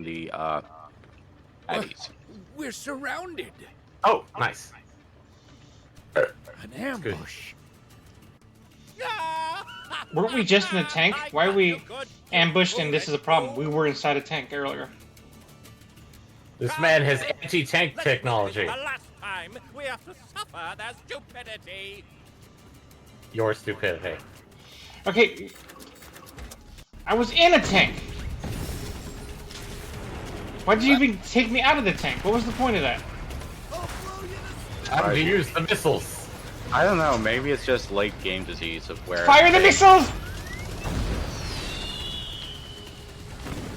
the Addies. We're surrounded. Oh, nice. An ambush. Weren't we just in a tank? Why are we ambushed and this is a problem? We were inside a tank earlier. This man has anti-tank technology. The last time we have to suffer their stupidity. Your stupidity. Okay. I was in a tank. Why did you even take me out of the tank? What was the point of that? How do you use the missiles? I don't know, maybe it's just late game disease of where... Fire the missiles!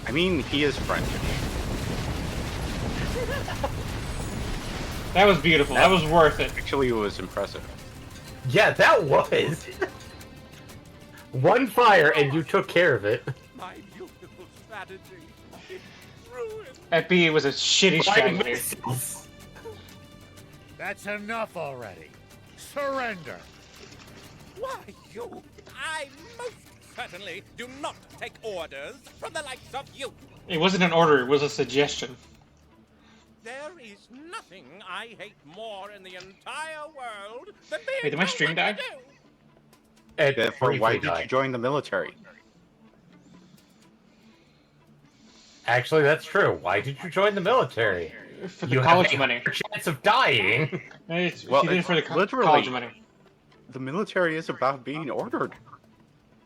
I mean, he is French. That was beautiful. That was worth it. Actually, it was impressive. Yeah, that was. One fire and you took care of it. My beautiful strategy. It's ruined. That B was a shitty strategy. Missiles. That's enough already. Surrender. Why, you? I most certainly do not take orders from the likes of you. It wasn't an order, it was a suggestion. There is nothing I hate more in the entire world than being Wait, did my stream die? Therefore, why did briefly you join the military? Actually, that's true. Why did you join the military? For the You college have a money. chance of dying. Well, She did it for the literally- college money. The military is about being ordered.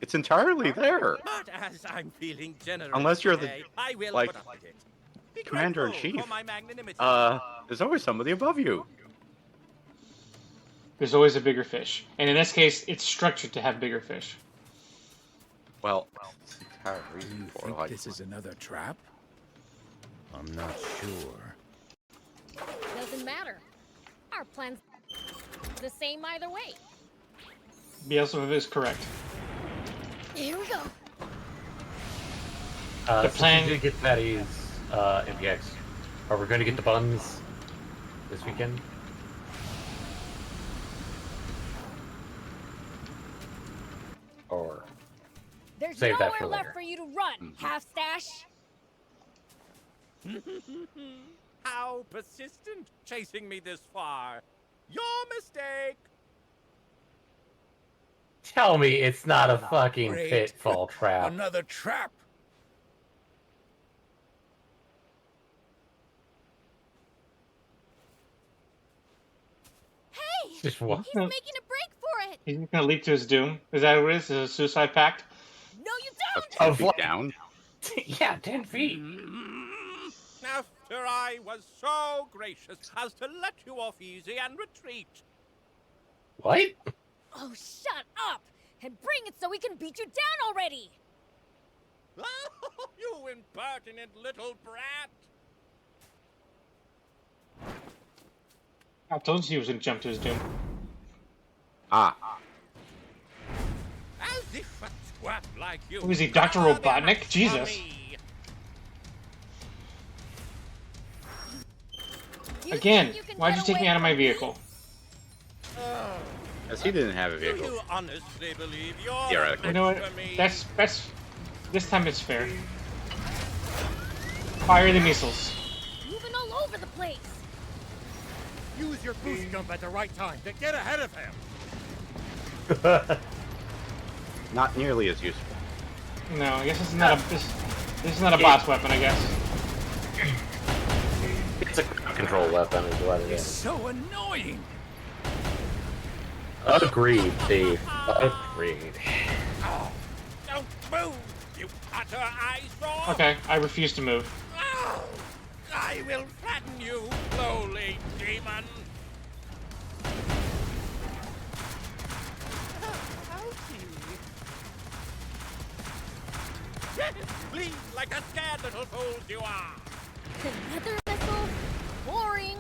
It's entirely there. But as I'm feeling generous Unless you're the, today, I will like, put up with it. Be commander-in-chief. grateful for my magnanimity. There's always somebody above you. There's always a bigger fish. And in this case, it's structured to have bigger fish. Well, that's the entire reason You for think like... this is another trap? I'm not sure. Doesn't matter. Our plan's the same either way. Bielsa is correct. Here we go. The plan- So did get Patty's MPX. Are we going to get the buns this weekend? Or There's Save that nowhere for left later. for you to run, half stash. How persistent chasing me this far. Your mistake. tell me it's not a fucking Great. pitfall trap. Another trap. Hey, Just what? he's making a break for it. He's gonna leap to his doom. Is that what it is? Is it a suicide pact? No, you don't. 10 Of feet what? down. Yeah, 10 feet. After I was so gracious as to let you off easy and retreat. What? Oh, shut up and bring it so we can beat you down already. Oh, you impertinent little brat. I told you he was gonna jump to his doom. Ah. As if a twat like you. Who is he, Dr. could have Robotnik? for Jesus. me. You Again, think you can why'd get you take me away out of my from me? vehicle? As he didn't have a Do vehicle. you honestly believe you're Theoretically. You know what? for me? That's this time it's fair. Fire the missiles. Moving all over the place. Use your boost jump at the right time to get ahead of him. Not nearly as useful. No, I guess this is not a this is not a boss weapon, I guess. It's a control weapon is what it It's is. so annoying. Agreed, Steve. Agreed. Don't move, you utter eyesore. Okay, I refuse to move. Oh, I will flatten you, lowly demon. Bleed like the scared little fools you are. Another missile? Boring.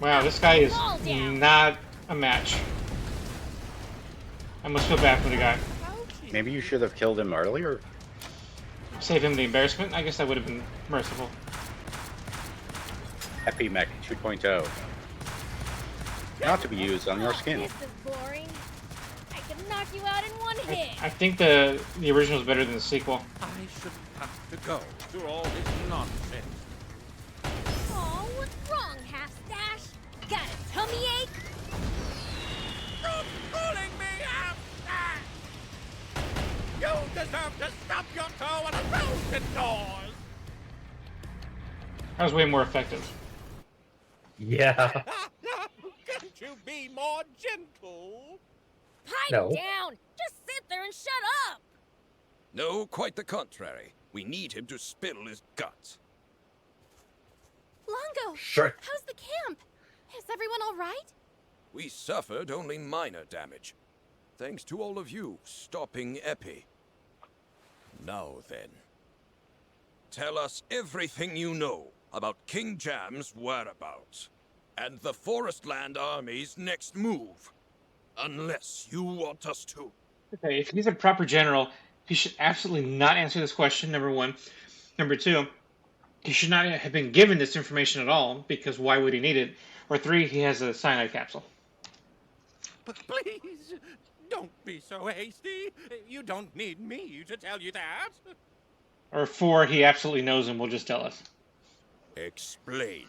Wow, this guy is Fall down. not a match. I must feel bad for the guy. Maybe you should have killed him earlier. Save him the embarrassment? I guess that would have been merciful. Epi Mech 2.0. Not to be used on your skin. This is boring. I can knock you out in one hit. I think the original is better than the sequel. I shouldn't have to go through all this nonsense. Oh, what's wrong, half-stash? Got a tummy ache? Stop pulling me out! You deserve to stub your toe on a roasted doors! That was way more effective. Yeah. Can't you be more gentle? Pipe No. down! Just sit there and shut up! No, quite the contrary. We need him to spill his guts. Longo, Sure. how's the camp? Is everyone all right? We suffered only minor damage. Thanks to all of you stopping Epi. Now then. Tell us everything you know about King Jam's whereabouts. And the Forestland Army's next move. Unless you want us to. Okay, if he's a proper general, he should absolutely not answer this question, number one. Number two, he should not have been given this information at all, because why would he need it? Or three, he has a cyanide capsule. But please, don't be so hasty. You don't need me to tell you that. Or four, he absolutely knows and will just tell us. Explain.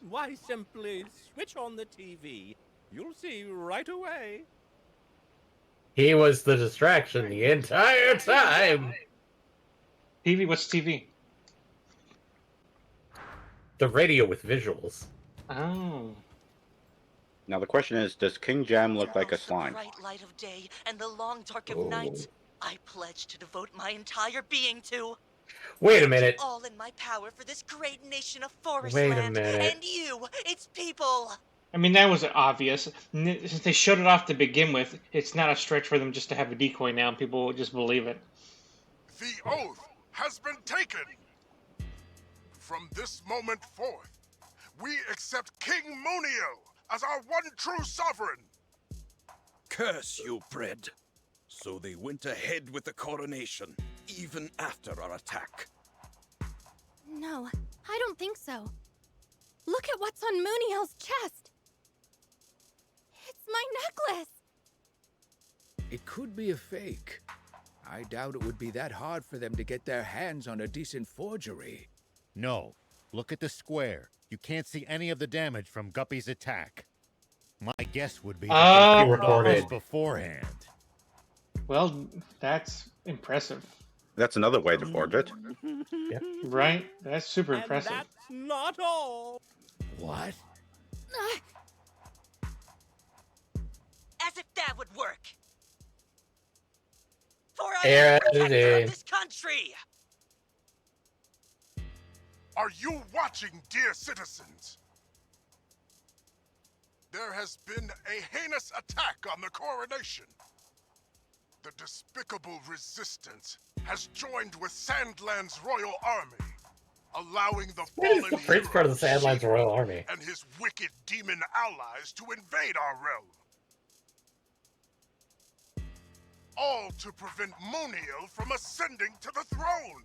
Why, simply switch on the TV. You'll see right away. He was the distraction the entire time. TV? What's TV? The radio with visuals. Oh. Now the question is, does King Jam look like a Shadows, slime? The bright light of day and the long dark of Oh. night. I pledge to devote my entire being to. Wait a minute. All in my power for this great nation of forest Wait a land minute. and you, its people. I mean, that was obvious. Since they showed it off to begin with, it's not a stretch for them just to have a decoy now and people will just believe it. The oath has been taken. From this moment forth, we accept King Munio as our one true sovereign. Curse you, Bread. So they went ahead with the coronation, even after our attack. No, I don't think so. Look at what's on Mooniel's chest. It's my necklace. It could be a fake. I doubt it would be that hard for them to get their hands on a decent forgery. No. Look at the square. You can't see any of the damage from Guppy's attack. My guess would be Oh. that they Recorded. this beforehand. Well, that's impressive. That's another way to forge it. Right? That's super And impressive. that's not all. What? As if that would work. For I Here am it protector is. of this country. Are you watching, dear citizens? There has been a heinous attack on the coronation. The despicable resistance has joined with Sandland's royal army, allowing the What is fallen the Prince part of the hero Sandlands Shiva Royal Army? and his wicked demon allies to invade our realm. All to prevent Munio from ascending to the throne.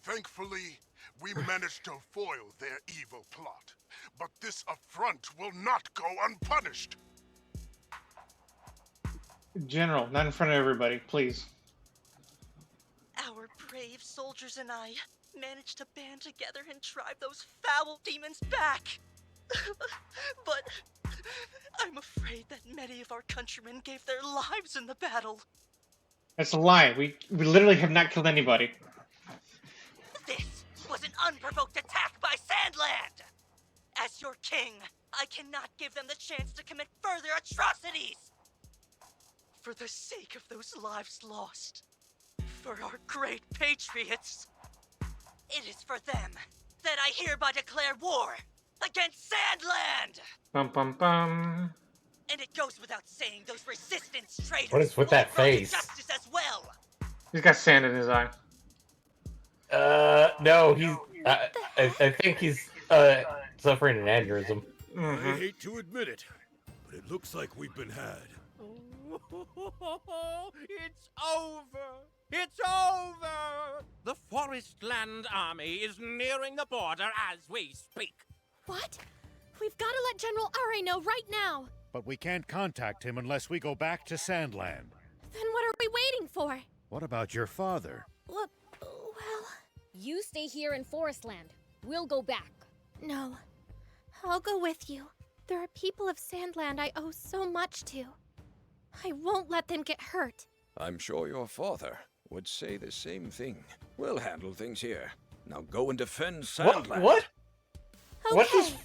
Thankfully, we managed to foil their evil plot, but this affront will not go unpunished. General, not in front of everybody, please. Our brave soldiers and I managed to band together and drive those foul demons back. But I'm afraid that many of our countrymen gave their lives in the battle. That's a lie. We literally have not killed anybody. This was an unprovoked attack by Sandland! As your king, I cannot give them the chance to commit further atrocities! For the sake of those lives lost, for our great patriots, it is for them that I hereby declare war against Sandland! Bum bum bum. And it goes without saying those resistance traitors What is with will that be brought to face? justice as well! He's got sand in his eye. No, he's. I think he's suffering an aneurysm. I hate to admit it, but it looks like we've been had. It's over! It's over! The Forestland Army is nearing the border as we speak. What? We've got to let General Are know right now. But we can't contact him unless we go back to Sandland. Then what are we waiting for? What about your father? Well... You stay here in Forestland. We'll go back. No. I'll go with you. There are people of Sandland I owe so much to. I won't let them get hurt. I'm sure your father would say the same thing. We'll handle things here. Now go and defend Sandland. What? Okay. What does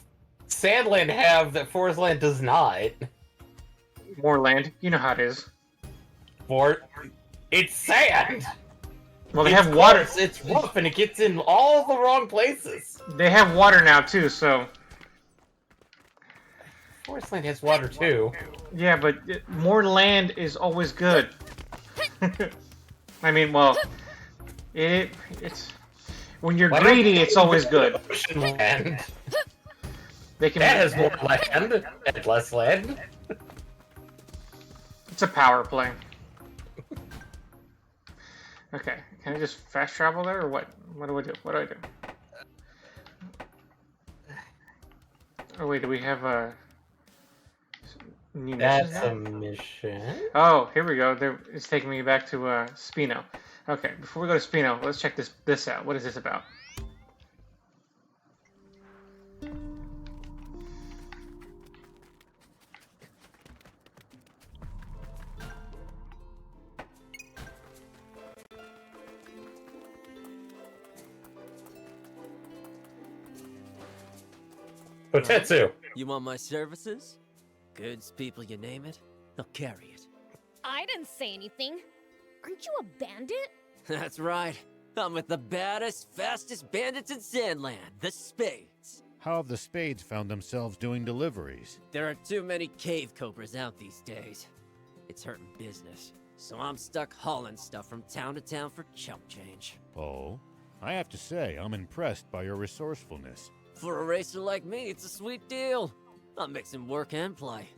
Sandland have that Forestland does not? More land. You know how it is. It's sand! Well, they It's have water. coarse, it's rough, and it gets in all the wrong places. They have water now, too, so... Forestland has water, too. Yeah, but more land is always good. I mean, well... It's... When you're greedy, it's always good. Ocean land. They can... That has more land and less land. It's a power play. Okay, can I just fast travel there, or what? What do I do? What do I do? Oh wait, do we have a new mission? That's a mission. Oh, here we go. There, it's taking me back to Spino. Okay, before we go to Spino, let's check this out. What is this about? Potetsu. You want my services? Goods, people, you name it, they'll carry it. I didn't say anything. Aren't you a bandit? That's right. I'm with the baddest, fastest bandits in Sandland, the Spades. How have the Spades found themselves doing deliveries? There are too many cave cobras out these days. It's hurting business. So I'm stuck hauling stuff from town to town for chump change. Oh, I have to say, I'm impressed by your resourcefulness. For a racer like me, it's a sweet deal. I'm mixing work and play.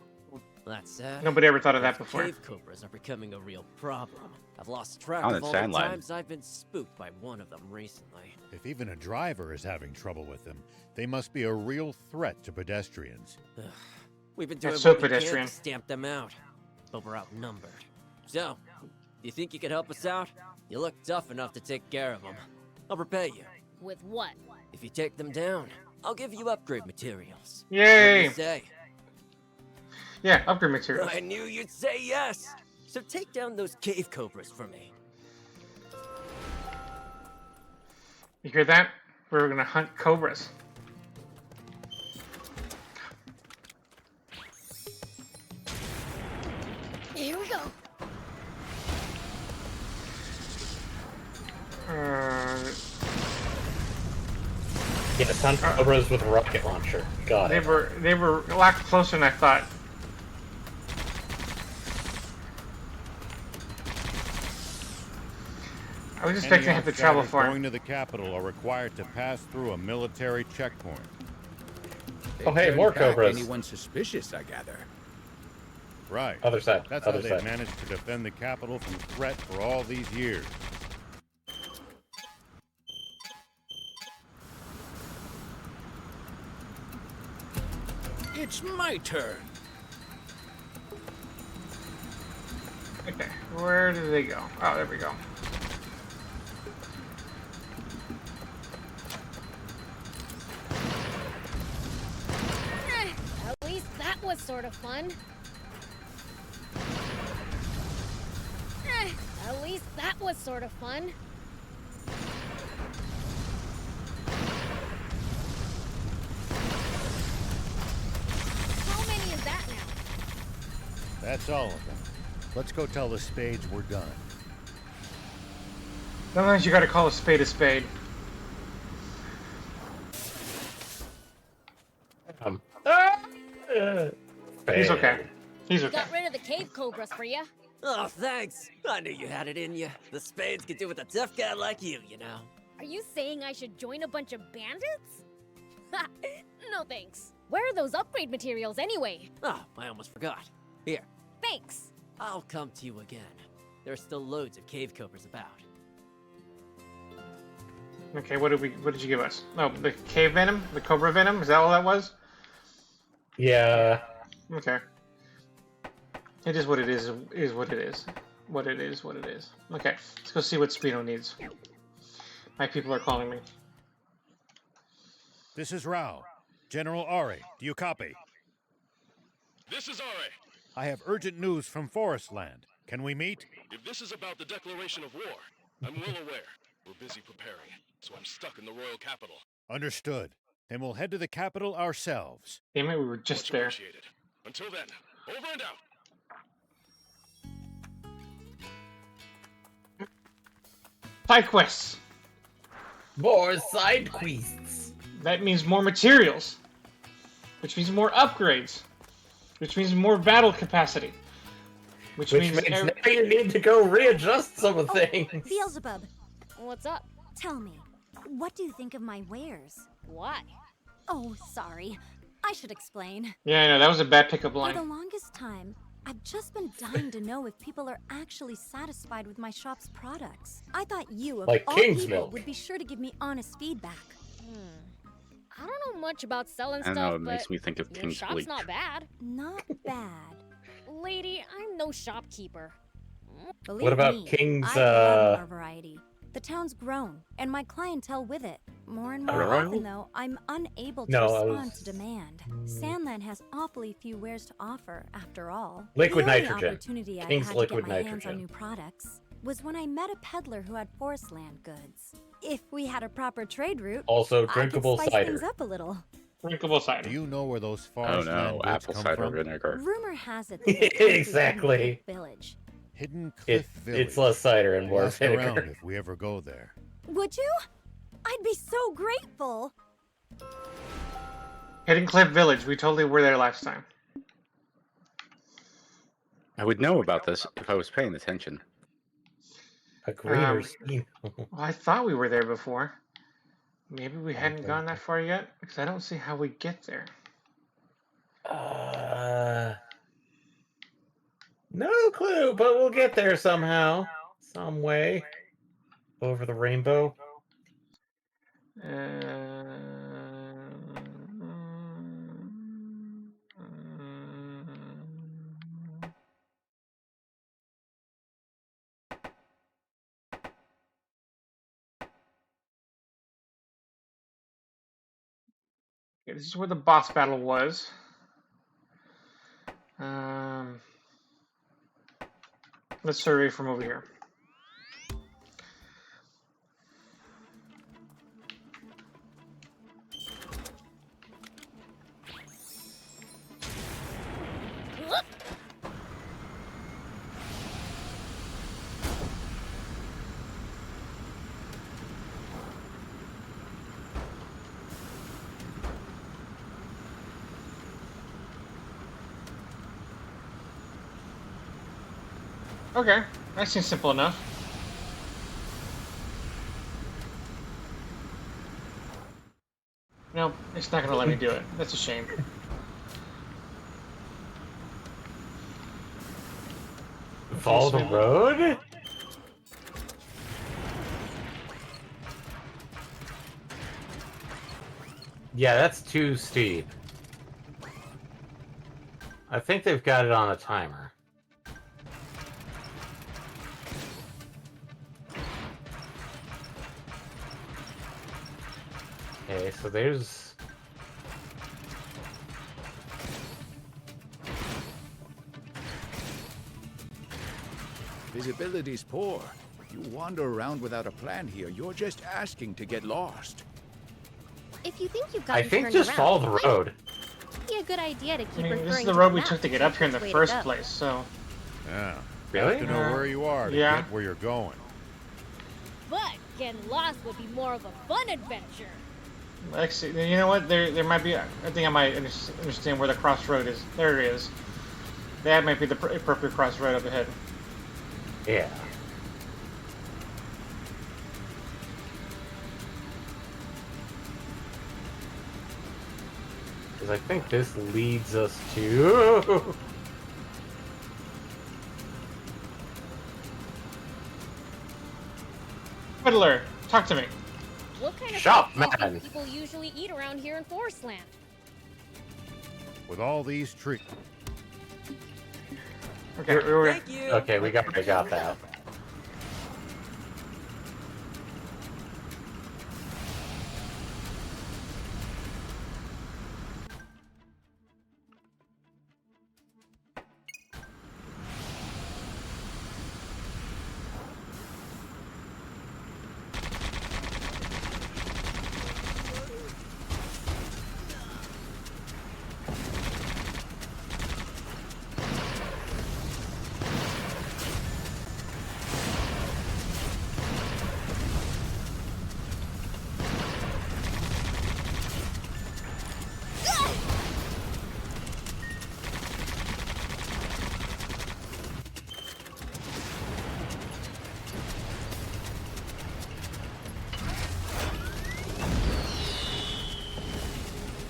That said, Nobody ever thought of that before. Cave cobras are becoming a real problem. I've lost track Out of in all the Sandland. times I've been spooked by one of them recently. If even a driver is having trouble with them, they must be a real threat to pedestrians. We've been doing That's so what we can pedestrian. to stamp them out, but we're outnumbered. So, you think you could help us out? You look tough enough to take care of them. I'll repay you. With what? If you take them down, I'll give you upgrade materials. Yay! What do you say? Yeah, upgrade materials. I knew you'd say yes! So take down those cave cobras for me. You hear that? We're gonna hunt cobras. Here we go. Yes, hunt cobras with a rocket launcher. Got They it. were a lot closer than I thought. I was expecting to have to travel outsiders far. going to the capital are required to pass through a military checkpoint. They Oh, hey, turn more back cobras. Anyone suspicious, I gather. Right. Other side. That's Other how they've side. managed to defend the capital from threat for all these years. It's my turn. Okay, where did they go? Oh, there we go. At least that was sort of fun. At least that was sort of fun. How many is that now? That's all of them. Let's go tell the Spades we're done. Sometimes you gotta call a spade a spade. He's okay. He's okay. Got rid of the cave cobras for you. Oh, thanks. I knew you had it in you. The Spades could do with a tough guy like you, you know. Are you saying I should join a bunch of bandits? Ha! No thanks. Where are those upgrade materials anyway? Oh, I almost forgot. Here, Thanks. I'll come to you again. There are still loads of cave cobras about. Okay, what did you give us? Oh, the cave venom? The cobra venom? Is that all that was? Yeah. Okay. It is what it is what it is. What it is, what it is. Okay, let's go see what Speedo needs. My people are calling me. This is Rao. General Ari, do you copy? This is Ari. I have urgent news from Forestland. Can we meet? If this is about the declaration of war, I'm well aware. We're busy preparing, so I'm stuck in the royal capital. Understood. Then we'll head to the capital ourselves. Damn it, we were just Much there. appreciated. Until then, over and out. Side quests. More side quests. That means more materials. Which means more upgrades. Which means more battle capacity. Which means now you need to go readjust some of things. Beelzebub, What's up? tell me, what do you think of my wares? Why? Oh, sorry. I should explain. Yeah, I know, that was a bad pickup For line. the longest time, I've just been dying to know if people are actually satisfied with my shop's products. I thought you, of Like all King's people, Milk. would be sure to give me honest feedback. I don't know much about selling I stuff, know, it but makes me think of your King's shop's Bleach. not bad. Not bad. Lady, I'm no shopkeeper. Believe What about me, King's, I love more variety. The town's grown, and my clientele with it. More and more Royal? often, though, I'm unable to No, I respond was- to demand. Sandland has awfully few wares to offer, after all. Liquid the only nitrogen. opportunity I King's had liquid to get my hands on nitrogen. new products was when I met a peddler who had Forestland goods. If we had a proper trade route, Also, I drinkable could spice cider. things up a little. Drinkable cider. Do you know where those Oh forest no, land goods apple come cider from? vinegar. Rumor has it that they come through Exactly. Hidden Cliff Village. Hidden Cliff Village. It's less cider and more We'll ask around vinegar. if we ever go there. Would you? I'd be so grateful. Hidden Cliff Village, we totally were there last time. I would know about this if I was paying attention. A greener Um, scheme. Well, I thought we were there before. Maybe we hadn't gone that far yet? Because I don't see how we get there. No clue, but we'll get there somehow. Some way. Over the rainbow. Okay, this is where the boss battle was. Let's survey from over here. Okay, that seems simple enough. No, it's not gonna let me do it. That's a shame. Follow the road? Yeah, that's too steep. I think they've got it on a timer. Okay, so there's... Visibility's poor. If you wander around without a plan here, you're just asking to get lost. If you think you've I gotten think turned just around, follow the road. it'd be a good idea to keep I mean, referring this is to the road we map took to get as up here in the way to first go. place, so... Yeah. Really? You have to know where you are to Yeah. get where you're going. But getting lost would be more of a fun adventure. Actually, you know what? There might be... I think I might understand where the crossroad is. There it is. That might be the appropriate crossroad up ahead. Yeah. Because I think this leads us to... Fiddler, talk to me. What kind of Shop, food do man. people usually eat around here in Forestland? with all these trees. Okay, Thank you. Okay, we got that.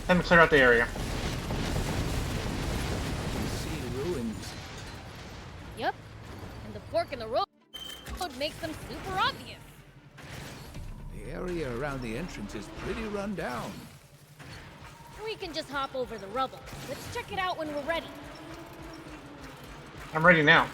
Time to clear out the area. See ruins. Yep. And the fork in the road makes them super obvious. The area around the entrance is pretty run down. We can just hop over the rubble. Let's check it out when we're ready. I'm ready now.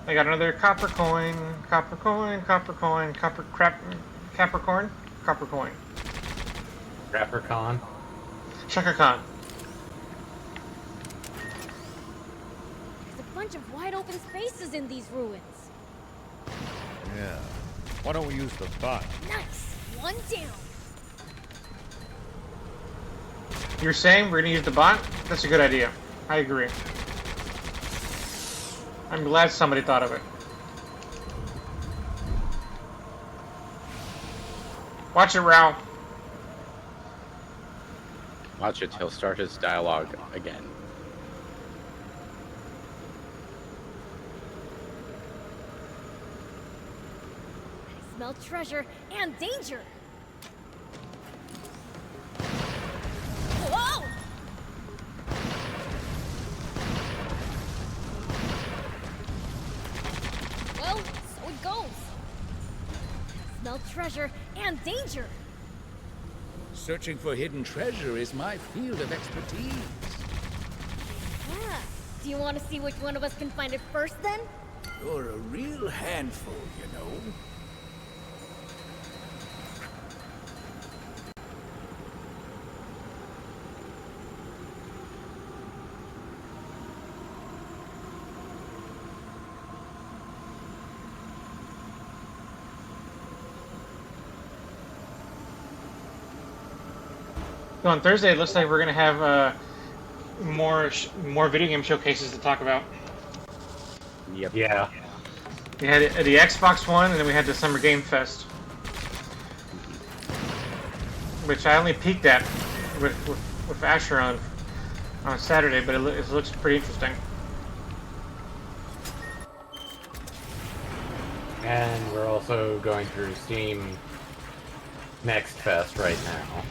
I got another copper coin, copper coin, copper coin, copper crap, Capricorn, copper coin. Rappercon. Shaka Khan. There's a bunch of wide open spaces in these ruins. Yeah. Why don't we use the bot? Nice. One down. You're saying we're gonna use the bot? That's a good idea. I agree. I'm glad somebody thought of it. Watch it, Rao. Watch it, he'll start his dialogue again. I smell treasure and danger. Whoa! Well, so it goes. I smell treasure and danger. Searching for hidden treasure is my field of expertise. Yeah. Do you want to see which one of us can find it first then? You're a real handful, you know. So on Thursday, it looks like we're gonna have more video game showcases to talk about. Yep. Yeah. We had the Xbox One, and then we had the Summer Game Fest, which I only peeked at with Asher on Saturday, but it looks pretty interesting. And we're also going through Steam Next Fest right now.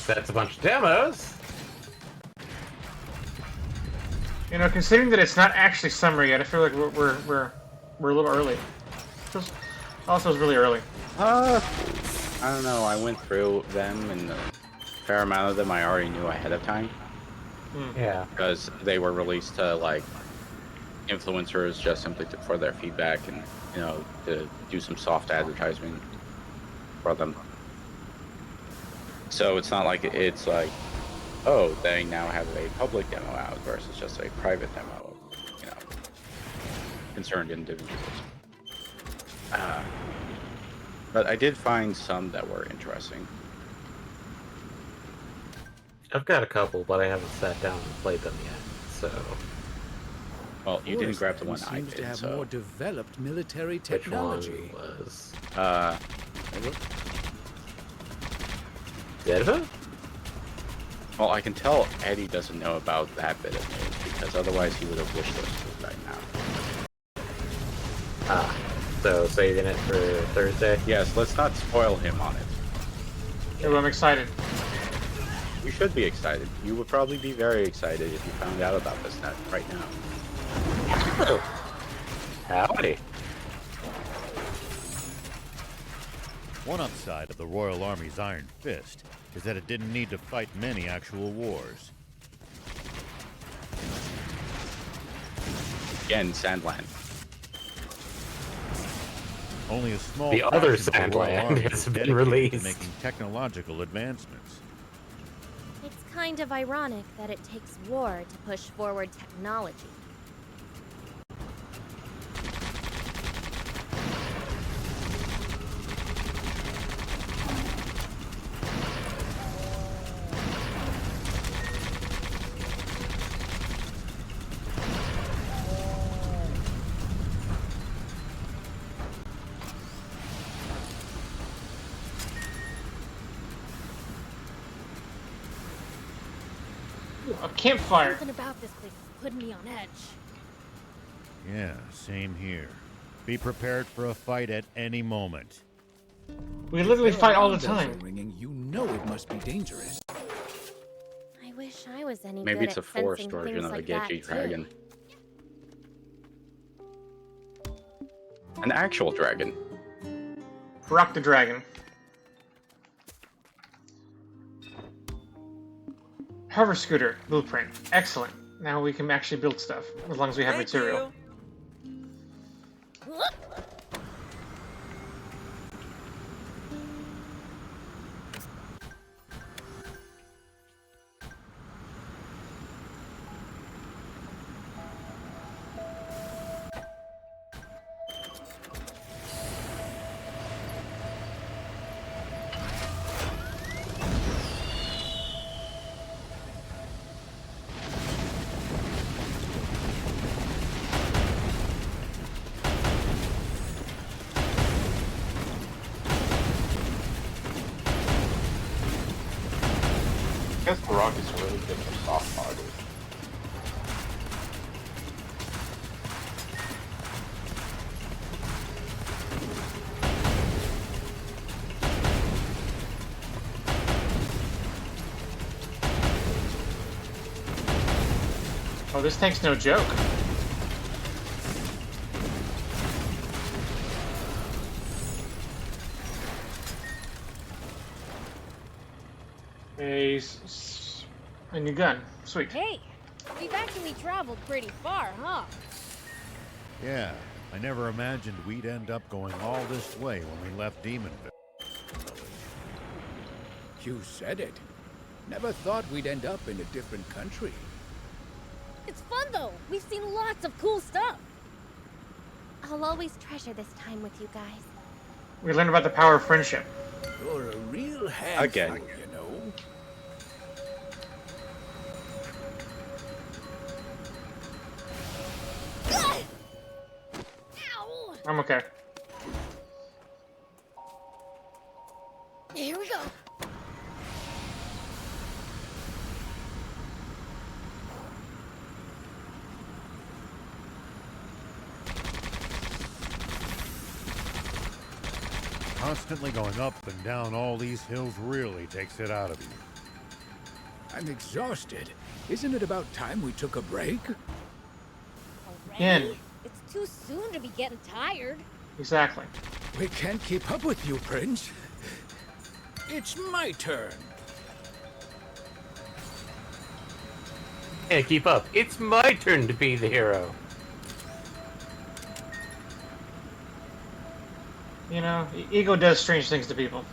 That's a bunch of demos. You know, considering that it's not actually summer yet, I feel like we're a little early. Also, it's really early. I don't know. I went through them, and a fair amount of them I already knew ahead of time. Yeah. Because they were released to like influencers just simply for their feedback and to do some soft advertising for them. So it's not like it's like, oh, they now have a public demo out versus just a private demo of, concerned individuals. But I did find some that were interesting. I've got a couple, but I haven't sat down and played them yet, so... Well, you didn't grab the one I seems did, to have so... more developed military technology. Which one was... Zedva? Well, I can tell Eddie doesn't know about that bit of news, because otherwise he would have wished listed right now. Ah, so saving it for Thursday? Yes, let's not spoil him on it. Ooh, I'm excited. You should be excited. You would probably be very excited if you found out about this net right now. Howdy. One upside of the Royal Army's Iron Fist is that it didn't need to fight many actual wars. Again, Sandland. Only a small The other fraction of the Royal Sandland Army has is been dedicated released. to making technological advancements. It's kind of ironic that it takes war to push forward technology. Ooh, a campfire. Something about this place is putting me on edge. Yeah, same here. Be prepared for a fight at any moment. We literally If there fight are all the alarm bells time. are ringing, you know it must be dangerous. I wish I was any Maybe good it's a at sensing forest version things of a like that, Genji too. dragon. An actual dragon. Rock the dragon. Hover scooter blueprint. Excellent. Now we can actually build stuff as long as we have Thank material. you. I guess the rock is really good for soft bodies. Oh, this tank's no joke. A new gun. Sweet. Hey, we've actually traveled pretty far, huh? Yeah, I never imagined we'd end up going all this way when we left Demonville. You said it. Never thought we'd end up in a different country. It's fun though. We've seen lots of cool stuff. I'll always treasure this time with you guys. We learned about the power of friendship. You're a real handful, Again. you know. Ow! I'm okay. Here we go. Constantly going up and down all these hills really takes it out of you. I'm exhausted. Isn't it about time we took a break? Yen. Already? It's too soon to be getting tired. Exactly. We can't keep up with you, Prince. It's my turn. Can't keep up. It's my turn to be the hero. You know, ego does strange things to people.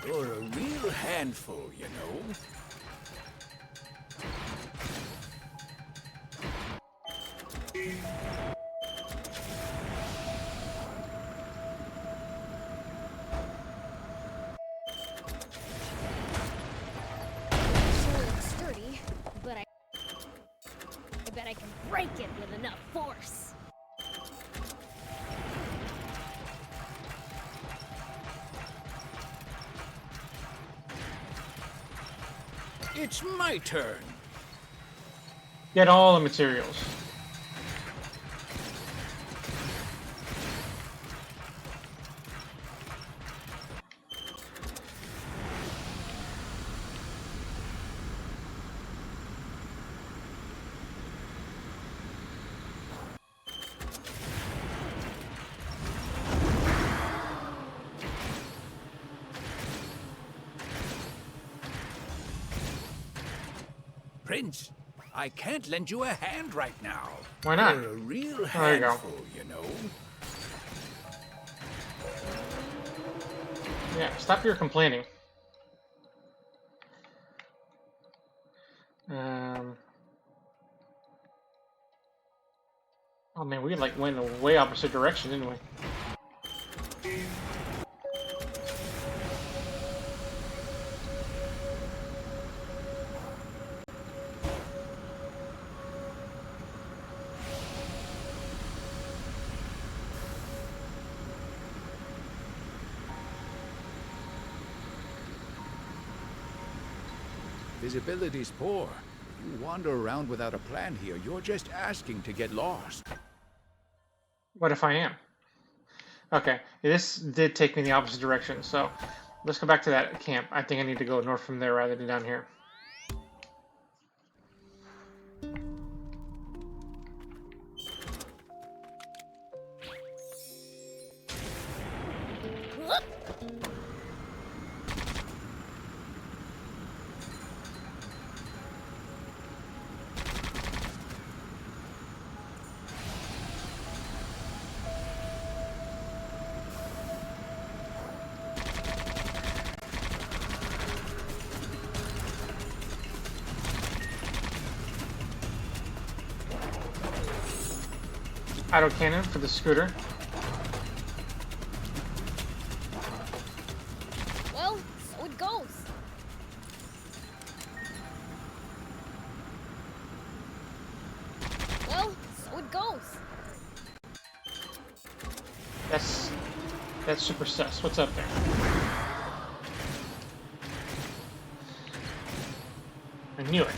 You're a real handful, you know. Sure looks sturdy, but I bet I can break it with enough force. It's my turn. Get all the materials. Prince, I can't lend you a hand right now. Why not? You're a real There you go. handful, you know. Yeah, stop your complaining. Oh man, we like went in a way opposite direction, didn't we? Visibility's poor. If you wander around without a plan here, you're just asking to get lost. What if I am? Okay, this did take me in the opposite direction, so let's go back to that camp. I think I need to go north from there rather than down here. Autocannon for the scooter. Well, so it goes. Well, so it goes. That's super sus. What's up there? I knew it.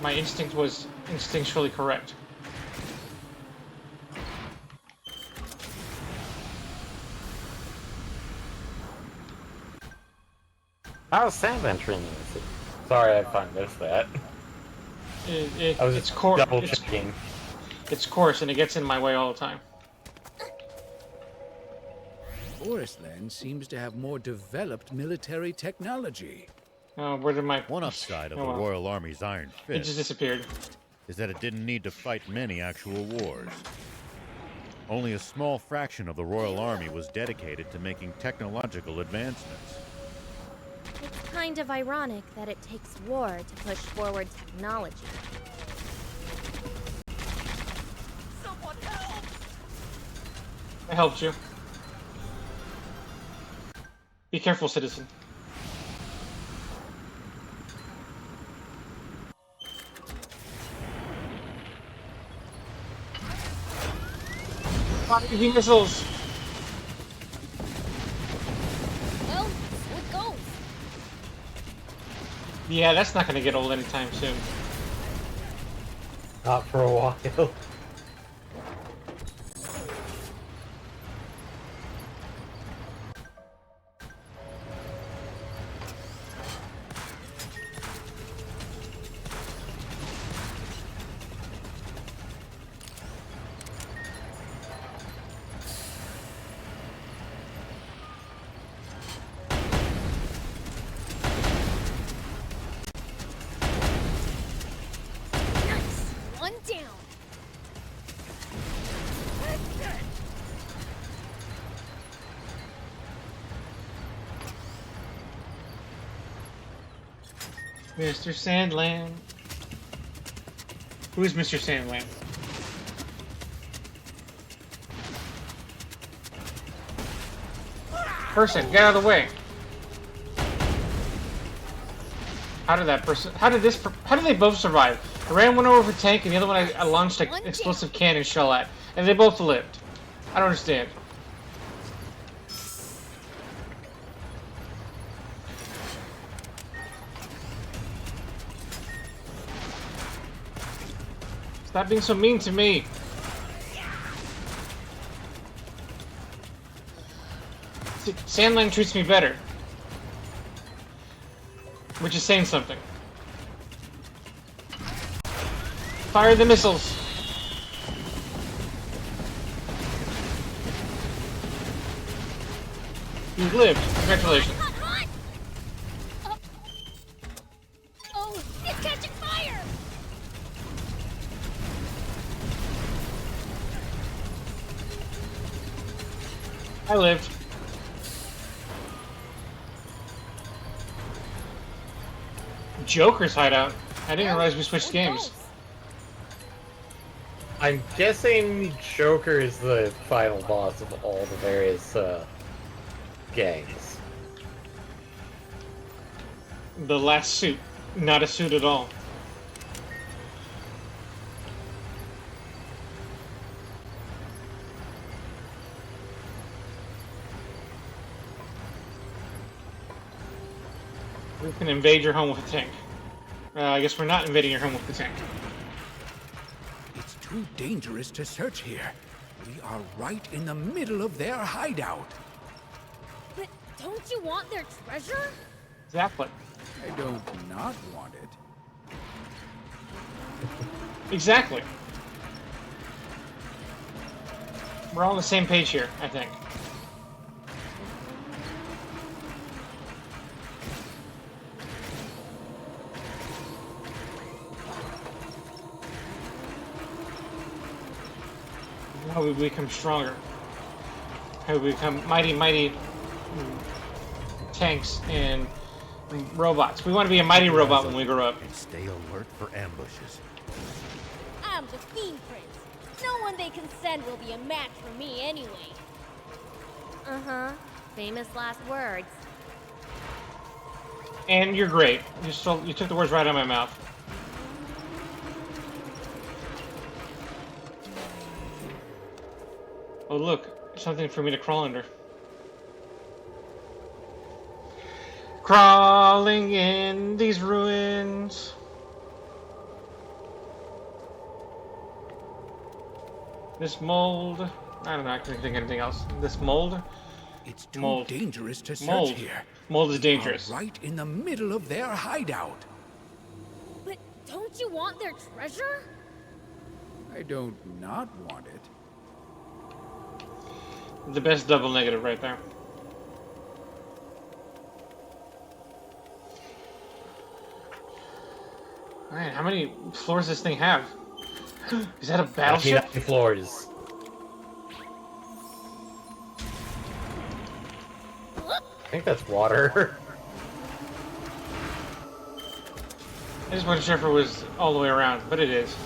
My instinct was instinctually correct. How's Sam entering this? Sorry, I missed that. I was just double checking. It's coarse and it gets in my way all the time. Forestland seems to have more developed military technology. Where did my... One upside of the Royal Army's Iron Fist It just disappeared. is that it didn't need to fight many actual wars. Only a small fraction of the Royal Army was dedicated to making technological advancements. It's kind of ironic that it takes war to push forward technology. Someone help! I helped you. Be careful, citizen. Fire missiles! Well, so it goes. Yeah, that's not gonna get old anytime soon. Not for a while. One down. Mr. Sandland. Who is Mr. Sandland? Person, get out of the way. How did that person... How did they both survive? I ran one over a tank and the other one I launched an explosive cannon shell at. And they both lived. I don't understand. Stop being so mean to me. See, Sandland treats me better. Which is saying something. Fire the missiles! You lived. Congratulations. Oh, it's catching fire! I lived. Joker's hideout. I didn't realize we switched games. I'm guessing Joker is the final boss of all the various gangs. The last suit. Not a suit at all. We can invade your home with a tank. I guess we're not invading your home with the tank. It's too dangerous to search here. We are right in the middle of their hideout. But don't you want their treasure? Exactly. I don't not want it. Exactly. We're all on the same page here, I think. How we become stronger. How we become mighty tanks and robots. We want to be a mighty robot when we grow up. And stay alert for ambushes. I'm the Fiend Prince. No one they can send will be a match for me anyway. Uh-huh. Famous last words. And you're great. You took the words right out of my mouth. Oh look, something for me to crawl under. Crawling in these ruins. This mold. I don't know, I can't think of anything else. This mold? It's too dangerous to search Mold. here. Mold is We dangerous. are right in the middle of their hideout. But don't you want their treasure? I don't not want it. The best double negative right there. Alright, how many floors does this thing have? Is that a battleship? 99 floors. I think that's water. I just wasn't sure if it was all the way around, but it is.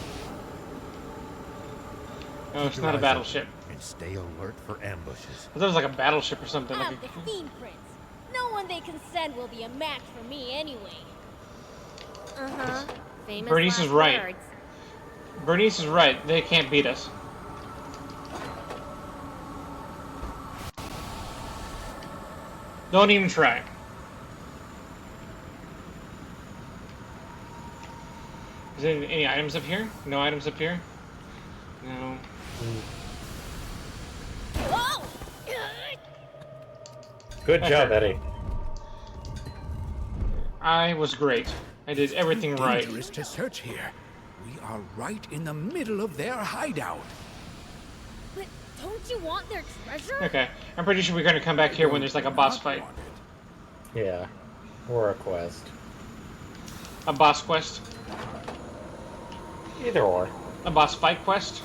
No, it's not a battleship. And stay alert for ambushes. I thought it was like a battleship or something. I'm Like the Fiend Prince. No one they can send will be a match for me anyway. Uh-huh. Famous Bernice is last right. words. Bernice is right. They can't beat us. Don't even try. Is there any items up here? No items up here? No. Whoa! Good That's job, right. Eddie. I was great. I did everything right. Dangerous to search here. We are right in the middle of their hideout. But don't you want their treasure? Okay, I'm pretty sure we're gonna come back here when there's like a boss fight. Yeah. Or a quest. A boss quest. Either or. A boss fight quest.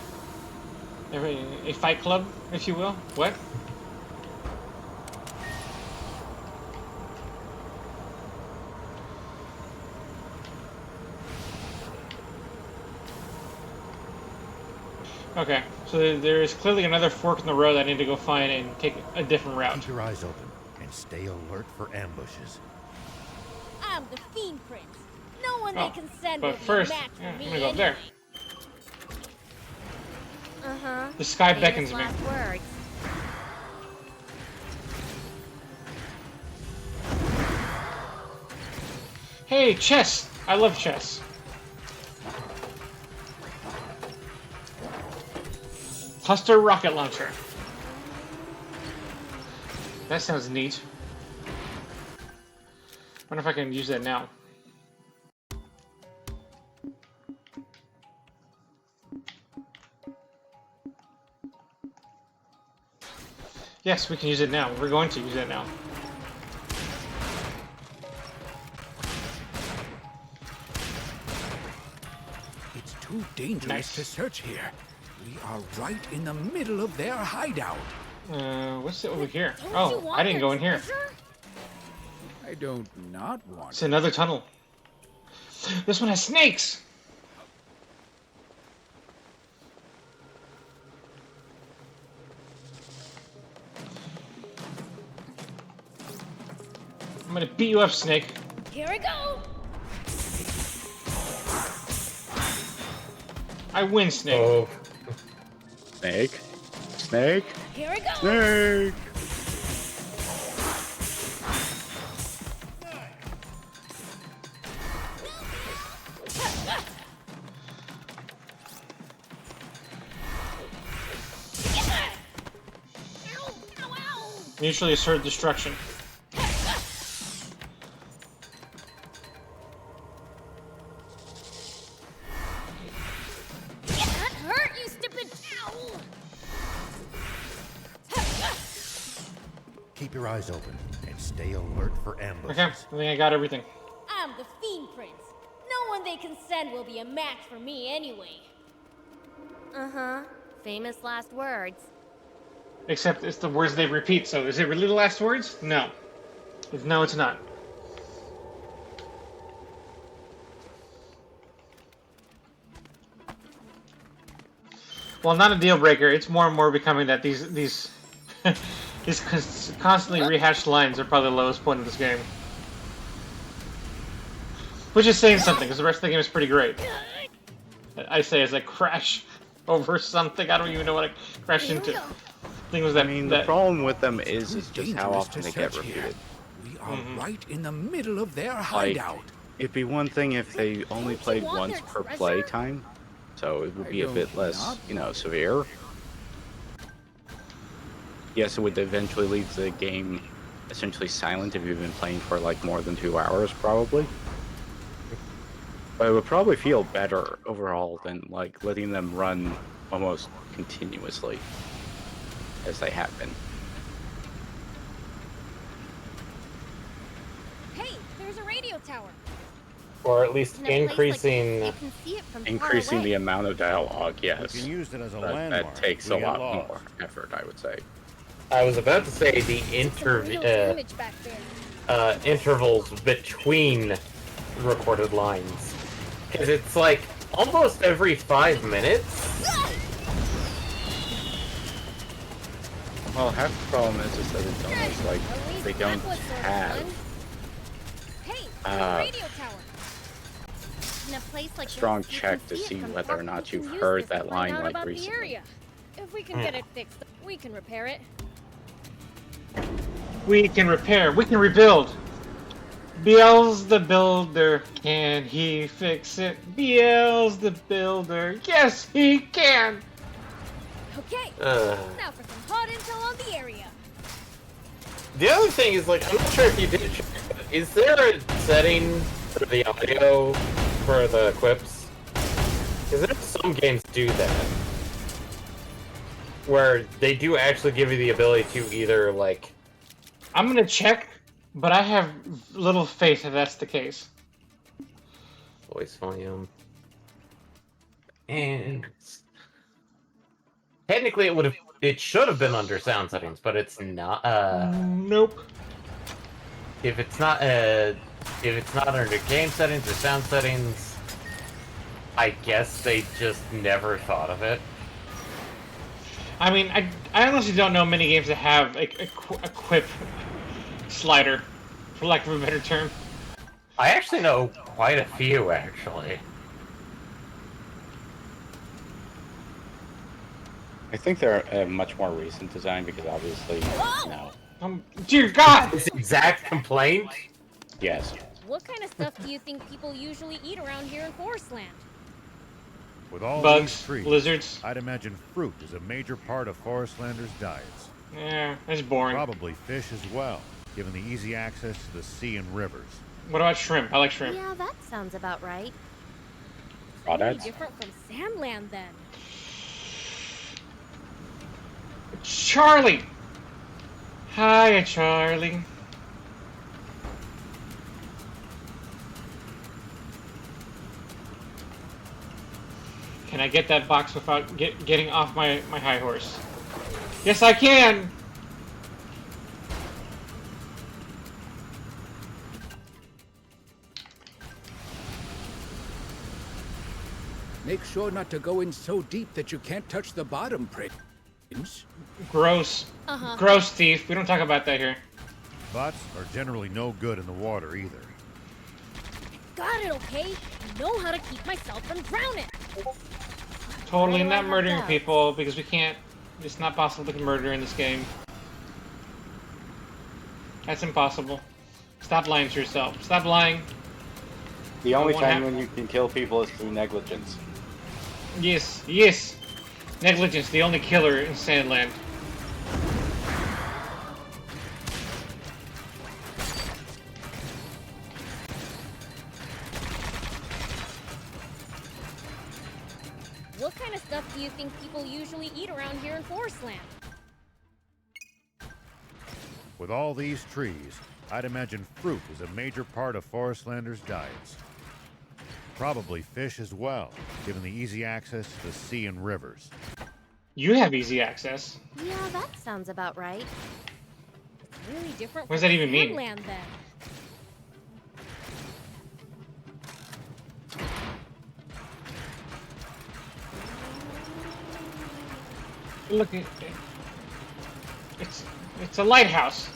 A fight club, if you will. What? Okay, so there is clearly another fork in the road I need to go find and take a different route. Keep your eyes open and stay alert for ambushes. I'm the Fiend Prince. No one Oh, they can send but will first, be a match for I'm me gonna go up there. Uh-huh. The sky Famous beckons me. last words. Hey, chess! I love chess. Cluster rocket launcher. That sounds neat. Wonder if I can use that now. Yes, we can use it now. We're going to use it now. It's too dangerous to search here. We are right in the middle of their hideout. What's it over here? Oh, I didn't go in here. I don't not want It's another tunnel. This one has snakes! I'm gonna beat you up, Snake. Here we go. I win, Snake. Oh. Snake. Snake. Here we go. Snake. Mutually assured destruction. That hurt, you stupid. Ow. Keep your eyes open and stay alert for ambushes. Okay, I think I got everything. I'm the Fiend Prince. No one they can send will be a match for me anyway. Uh-huh. Famous last words. Except it's the words they repeat, so is it really the last words? No. No, it's not. Well, not a deal breaker. It's more and more becoming that these these constantly rehashed lines are probably the lowest point of this game. Which is saying something, because the rest of the game is pretty great. I say as I crash over something. I don't even know what I crashed into. Thing was that, I mean, the problem with them is just how often they get repeated. We are right in the middle of their Like, hideout. it'd be one thing if they only played once per play time, so it would be a bit less, you know, severe. Yes, it would eventually leave the game essentially silent if you've been playing for like more than 2 hours, probably. But it would probably feel better overall than like letting them run almost continuously as they have been. Hey, there's a radio tower. Or at least In a place like increasing. this, you can see it from far Increasing away. the amount of dialogue, yes. We can use it as a But landmark. that takes We a get lot lost. more effort, I would say. I was about to say the Image back there. intervals between recorded lines, because it's like almost every 5 minutes. Well, half the problem is that it's almost like they don't have Hey, there's a radio tower. In a place like strong this, you check can to see it see from whether far. or not You you've can use heard this to that find line out like about the recently. area. If we can get it fixed, we can repair it. We can repair. We can rebuild. Biel's the builder. Can he fix it? Biel's the builder. Yes, he can. Okay. Uh. Now for some hot intel on the area. The other thing is, like, I'm not sure if you did check, but is there a setting for the audio for the quips? Because there some games do that, where they do actually give you the ability to either like. I'm gonna check, but I have little faith that that's the case. Voice volume. And technically, it should have been under sound settings, but it's not. Nope. If it's not under game settings or sound settings, I guess they just never thought of it. I mean, I honestly don't know many games that have a quip slider, for lack of a better term. I actually know quite a few, actually. I think they're a much more recent design because obviously, you know. Dear God! This exact complaint? Yes. What kind of stuff do you think people usually eat around here in Forestland? With all Bugs, these trees, lizards. I'd imagine fruit is a major part of Forestlanders' diets. Yeah, that's boring. Probably fish as well, given the easy access to the sea and rivers. What about shrimp? I like shrimp. Yeah, that sounds about right. Crawdads? Really different from Sandland then. Charlie! Hiya, Charlie. Can I get that box without getting off my high horse? Yes, I can! Make sure not to go in so deep that you can't touch the bottom, Prince. Gross. Uh-huh. Gross, thief. We don't talk about that here. Bots are generally no good in the water either. Got it, okay? I know how to keep myself from drowning. Totally Why do I not have murdering doubts? people because we can't. It's not possible to murder in this game. That's impossible. Stop lying to yourself. Stop lying. The only won't time hap- when you can kill people is through negligence. Yes, yes. Negligence, the only killer in Sandland. What kind of stuff do you think people usually eat around here in Forestland? With all these trees, I'd imagine fruit is a major part of Forestlanders' diets. Probably fish as well, given the easy access to the sea and rivers. You have easy access. Yeah, that sounds about right. It's really different What does from that even mean? Sandland then. Look at it's a lighthouse.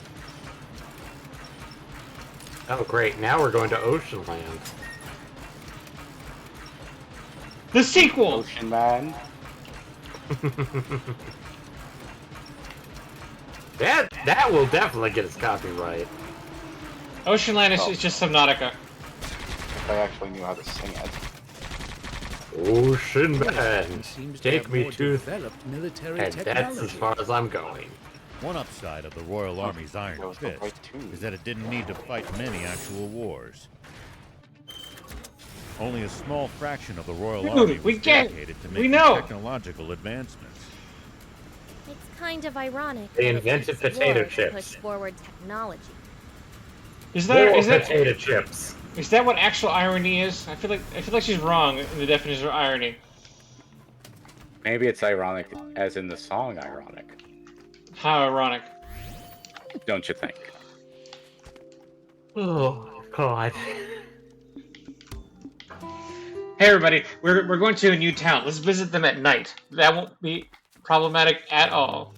Oh, great. Now we're going to Ocean Land. The sequel. Ocean Man. That will definitely get us copyright. Ocean Land Oh. is just Subnautica. If I actually knew how to sing it. Ocean Man, Seems to take have me more to, developed military and technology. that's as far as I'm going. One upside of the Royal Army's Iron that was the Fist right tune. is that it didn't need to fight many actual wars. Only a small fraction of the Royal Dude, Army we was get- dedicated to we making know. technological advancements. It's kind of ironic. They that it invented takes potato war to chips. push forward technology. More potato chips. Is that what actual irony is? I feel like she's wrong in the definition of irony. Maybe it's ironic, as in the song ironic. How ironic. Don't you think? Oh, God. Hey everybody, we're going to a new town. Let's visit them at night. That won't be problematic at all.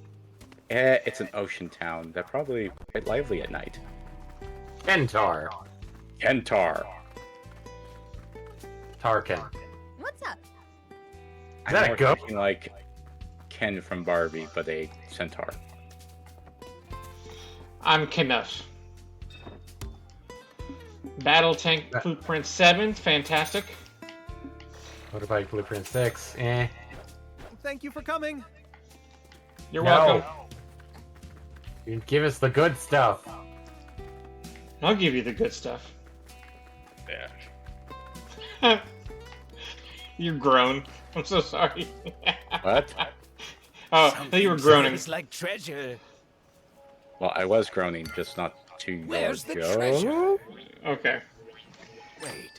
It's an ocean town. They're probably quite lively at night. Kentar. Kentar. Tarkin. What's up? I'm that a more goat? thinking like Ken from Barbie, but a centaur. I'm Kenneth. Battle Tank Blueprint 7, fantastic. What about Blueprint 6? Eh. Thank you for coming. You're No. welcome. You give us the good stuff. I'll give you the good stuff. Yeah. You're grown. I'm so sorry. What? Oh, I thought you were groaning. It's like treasure. Well, I was groaning, just not too Where's the ago. treasure? Okay. Wait,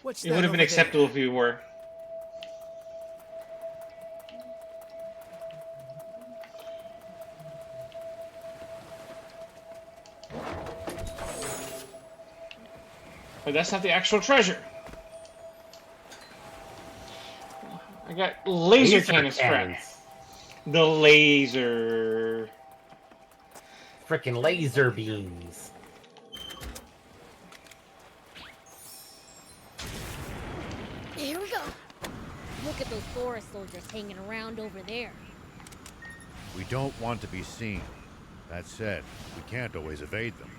what's It that would have been over acceptable there? if you were. But that's not the actual treasure. I got laser cannon strap. The laser. Frickin' laser beams. Here we go. Look at those forest soldiers hanging around over there. We don't want to be seen. That said, we can't always evade them.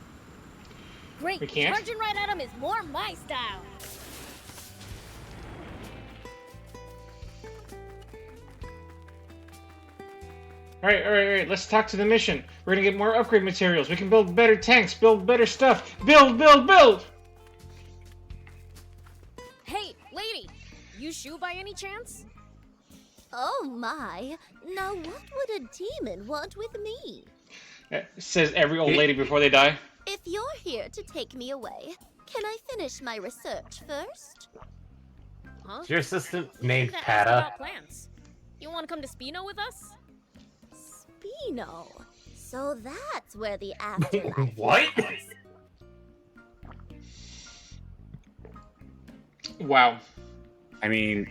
Great. We can't? Charging right at them is more my style. Alright. Let's talk to the mission. We're gonna get more upgrade materials. We can build better tanks, build better stuff. Build! Hey, lady! You Shu by any chance? Oh my. Now what would a demon want with me? Says every old lady before they die. If you're here to take me away, can I finish my research first? Huh? Is your assistant You named seem to ask Pata? about plants. You want to come to Spino with us? Spino. So that's where the afterlife What? is. Wow. I mean,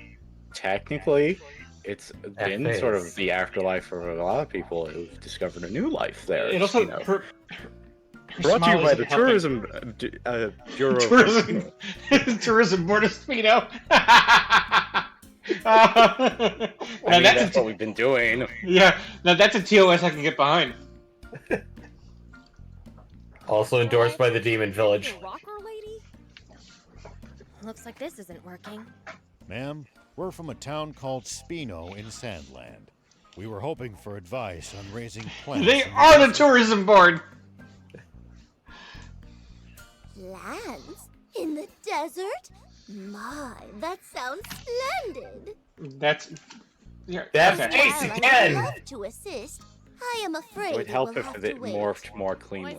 technically, it's been That sort is. of the afterlife for a lot of people who've discovered a new life there. It also you know. her Brought to you smile by isn't the helping. Tourism Bureau. of Tourism, Tourism Board of Spino. I mean, that's what we've been doing. Yeah, now that's a TOS I can get behind. Also endorsed by the Demon Village. Rocker lady? Looks like this isn't working. Ma'am, we're from a town called Spino in Sandland. We were hoping for advice on raising plants. They in are the desert. tourism board. Plants? In the desert? My, that sounds splendid. That's yeah. That's okay. Ace While I would again! love to assist, I am afraid It would help will if have it to wait. morphed more cleanly.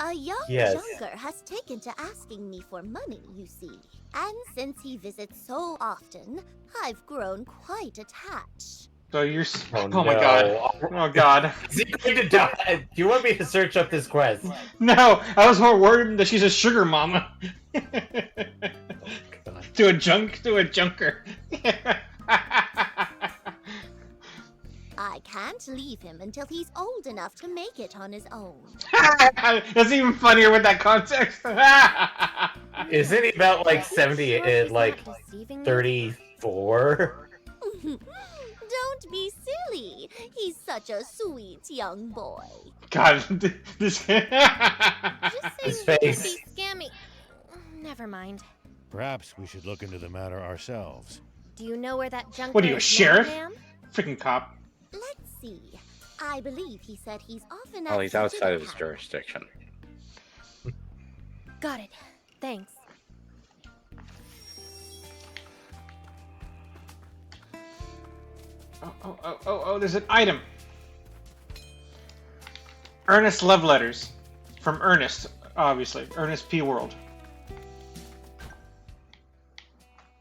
A young Yes. junker has taken to asking me for money, you see. And since he visits so often, I've grown quite attached. So you're. Oh, Oh my no. god. Oh god. Is he going to die? Do you want me to search up this quest? No, I was more worried that she's a sugar mama. to a junker. I can't leave him until he's old enough to make it on his own. That's even funnier with that context. Isn't he about like 70, like 34? Don't be silly. He's such a sweet young boy. God, this. Just His saying face. be scammy. Never mind. Perhaps we should look into the matter ourselves. Do you know where that junker What are you, a is sheriff? now, ma'am? Freaking cop. Let's see. I believe he said he's often Well, at he's the outside dinner of his party. jurisdiction. Got it. Thanks. Oh, there's an item. Ernest love letters. From Ernest, obviously. Ernest P. World.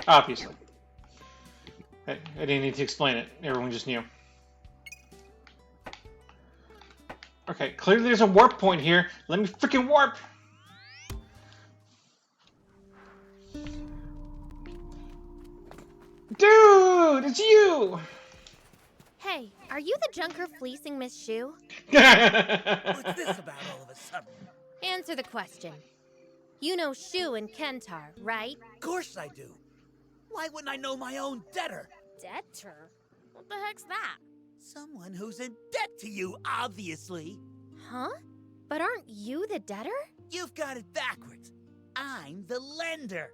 Obviously. I didn't need to explain it. Everyone just knew. Okay, clearly there's a warp point here. Let me freaking warp! Dude, it's you! Hey, are you the junker fleecing Miss Shu? What's this about all of a sudden? Answer the question. You know Shu and Kentar, right? Of course I do. Why wouldn't I know my own debtor? Debtor? What the heck's that? Someone who's in debt to you, obviously. Huh? But aren't you the debtor? You've got it backwards. I'm the lender.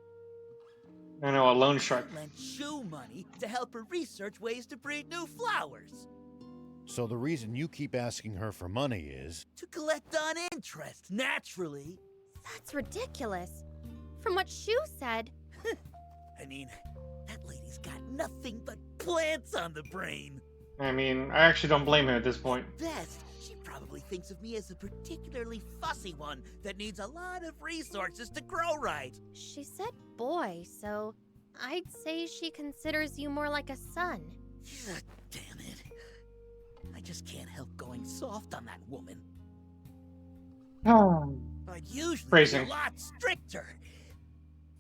I know, a loan shark. I lent Shu money to help her research ways to breed new flowers. So the reason you keep asking her for money is... To collect on interest, naturally. That's ridiculous. From what Shu said... I mean, that lady's got nothing but plants on the brain. I mean, I actually don't blame him at this point. Best, she probably thinks of me as a particularly fussy one that needs a lot of resources to grow right. She said boy, so I'd say she considers you more like a son. Damn it. I just can't help going soft on that woman. I'd usually Phrasing. be a lot stricter.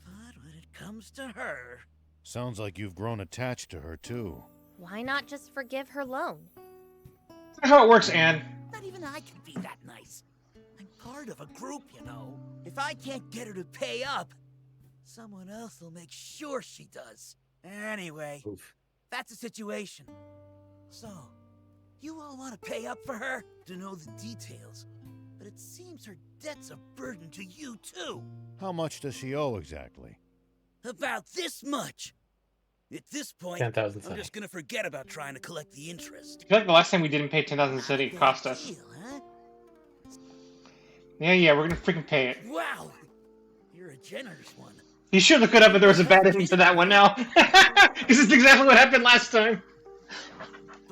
But when it comes to her... Sounds like you've grown attached to her, too. Why not just forgive her loan? That's how it works, Anne. Not even I can be that nice. I'm part of a group, you know. If I can't get her to pay up, someone else will make sure she does. Anyway, that's the situation. So, you all want to pay up for her? To know the details. But it seems her debt's a burden to you, too. How much does she owe exactly? About this much. At this point, 10,000 I'm cedi. just gonna forget about trying to collect the interest. I feel like the last time we didn't pay 10,000 city it cost us. Deal, huh? Yeah, we're gonna freaking pay it. Wow, you're a generous one. You should look it up if there was a bad ending to that one now. This is exactly what happened last time.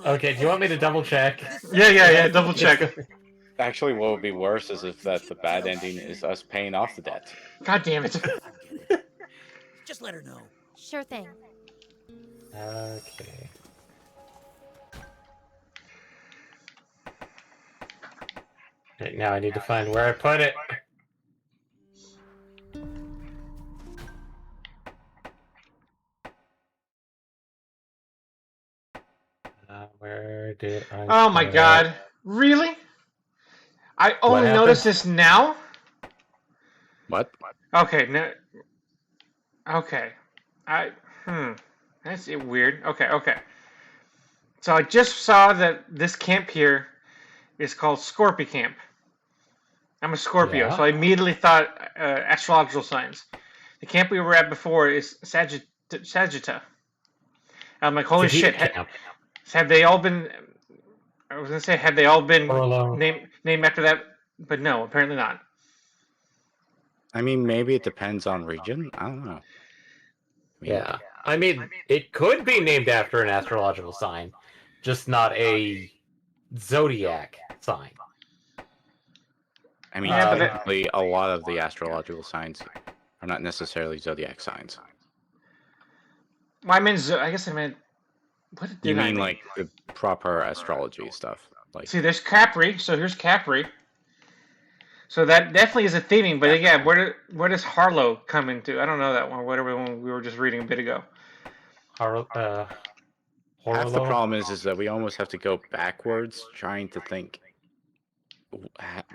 Okay, do you want me to double check? Yeah, double check. Actually, what would be worse is if the bad ending is us paying off the debt. God damn it. Just let her know. Sure thing. Okay. Right, now I need to find where I put it. Where did I Oh my put god. it? Really? I only happened? noticed this now? What? Okay, no. Okay. That's weird. Okay. So I just saw that this camp here is called Scorpio Camp. I'm a Scorpio, Yeah. so I immediately thought astrological signs. The camp we were at before is Sagitta. I'm like, holy shit. Have they all been... I was going to say, have they all been named after that? But no, apparently not. I mean, maybe it depends on region. I don't know. Yeah. I mean, it could be named after an astrological sign, just not a zodiac sign. I mean, Yeah, but technically, a lot of the astrological signs are not necessarily zodiac signs. Well, I guess I meant... What did You I mean mean? like the proper astrology stuff? Like, See, there's Capri, so here's Capri. So that definitely is a theming, but again, where does Harlow come into? I don't know that one. Whatever one we were just reading a bit ago. half the problem is that we almost have to go backwards trying to think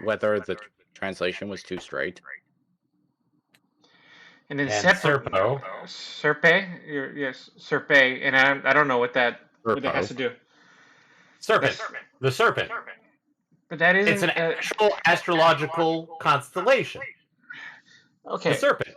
whether the translation was too straight. And then Serpo. Serpe? Yes, Serpe. And I don't know what that has to do. Serpent. The serpent. But that isn't... It's an actual astrological constellation. Okay. The serpent.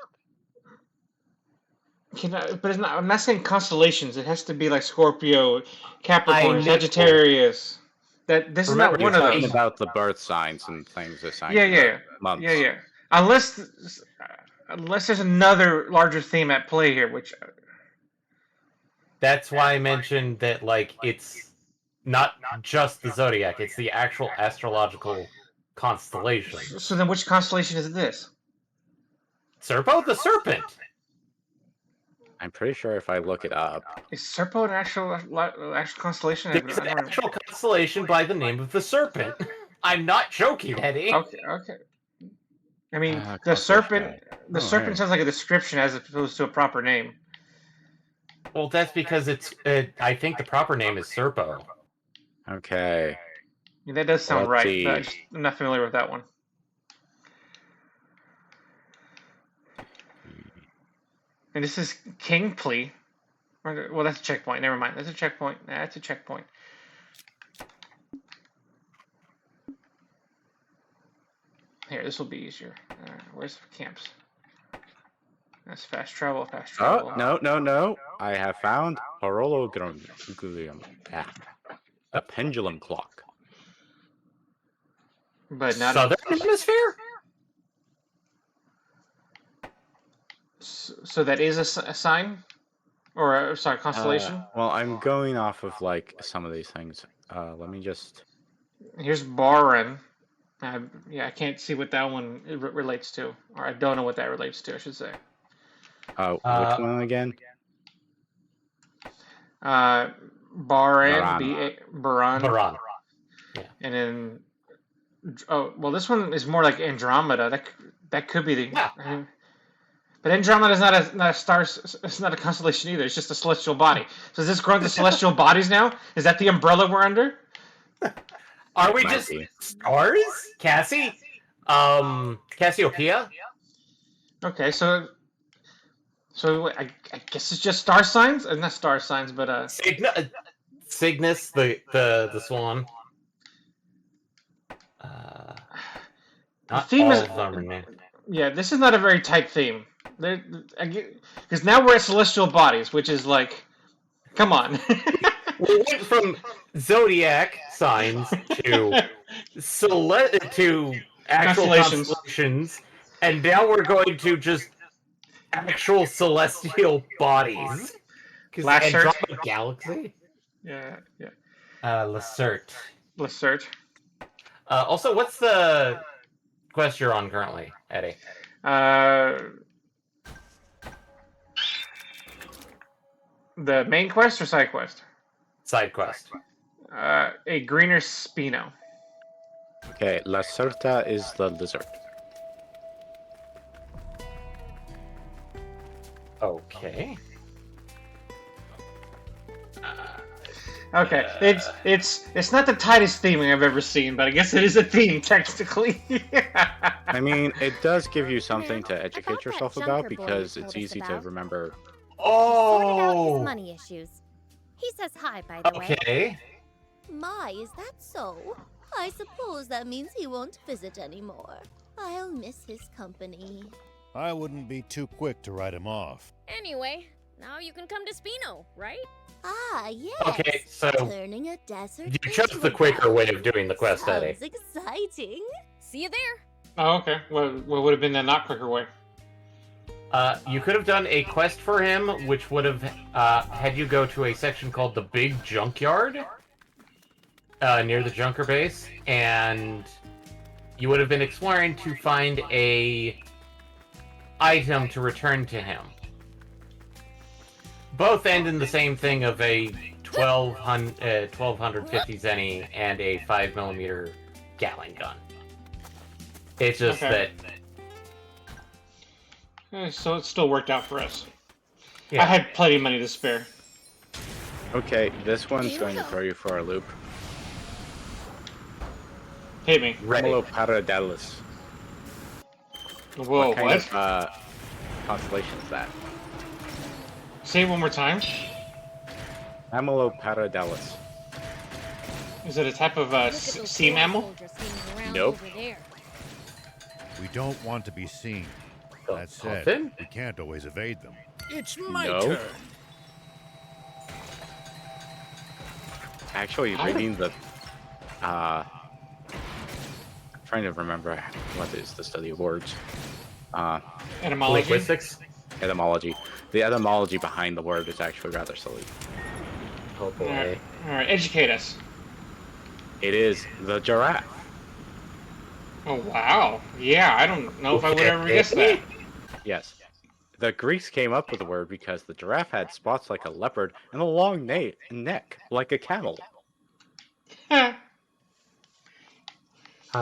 But it's not. I'm not saying constellations. It has to be like Scorpio, Capricorn, I know. Sagittarius. This is not one of those. About the birth signs and things, the signs. Yeah. Months. Yeah. Unless there's another larger theme at play here, which. That's why I mentioned that, like, it's not just the zodiac; it's the actual astrological constellation. So then, which constellation is this? Serpo, the serpent. I'm pretty sure if I look it up. Is Serpo an actual constellation? It's an actual constellation by the name of the serpent. I'm not joking, Eddie. Okay. I mean, the serpent. The serpent sounds like a description as opposed to a proper name. Well, that's because it's. I think the proper name is Serpo. Okay. Yeah, that does sound right. See. But I'm not familiar with that one. And this is Kingplea. Well, that's a checkpoint. Never mind. That's a checkpoint. That's a checkpoint. Here, this will be easier. Where's the camps? That's fast travel. Oh, no. I have found Horologium. A pendulum clock. But not Southern Hemisphere? So that is a sign? Or, sorry, constellation? Well, I'm going off of, like, some of these things. Let me just... Here's Baran. I can't see what that one relates to. Or I don't know what that relates to, I should say. Which one again? Baran. Baran. Yeah. And then... Oh, well, this one is more like Andromeda. That could be the... Yeah. But Andromeda is not a star. It's not a constellation either. It's just a celestial body. So is this growing to celestial bodies now? Is that the umbrella we're under? Are we just stars? Cassie? Cassiopeia? Okay, so I guess it's just star signs. Not star signs, but Cygnus, the swan. The theme is. Yeah, this is not a very tight theme. Because now we're at celestial bodies, which is like Come on. We went from zodiac signs to to actual Constellations. constellations, and now we're going to just actual celestial bodies. Because Last search. Andromeda Galaxy? Yeah, yeah. Lacert. Let's search. Also, what's the quest you're on currently, Eddie? The main quest or side quest? Side quest. A greener Spino. Okay, La Certa is the lizard. Okay. Okay, it's not the tightest theming I've ever seen, but I guess it is a theme technically. I mean, it does give you something to educate yourself junker about boy because you it's told us easy to about. remember. Sorted out his Oh. money issues. He says hi, by the way. Okay. My, is that so? I suppose that means he won't visit anymore. I'll miss his company. I wouldn't be too quick to write him off. Anyway, now you can come to Spino, right? Ah, yes. Okay, so Turning a desert you chose the quicker way of doing the quest, Eddie. sounds exciting. See you there. Oh, okay. What would have been the not quicker way? You could have done a quest for him, which would have had you go to a section called the Big Junkyard near the Junker base, and you would have been exploring to find a item to return to him. Both end in the same thing of a 1250 Zenny and a 5mm Gatling gun. It's just Okay. So it still worked out for us. Yeah. I had plenty of money to spare. Okay, this one's going to throw you for a loop. Hit me. Amelopardalis. Whoa, What kind what? of constellation is that? Say it one more time. Amelopardalis. Is it a type of sea mammal? Nope. We don't want to be seen. That said, Dolphin? we can't always evade them. It's my No. turn. Actually, reading the I'm trying to remember what is the study of words. Etymology? Linguistics? Etymology. The etymology behind the word is actually rather silly. Oh boy. Alright, educate us. It is the giraffe. Oh, wow. Yeah, I don't know if I would ever guess that. Yes. The Greeks came up with the word because the giraffe had spots like a leopard and a long neck like a camel.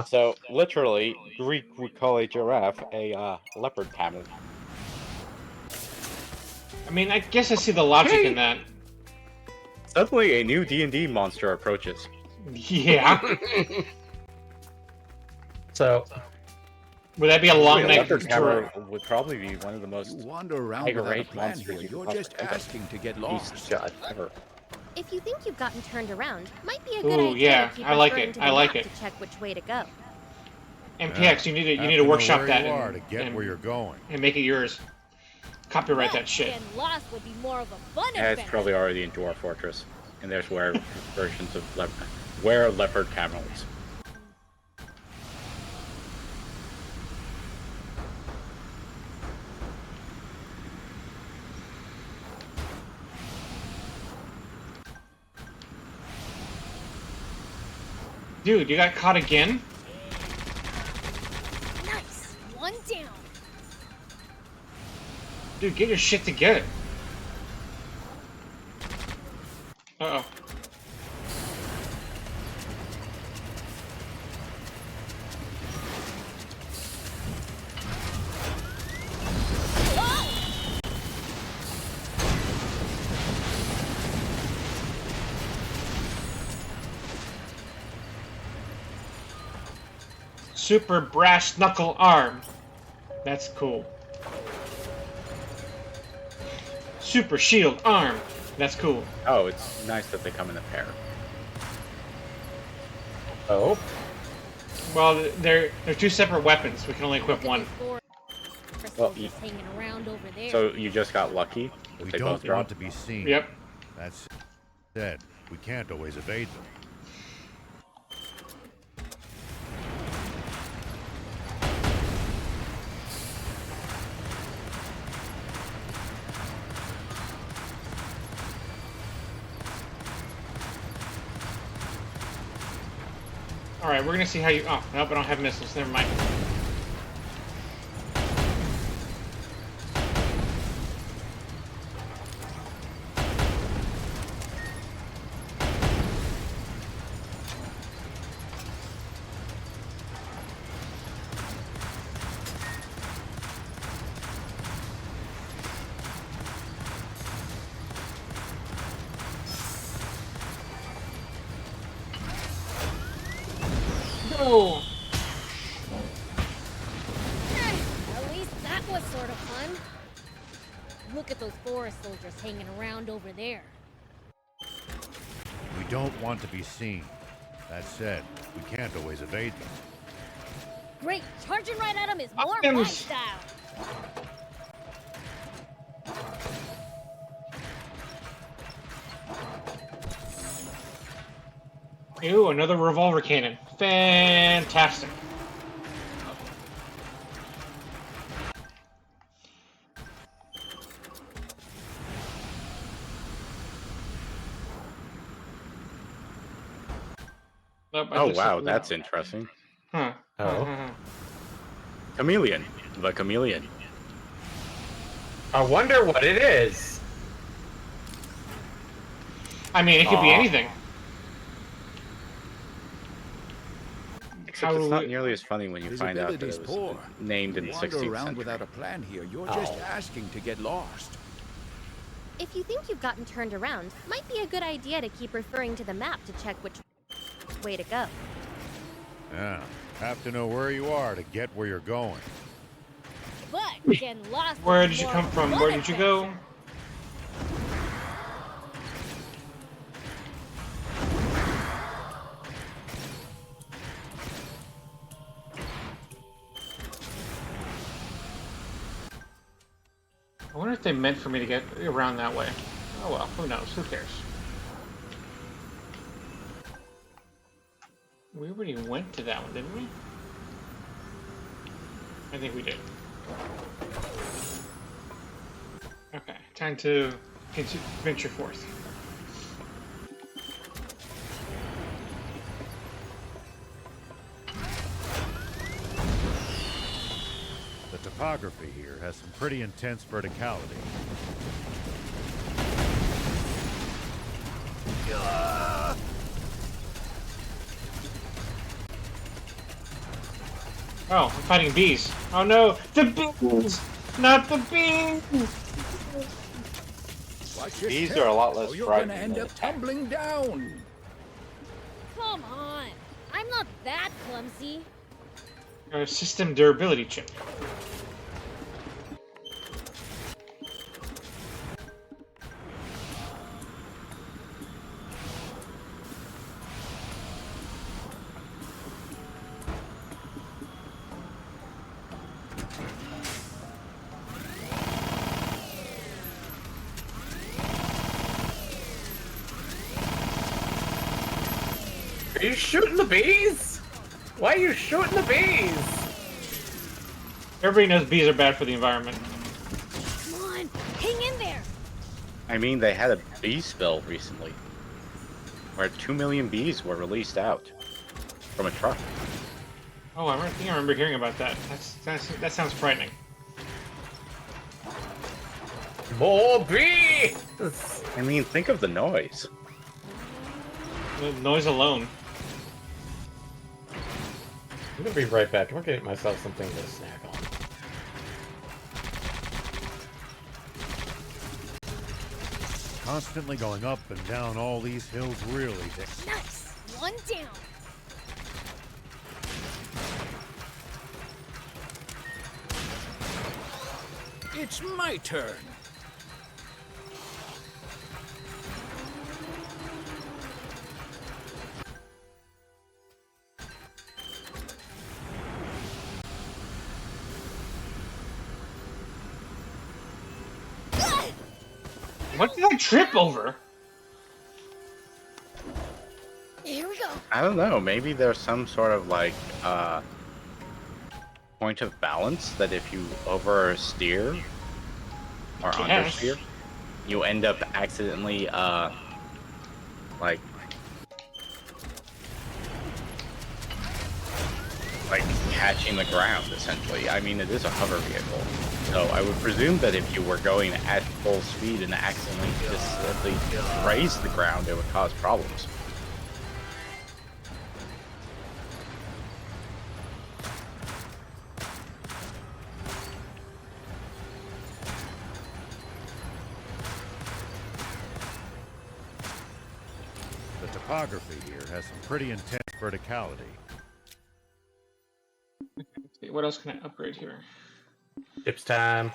So, literally, Greek would call a giraffe a leopard camel. I mean, I guess I see the logic in that. Suddenly, a new D&D monster approaches. Yeah. So, would that be a long A neck? leopard camel would probably be one of the most You wander around without a high-grade plan monsters here. you You're could just possibly think of. asking to get Beast lost. god ever. If you think you've gotten turned around, might be a good Ooh, idea yeah, to keep I like referring it, to the I like map it. to check which way to go. MPX, you need Have to know workshop where that you are to get and, where you're going. and make it yours. Copyright Well, that shit. getting lost would be more of a fun Yeah, it's adventure. probably already in Dwarf Fortress. And there's where versions of where leopard camels. Dude, you got caught again? Nice. One down. Dude, get your shit together. Uh-oh. Super brass knuckle arm. That's cool. Super shield arm. That's cool. Oh, it's nice that they come in a pair. Oh. Well, they're two separate weapons. We can only equip one. Well, Hanging around over there. so you just got lucky. that We they don't both dropped? want to be seen. Yep. That said, we can't always evade them. Alright, we're gonna see how you... Oh, nope, I don't have missiles. Never mind. No! At least that was sort of fun. Look at those forest soldiers hanging around over there. We don't want to be seen. That said, we can't always evade them. Great, charging right at them is more Them- my style. Ew, another revolver cannon. Fantastic. Nope, I Oh took wow, something that's out. interesting. Huh. Oh. Chameleon. The chameleon. I wonder what it is. I mean, it could be Aw. anything. Except How it's do not we- nearly as funny when you find out that Visibility's it was poor. named in the Wander 16th around century. without a plan here. You're just asking to get lost. If you think you've gotten turned around, might be a good idea to keep referring to the map to check which way to go. Yeah, have to know where you are to get where you're going. But getting lost. is Where did you more come from? fun Where did you go? adventure. I wonder if they meant for me to get around that way. Oh well, who knows? Who cares? We already went to that one, didn't we? I think we did. Okay, time to venture forth. The topography here has some pretty intense verticality. Oh, I'm fighting bees. Oh no, the bees! Not the bees! Watch your Bees step, are a lot less or you're gonna frightening end than up tumbling down. Come on. I'm not that clumsy. A system durability chip. Are you shooting the bees? Why are you shooting the bees? Everybody knows bees are bad for the environment. Come on, hang in there. I mean, they had a bee spill recently, where 2 million bees were released out from a truck. Oh, I think I remember hearing about that. That sounds frightening. More bees! I mean, think of the noise. The noise alone. I'm gonna be right back. I'm gonna get myself something to snack on. Constantly going up and down all these hills really takes. Nice. One down. It's my turn. What did I trip over? Here we go. I don't know. Maybe there's some sort of like point of balance that if you oversteer or Yes. understeer, you end up accidentally like catching the ground essentially. I mean, it is a hover vehicle, so I would presume that if you were going at full speed and accidentally just simply raise the ground, it would cause problems. The topography here has some pretty intense verticality. Okay, what else can I upgrade here? Tips time.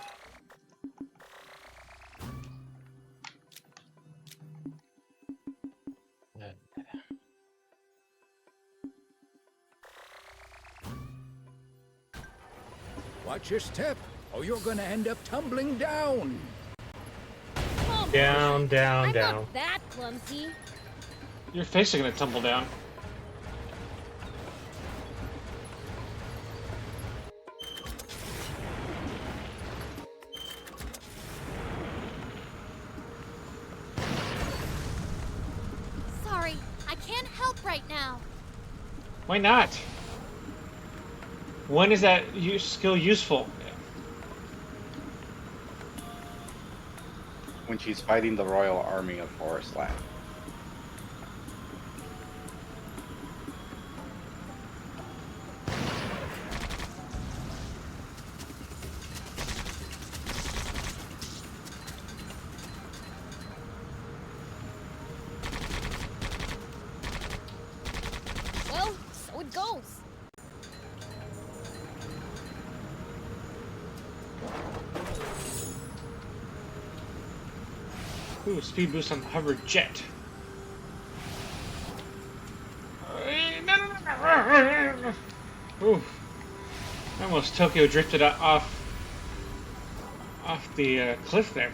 Watch your step, or you're gonna end up tumbling down. Down, down, I'm down. not that clumsy. Your face is gonna tumble down. Sorry, I can't help right now. Why not? When is that skill useful? When she's fighting the royal army of Forest Land. Well, so it goes. Ooh, speed boost on the hover jet. Ooh, almost Tokyo drifted off the cliff there.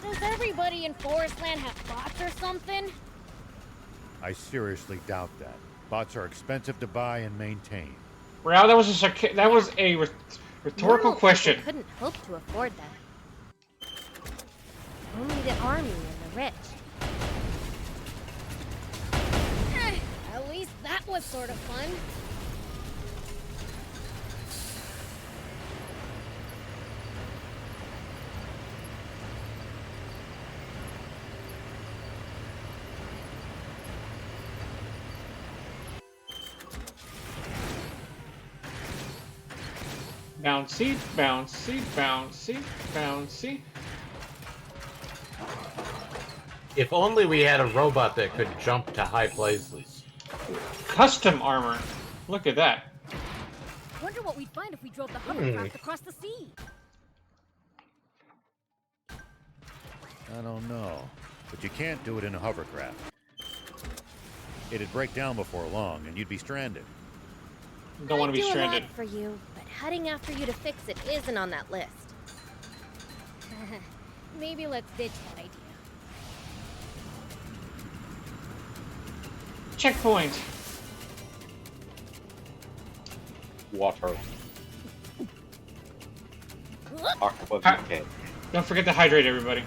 Does everybody in Forest Land have bots or something? I seriously doubt that. Bots are expensive to buy and maintain. Rao, that was a rhetorical Normal question. people couldn't hope to afford that. Only the army and the rich. At least that was sort of fun. Bouncy, bouncy, bouncy, bouncy. If only we had a robot that could jump to high places. Custom armor. Look at that. Wonder what we'd find if we drove the hovercraft across the sea. I don't know. But you can't do it in a hovercraft. It'd break down before long, and you'd be stranded. Don't want to be I'd do a stranded. lot for you, but heading after you to fix it isn't on that list. Maybe let's ditch that idea. Checkpoint. Water. Octopus Hi- okay. Don't forget to hydrate, everybody.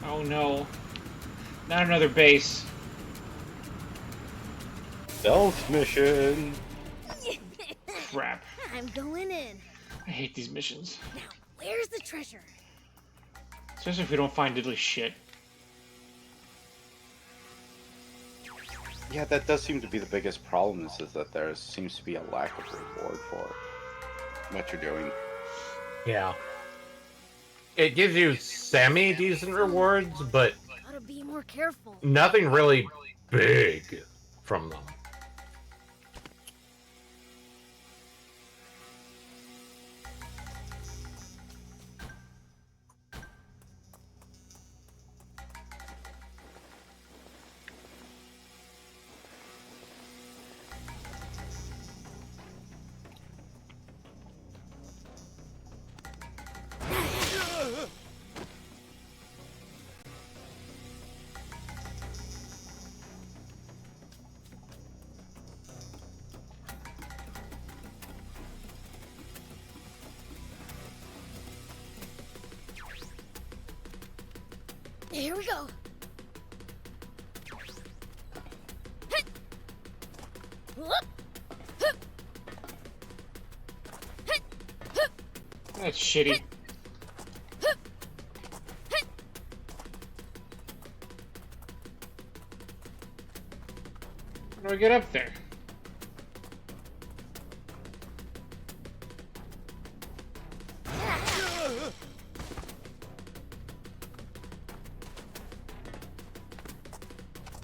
Oh no. Not another base. Stealth mission. Crap. I'm going in. I hate these missions. Now, where's the treasure? Especially if we don't find diddly shit. Yeah, that does seem to be the biggest problem, is that there seems to be a lack of reward for what you're doing. Yeah. It gives you semi-decent rewards, but Gotta be more careful. nothing really big from them. Here we go. That's shitty. How do I get up there?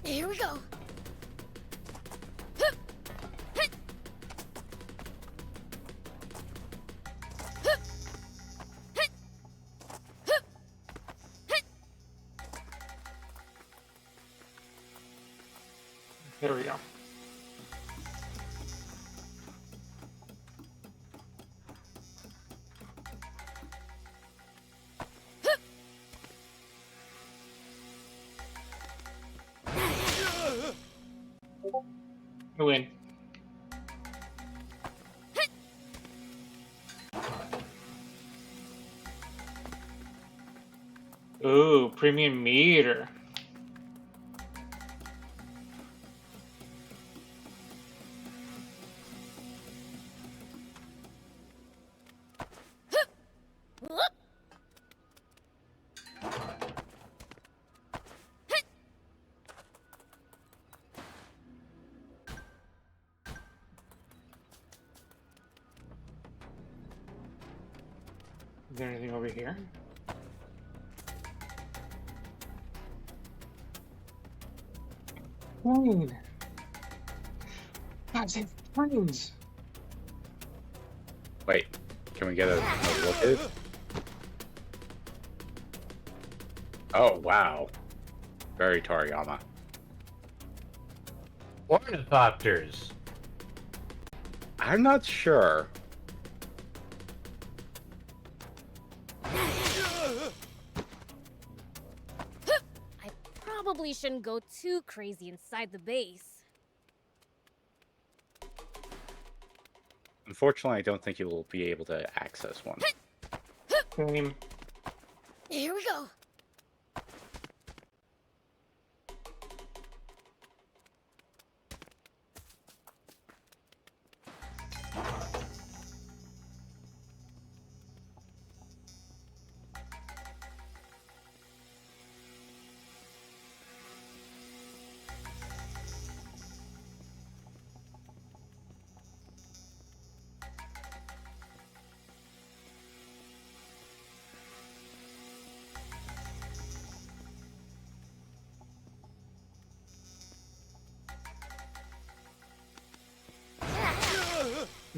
Here we go. There we go. I win. Ooh, premium meter. Is there anything over here? Plane. God, save planes. Wait, can we get a look at it? Oh, wow. Very Toriyama. Ornithopters. I'm not sure. I probably shouldn't go too crazy inside the base. Unfortunately, I don't think you will be able to access one. Here we go.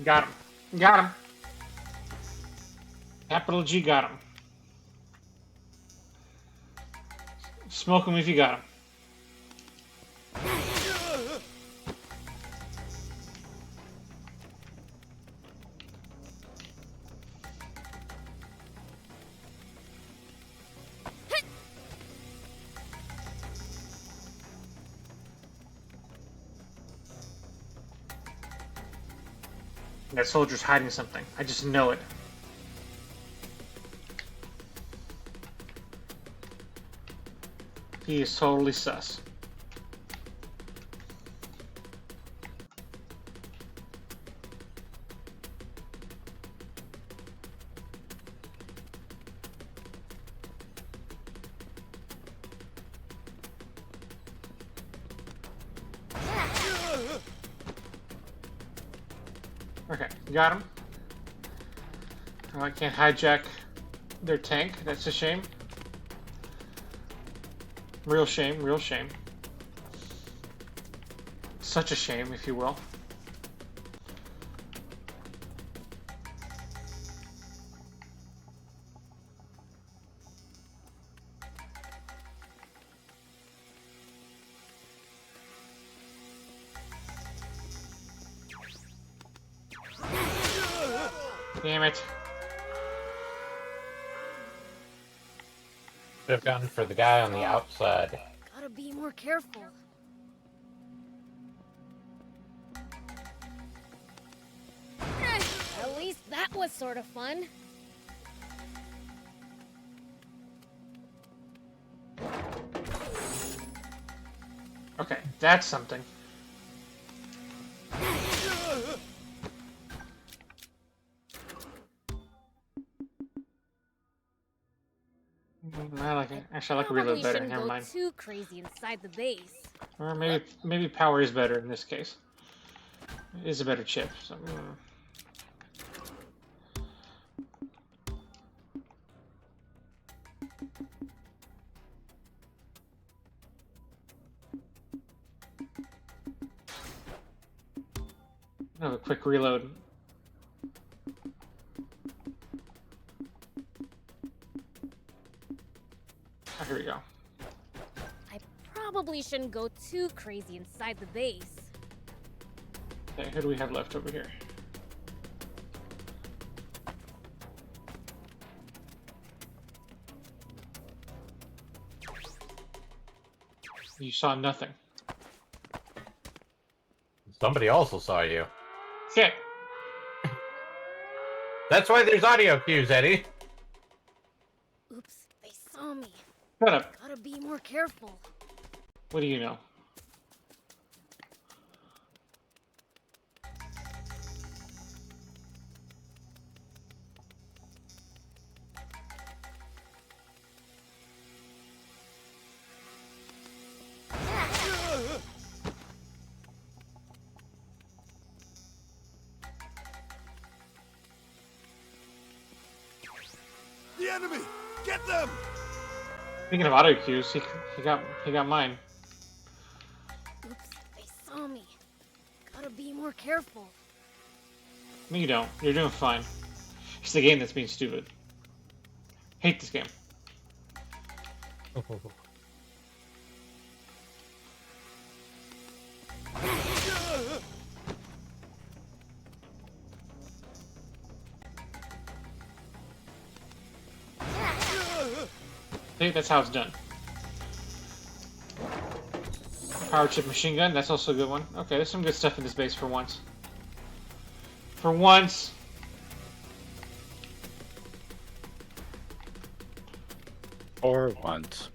Got him. Got him. Capital G got him. Smoke him if you got him. That soldier's hiding something. I just know it. He is totally sus. Okay, got him. Oh, I can't hijack their tank. That's a shame. Real shame, real shame. Such a shame, if you will. Damn it. Should have gone for the guy on the outside. Gotta be more careful. At least that was sort of fun. That's something. I like it. Actually, I like reload Probably better. shouldn't Never go mind. too crazy inside the base. Or maybe power is better in this case. It is a better chip. So, have a quick reload. Oh, here we go. I probably shouldn't go too crazy inside the base. Okay, who do we have left over here? You saw nothing. Somebody also saw you. Shit. That's why there's audio cues, Eddie. Oops, they saw me. Shut up. Gotta be more careful. What do you know? The enemy! Get them! Speaking of auto cues, he got mine. Oops, they saw me. Gotta be more careful. No, you don't. You're doing fine. It's the game that's being stupid. Hate this game. I think that's how it's done. Power chip machine gun, that's also a good one. Okay, there's some good stuff in this base for once. For once! For once.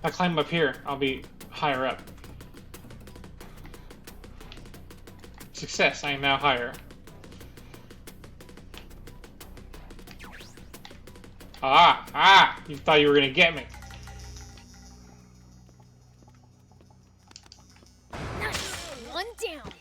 If I climb up here, I'll be higher up. Success, I am now higher. Ah! You thought you were gonna get me. Nice! One down!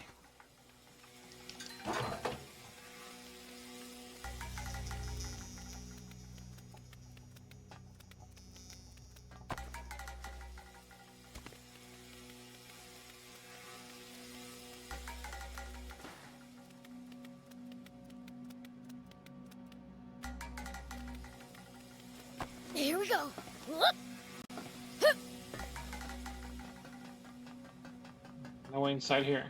Here we go! Whoop. No way inside here.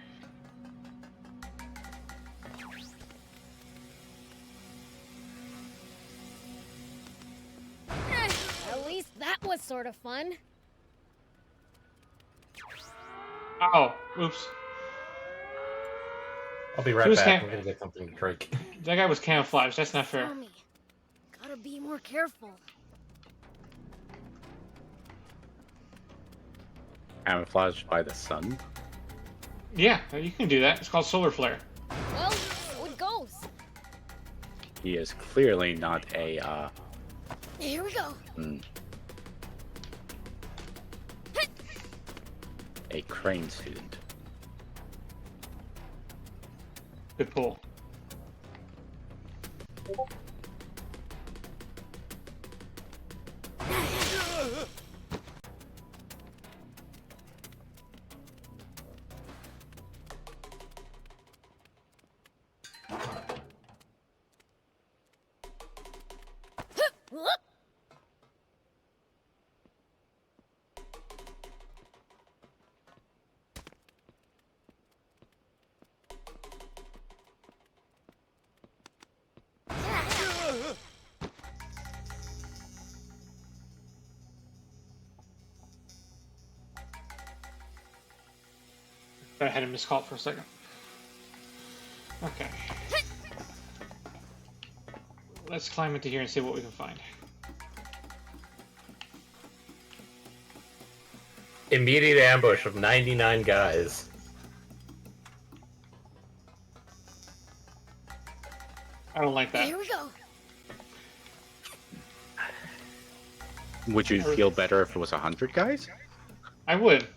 At least that was sort of fun. Oh, oops. I'll be right Who's back. cam- I'm gonna get something to drink. That guy was camouflaged, that's not fair. Saw me. Gotta be more careful. Camouflaged by the sun? Yeah, you can do that. It's called solar flare. Well, so it goes. He is clearly not a, Here we go. a crane student. Good pull. Whoop. But I had a missed call for a second. Okay. Let's climb into here and see what we can find. Immediate ambush of 99 guys. I don't like that. Here we go. Would you feel better if it was 100 guys? I would.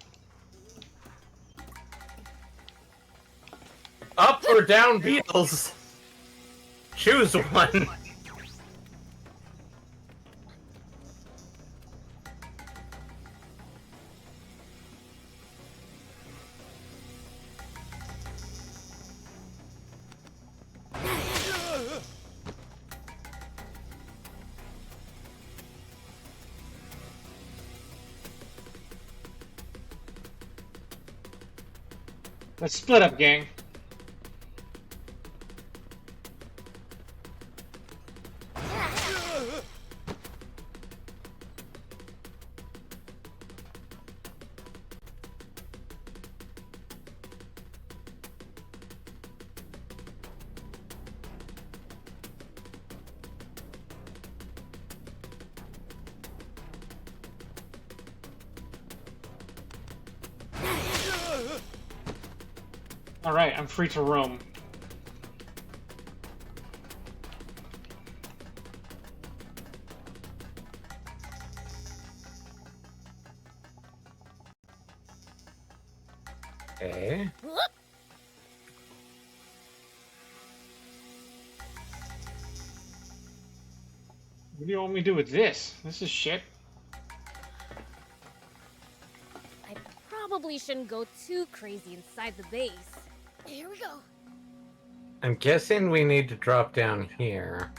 Up or down, Beatles? Choose one. Let's split up, gang. Alright, I'm free to roam. Okay. What do you want me to do with this? This is shit. I probably shouldn't go too crazy inside the base. Here we go. I'm guessing we need to drop down here.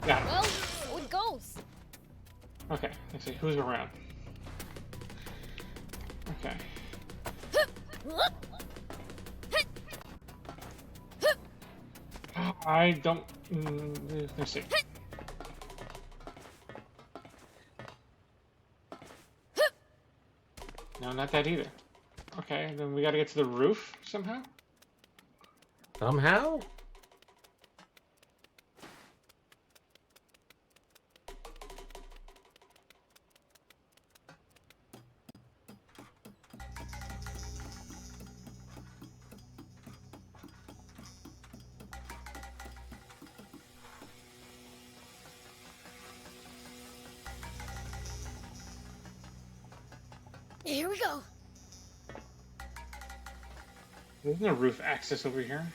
Got it. Well, so it goes. Okay, let's see who's around. Okay. I don't. Let's see. No, not that either. Okay, then we gotta get to the roof somehow? Somehow? Here we go. There's no roof access over here.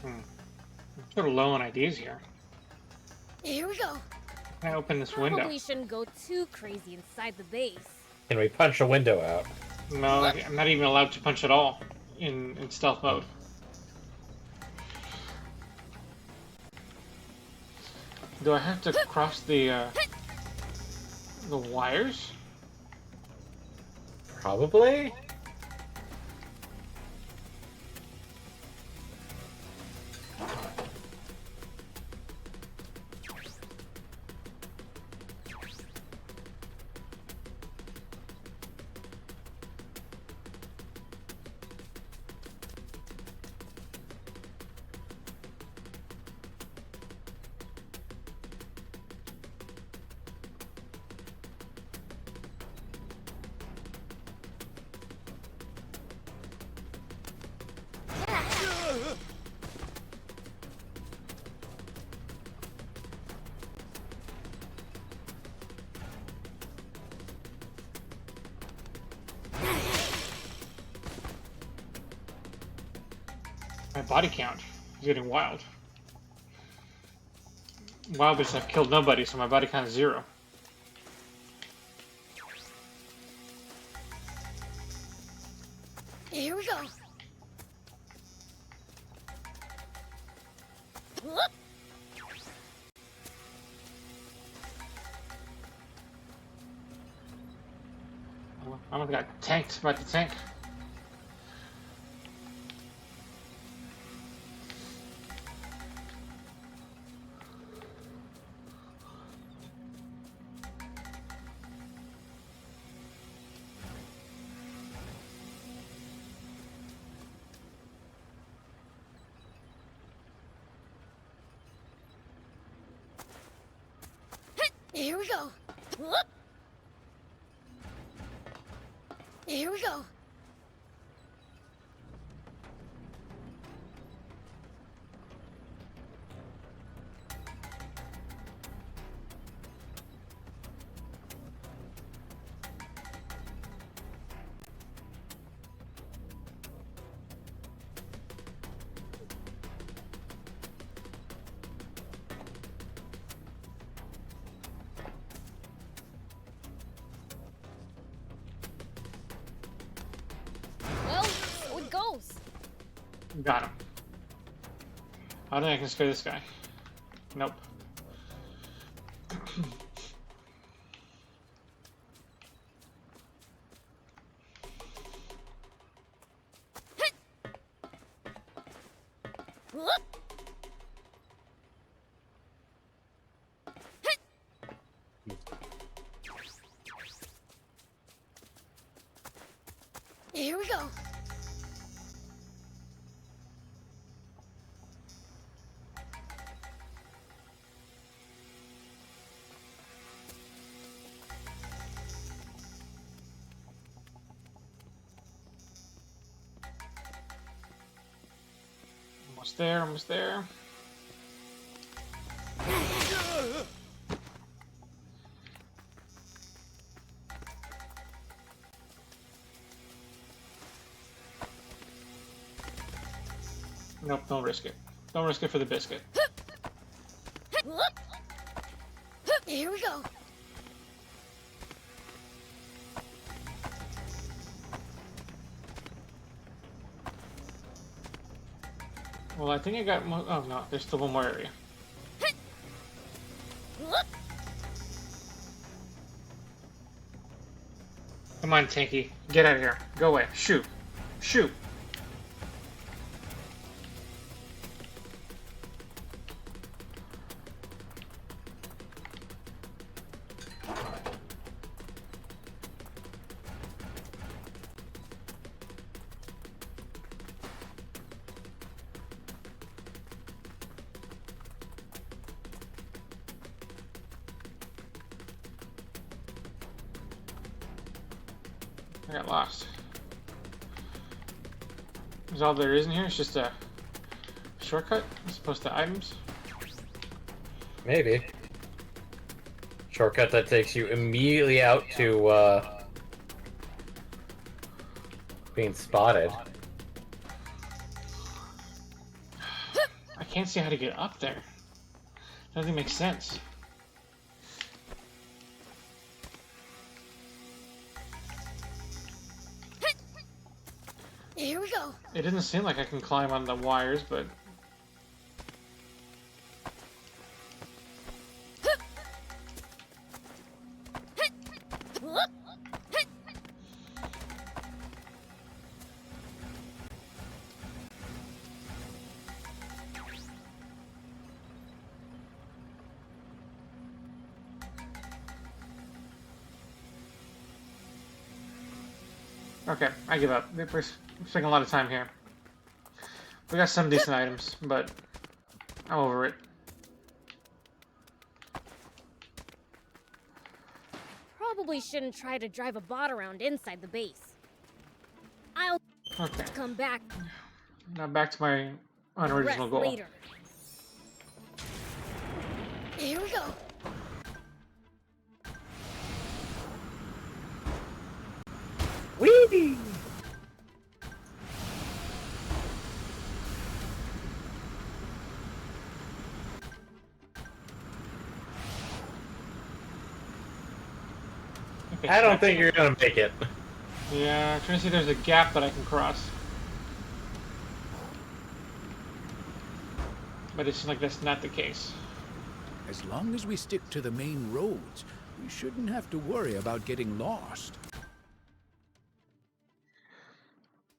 I'm sort of low on ideas here. Here we go. Can I open this window? Probably shouldn't go too crazy inside the base. Can we punch a window out? No, I'm not even allowed to punch at all in stealth mode. Do I have to cross the wires? Probably? My body count is getting wild. Wild because I've killed nobody, so my body count is 0. Here we go. I almost got tanked by the tank. Here we go. Here we go. Well, so it goes. Got him. I don't think I can spare this guy. Nope. Here we go. Almost there, almost there. Nope, don't risk it. Don't risk it for the biscuit. Here we go. Well, I think I got more. Oh no, there's still one more area. Come on, Tanky. Get out of here. Go away. Shoot. Shoot. I got lost. Is all there is in here? It's just a shortcut as opposed to items? Maybe. Shortcut that takes you immediately out to, being spotted. I can't see how to get up there. Doesn't make sense. Here we go. It doesn't seem like I can climb on the wires, but... Okay, I give up. We're spending a lot of time here. We got some decent items, but I'm over it. Probably shouldn't try to drive a bot around inside the base. I'll come back. Now back to my unoriginal goal. Later. Here we go. Whee! I don't think you're gonna make it. Yeah, I'm trying to see if there's a gap that I can cross. But it seems like that's not the case. As long as we stick to the main roads, we shouldn't have to worry about getting lost.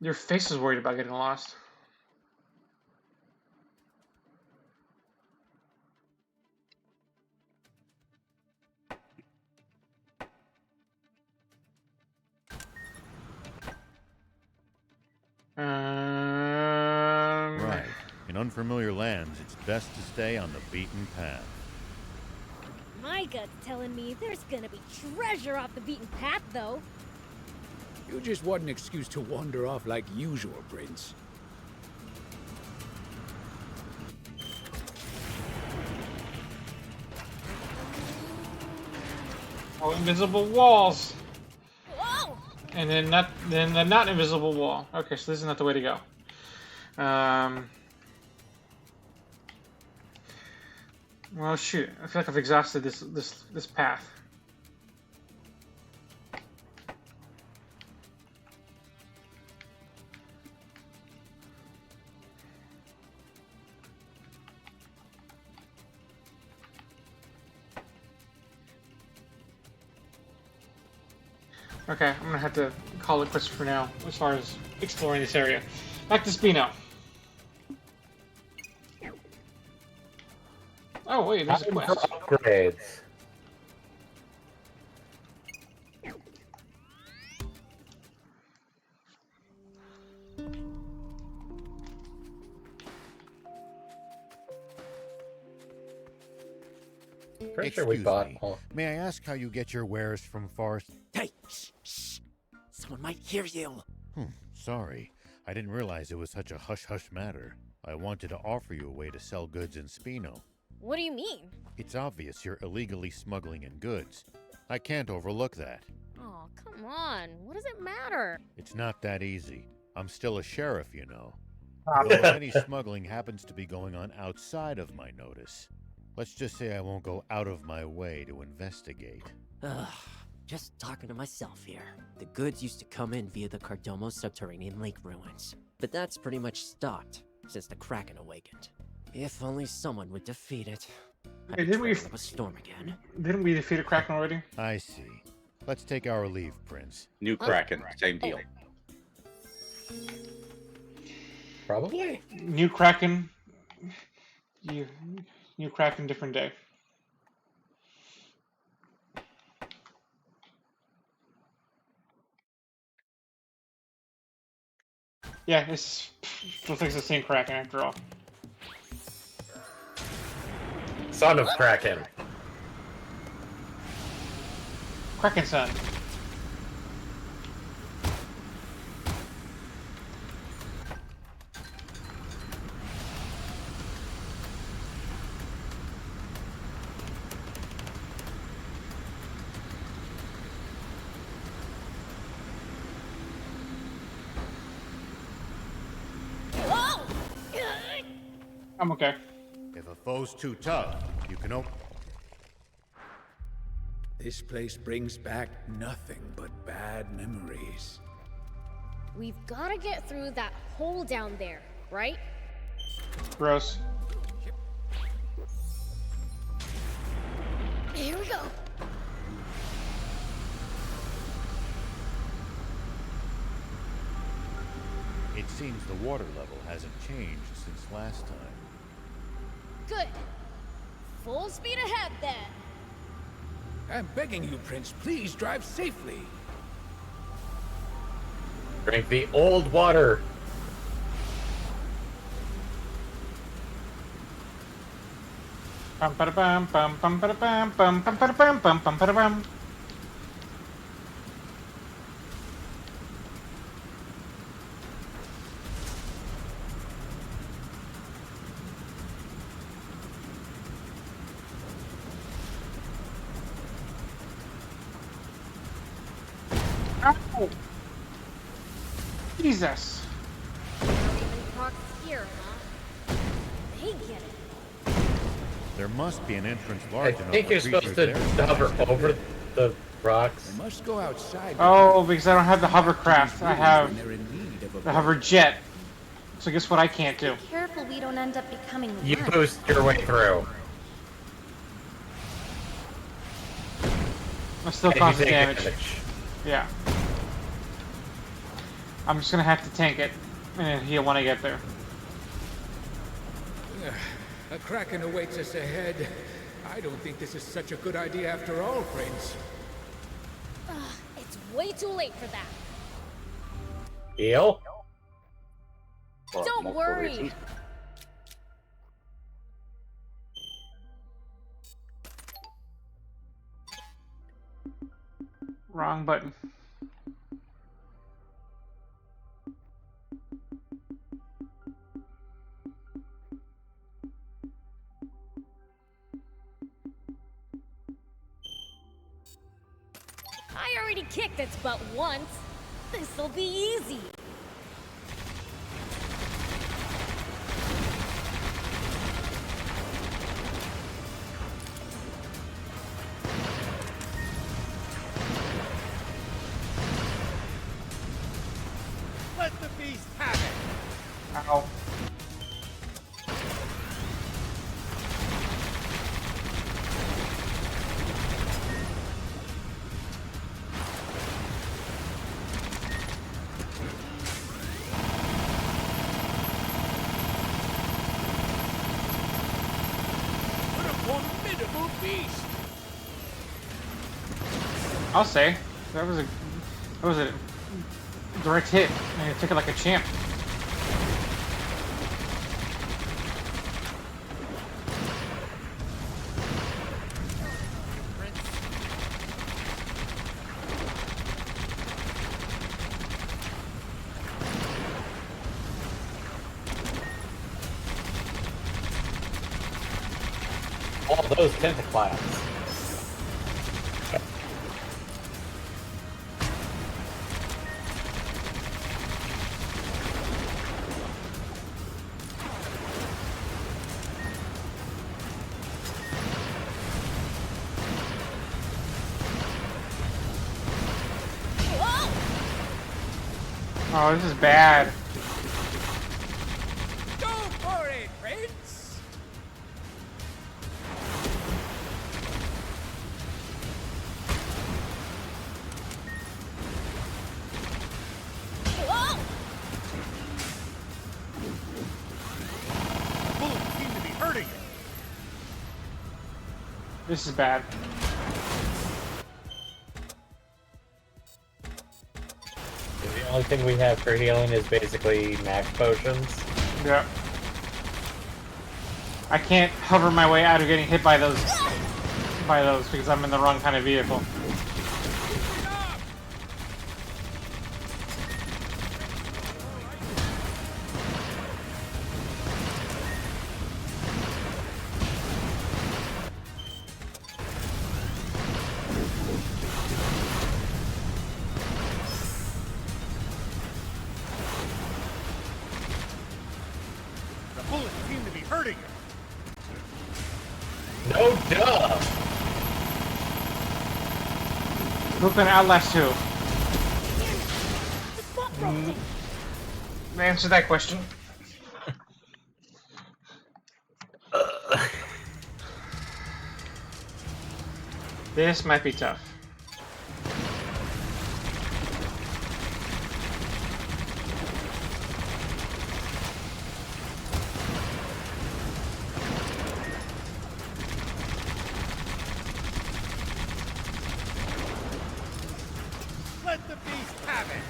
Your face is worried about getting lost. Right. In unfamiliar lands, it's best to stay on the beaten path. My gut's telling me there's gonna be treasure off the beaten path, though. You just want an excuse to wander off like usual, Prince. Oh, invisible walls. Whoa! And then the not invisible wall. Okay, so this is not the way to go. Well, shoot. I feel like I've exhausted this path. Okay, I'm gonna have to call it quits for now as far as exploring this area. Back to Spino. Oh wait, there's a Time quest. for upgrades. Pretty sure we Excuse bought me. all. May I ask how you get your wares from Forest? Hey, shh. Someone might hear you. Sorry. I didn't realize it was such a hush-hush matter. I wanted to offer you a way to sell goods in Spino. What do you mean? It's obvious you're illegally smuggling in goods. I can't overlook that. Oh, come on. What does it matter? It's not that easy. I'm still a sheriff, you know. Though if any smuggling happens to be going on outside of my notice, let's just say I won't go out of my way to investigate. Ugh, just talking to myself here. The goods used to come in via the Cardomo subterranean lake ruins, but that's pretty much stopped since the Kraken awakened. If only someone would defeat it. I'd Hey, be didn't we- trailing up a storm again. Didn't we defeat a Kraken already? I see. Let's take our leave, Prince. New Kraken, same deal. Probably. New Kraken. New Kraken, different day. Yeah, it's looks like it's the same Kraken after all. Son of Kraken. Kraken son. Whoa! I'm okay. If a foe's too tough, you can open. This place brings back nothing but bad memories. We've gotta get through that hole down there, right? Gross. Here we go. It seems the water level hasn't changed since last time. Good. Full speed ahead, then. I'm begging you, Prince, please drive safely. Drink the old water. Bum ba bum bum bum ba bum bum bum ba bum bum bum ba bum. Ow! Jesus. Even Croc's here, huh? They get it. There must be an entrance I large enough think for you're supposed creatures to there hover stand over. in. the rocks. They must go outside. Oh, because I don't have the hovercraft. I have when they're in need of a the hover jet. So guess what I can't do? Careful we don't end up becoming You one. boost your way through. I still And cause you take damage. Yeah. I'm just gonna have to tank it and then heal when I get there. A kraken awaits us ahead. I don't think this is such a good idea after all, friends. Ugh, it's way too late for that. Heal? For Don't multiple worry. reasons. Wrong button. I already kicked its butt once. This'll be easy. Let the beast have it! Ow. What a formidable beast! I'll say that was a direct hit, and it took it like a champ. All those tentacles. Oh, this is bad. Go for it, Prince! Whoa! Bullets seem to be hurting it. This is bad. The only thing we have for healing is basically max potions. Yeah. I can't hover my way out of getting hit by those because I'm in the wrong kind of vehicle. The bullets seem to be hurting it. No duh! Lupin Outlast 2. Answer that question. This might be tough. Let the beast have it!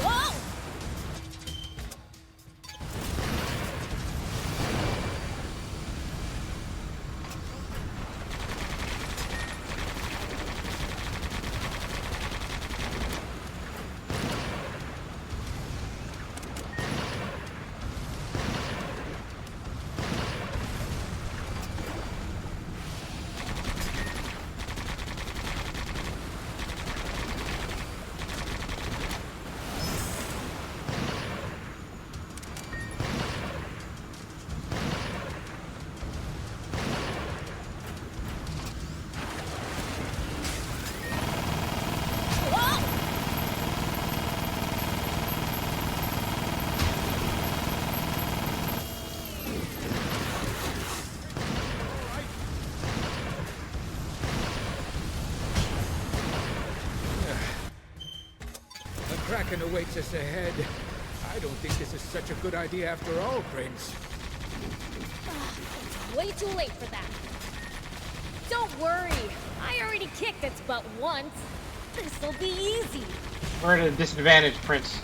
Whoa! Kraken awaits us ahead. I don't think this is such a good idea after all, Prince. It's way too late for that. Don't worry. I already kicked its butt once. This'll be easy. We're at a disadvantage, Prince.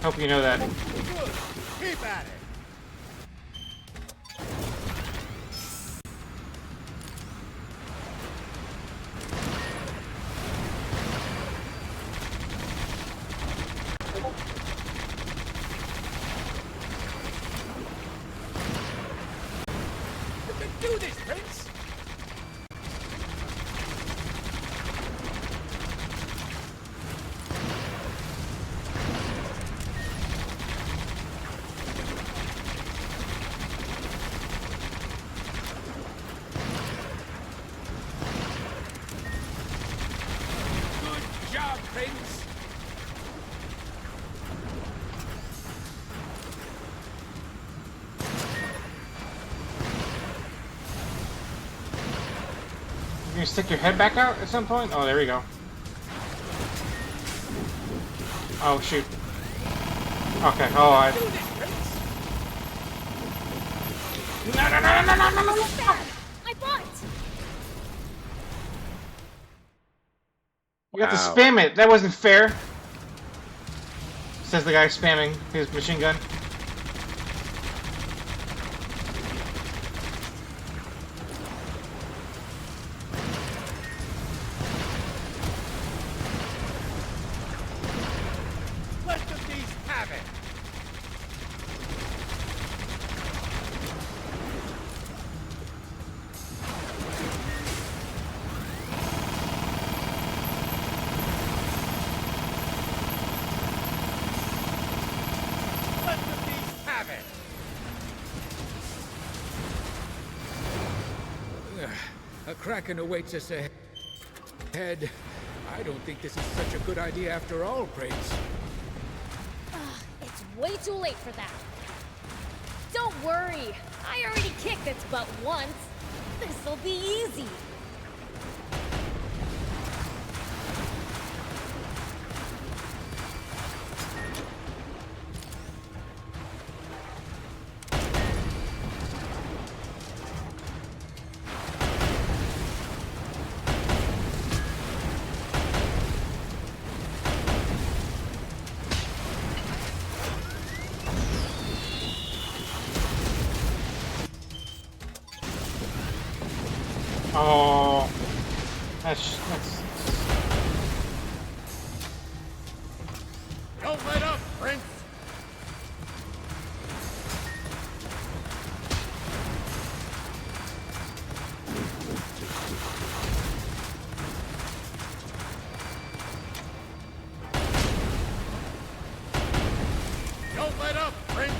Hope you know that. Good. Keep at it. You can do this, Prince! Good job, Prince! You gonna stick your head back out at some point? Oh, there we go. Oh, shoot. Okay, oh, I... No! I won! You got to Ow. spam it. That wasn't fair. Says the guy spamming his machine gun. Let the beast have it. Let the beast have it. A Kraken awaits us ahead. I don't think this is such a good idea after all, Prince. It's way too late for that. Don't worry. I already kicked its butt once. This'll be easy. Oh... That's... Don't let up, Prince. Don't let up, Prince.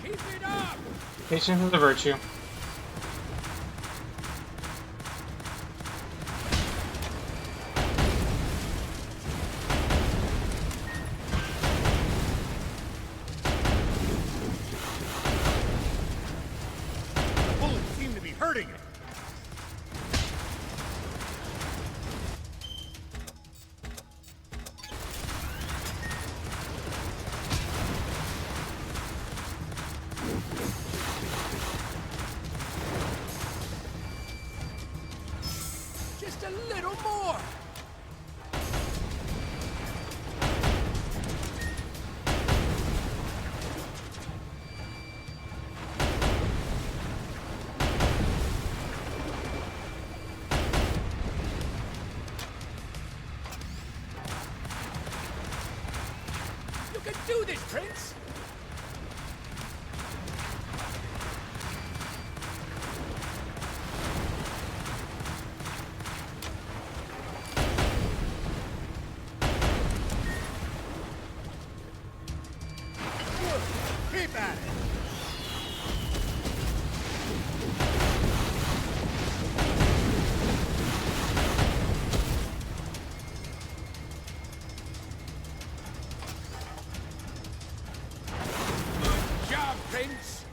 Keep it up! Patience is a virtue. The bullets seem to be hurting it. Just a little more! You can do this, Prince! Good. Keep at it. Prince!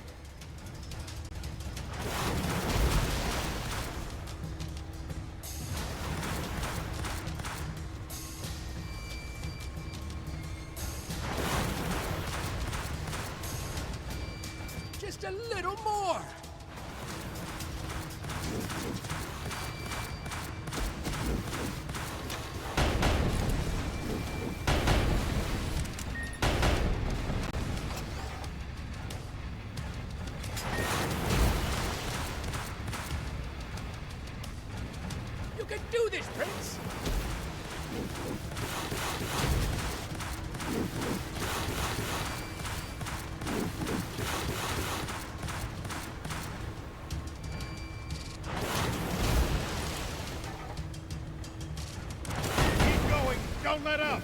Just a little more! You can do this, Prince! Keep going! Don't let up!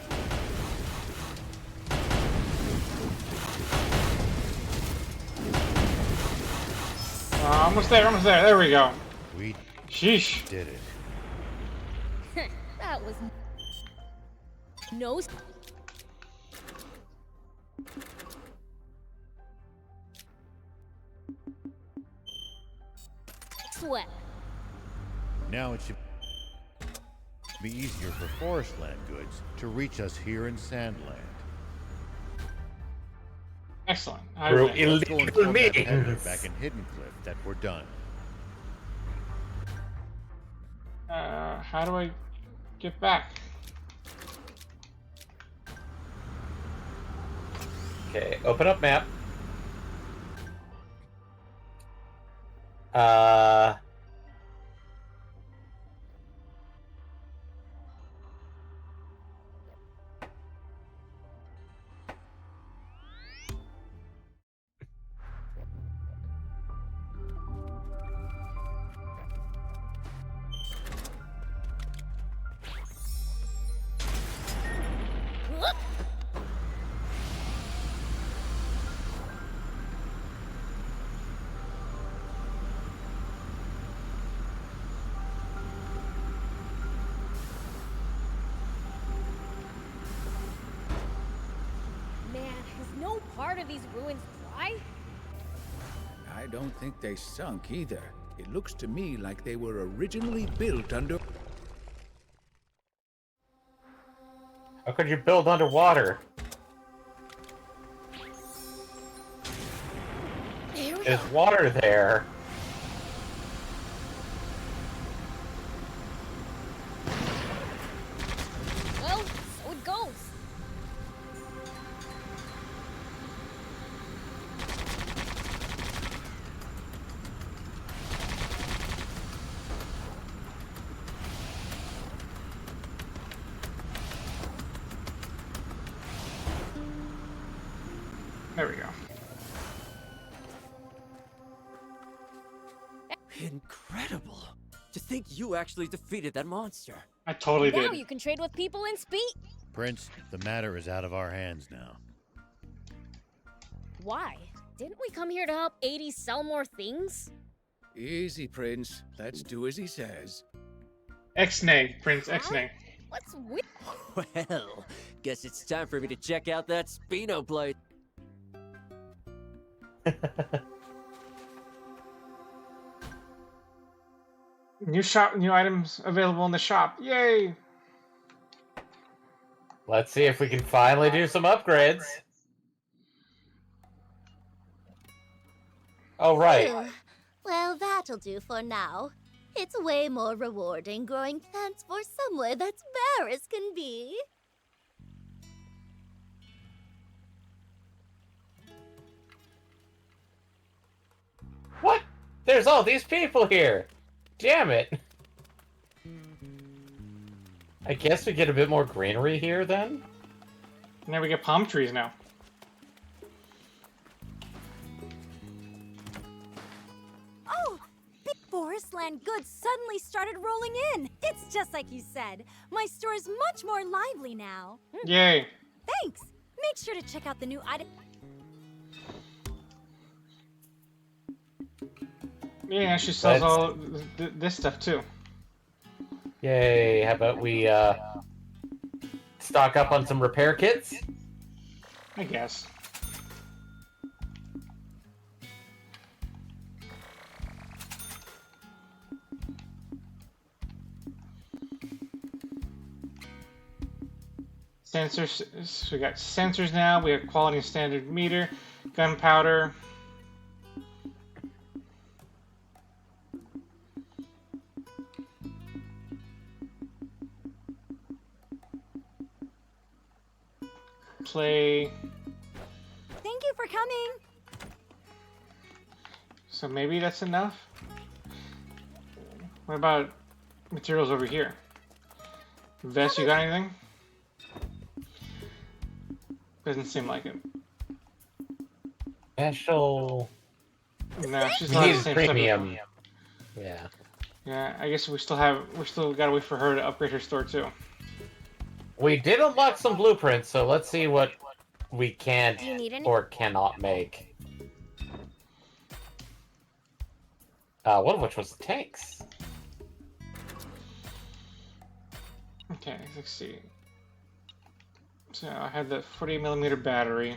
Almost there, almost there. There we go. We Sheesh. did it. That was no sweat. Now it should be easier for Forestland goods to reach us here in Sandland. Excellent. Through Let's go illegal inform that peddler means. back in Hidden Cliff that we're done. How do I get back? Okay, open up map. Whoop. Man, is no part of these ruins dry? I don't think they sunk either. It looks to me like they were originally built under... How could you build underwater? Here we There's go. water there. Well, so it goes. There we go. Incredible! To think you actually defeated that monster. I totally Now did. you can trade with people in speed. Prince, the matter is out of our hands now. Why? Didn't we come here to help 80 sell more things? Easy, Prince. Let's do as he says. X-Nay, Prince X-Nay. What's with? Well, guess it's time for me to check out that Spino blade. New items available in the shop. Yay! Let's see if we can finally do some upgrades. Oh, right. Phew. Well, that'll do for now. It's way more rewarding growing plants for somewhere that's bare as can be. What? There's all these people here. Damn it. I guess we get a bit more greenery here then? Now we get palm trees now. Oh! Big Forestland goods suddenly started rolling in. It's just like you said. My store is much more lively now. Yay. Thanks! Make sure to check out the new item. Yeah, she sells Let's- all this stuff too. Yay, how about we stock up on some repair kits? I guess. Sensors. So we got sensors now. We have quality and standard meter, gunpowder. Play. Thank you for coming. So maybe that's enough. What about materials over here? Vest, you got anything? Doesn't seem like it. Special. No, she's We not need the same premium. stuff. Yeah. Yeah, I guess we still gotta wait for her to upgrade her store too. We did unlock some blueprints, so let's see what we can Do you need any? or cannot make. One of which was tanks. Okay, let's see. So I had the 40mm battery.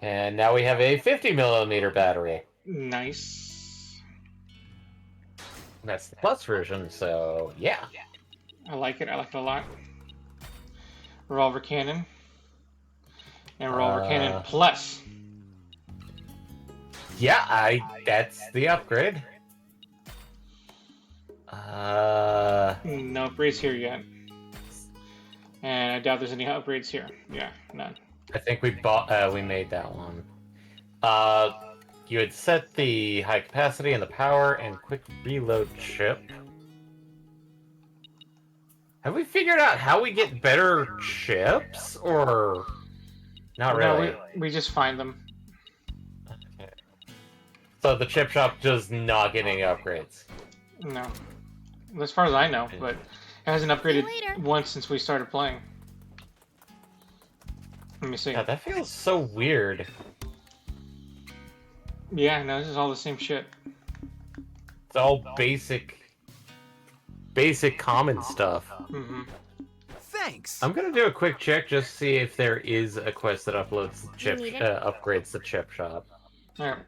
And now we have a 50mm battery. Nice. That's the plus version, so yeah. I like it. I like it a lot. Revolver cannon. And revolver cannon plus. Yeah, that's the upgrade. No upgrades here yet. And I doubt there's any upgrades here. Yeah, none. I think we made that one. You had set the high capacity and the power and quick reload chip. Have we figured out how we get better chips, or not really? No, we just find them. Okay. So the chip shop does not get any upgrades. No. As far as I know, but it hasn't upgraded later. once since we started playing. Let me see. Yeah, that feels so weird. Yeah, no, this is all the same shit. It's all basic common stuff. Mm-hmm. Thanks. I'm gonna do a quick check just to see if there is a quest that uploads the chip, need it? upgrades the chip shop. Alright.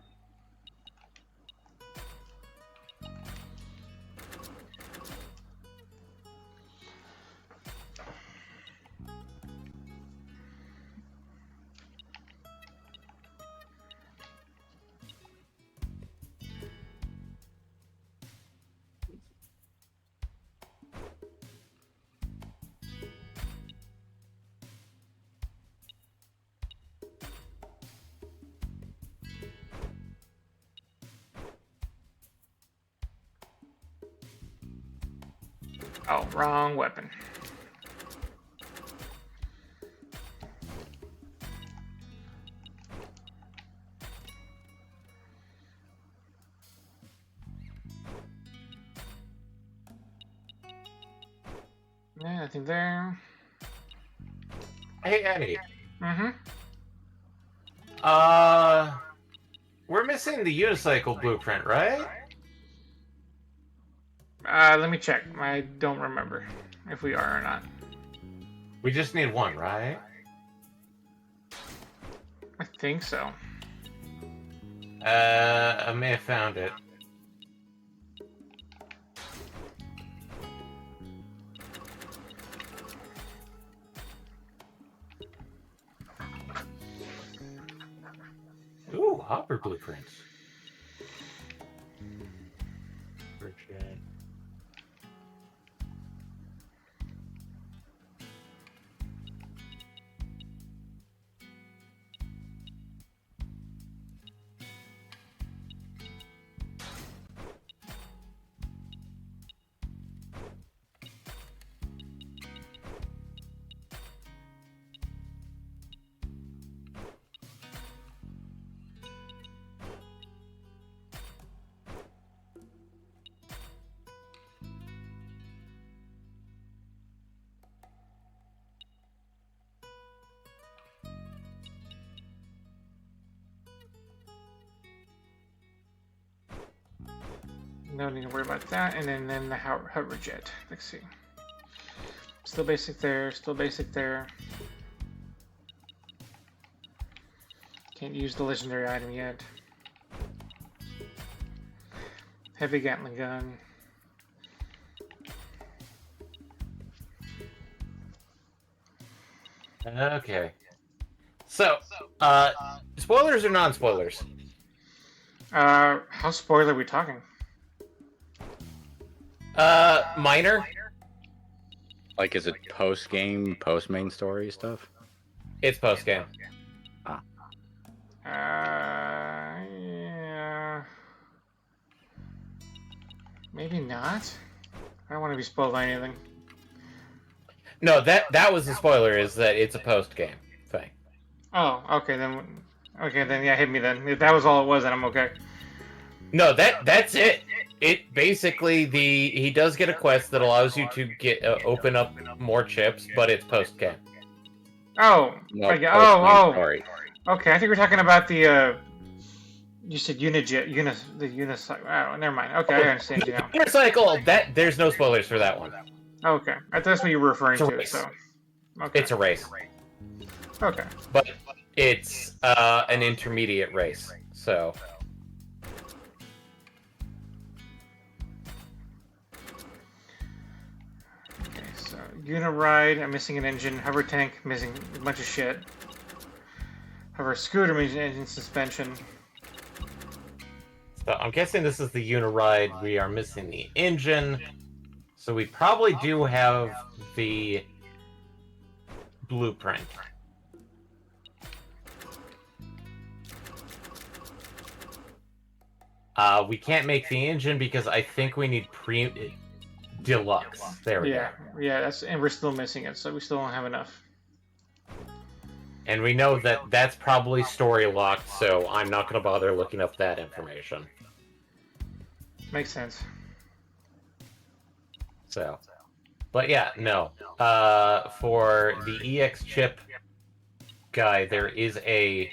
Oh, wrong weapon. Yeah, nothing there. Hey, Eddie. Mm-hmm. We're missing the unicycle blueprint, right? Let me check. I don't remember if we are or not. We just need one, right? I think so. I may have found it. Ooh, hopper blueprints. FRG. No need to worry about that. And then the hover jet. Let's see. Still basic there. Still basic there. Can't use the legendary item yet. Heavy Gatling gun. Okay. So, spoilers or non-spoilers? How spoiler are we talking? Minor? Like, is it post-game, post-main story stuff? It's post-game. Ah. Yeah. Maybe not. I don't want to be spoiled by anything. No, that was the spoiler, is that it's a post-game thing. Oh, okay then. Okay then, yeah, hit me then. If that was all it was, then I'm okay. No, that's it. It basically he does get a quest that allows you to get open up more chips, but it's post-game. Oh, No, okay. post-main story. Okay, I think we're talking about the. You said the Unis. Oh, never mind. Okay, I understand you now. Unicycle. There's no spoilers for that one. Okay, I thought that's what you were referring It's a to. race. So, okay. It's a race. Okay. But it's an intermediate race, so. Okay, so Uniride, I'm missing an engine. Hover tank, missing a bunch of shit. Hover scooter, missing engine suspension. So I'm guessing this is the Uniride. We are missing the engine. So we probably do have the blueprint. We can't make the engine because I think we need deluxe. There we go. Yeah, and we're still missing it, so we still don't have enough. And we know that that's probably story locked, so I'm not going to bother looking up that information. Makes sense. So, but yeah, no. For the EX chip guy, there is a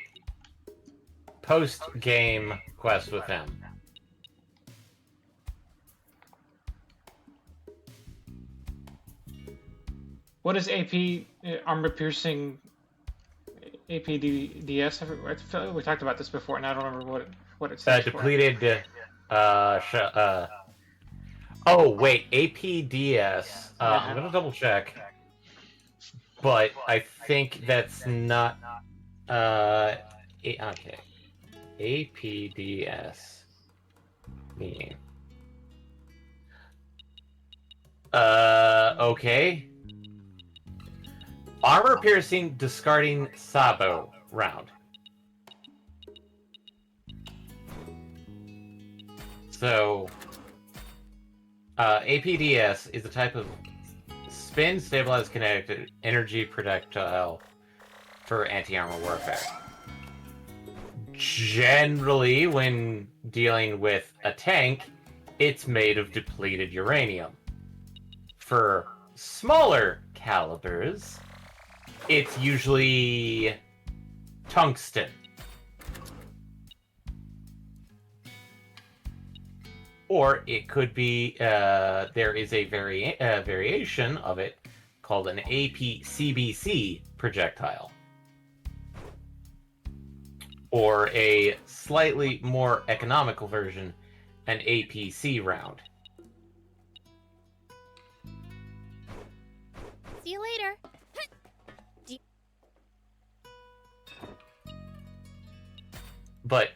post-game quest with him. What is AP armor piercing APDS? I feel like we talked about this before, and I don't remember what it says. Depleted. Oh wait, APDS. I'm gonna double check, but I think that's not. Okay. APDS. Meaning. Okay. Armor piercing discarding Sabo round. So, APDS is a type of spin stabilized kinetic energy projectile for anti-armor warfare. Generally, when dealing with a tank, it's made of depleted uranium. For smaller calibers, it's usually tungsten. Or it could be, there is a variation of it called an APCBC projectile. Or a slightly more economical version, an APC round. See you later. But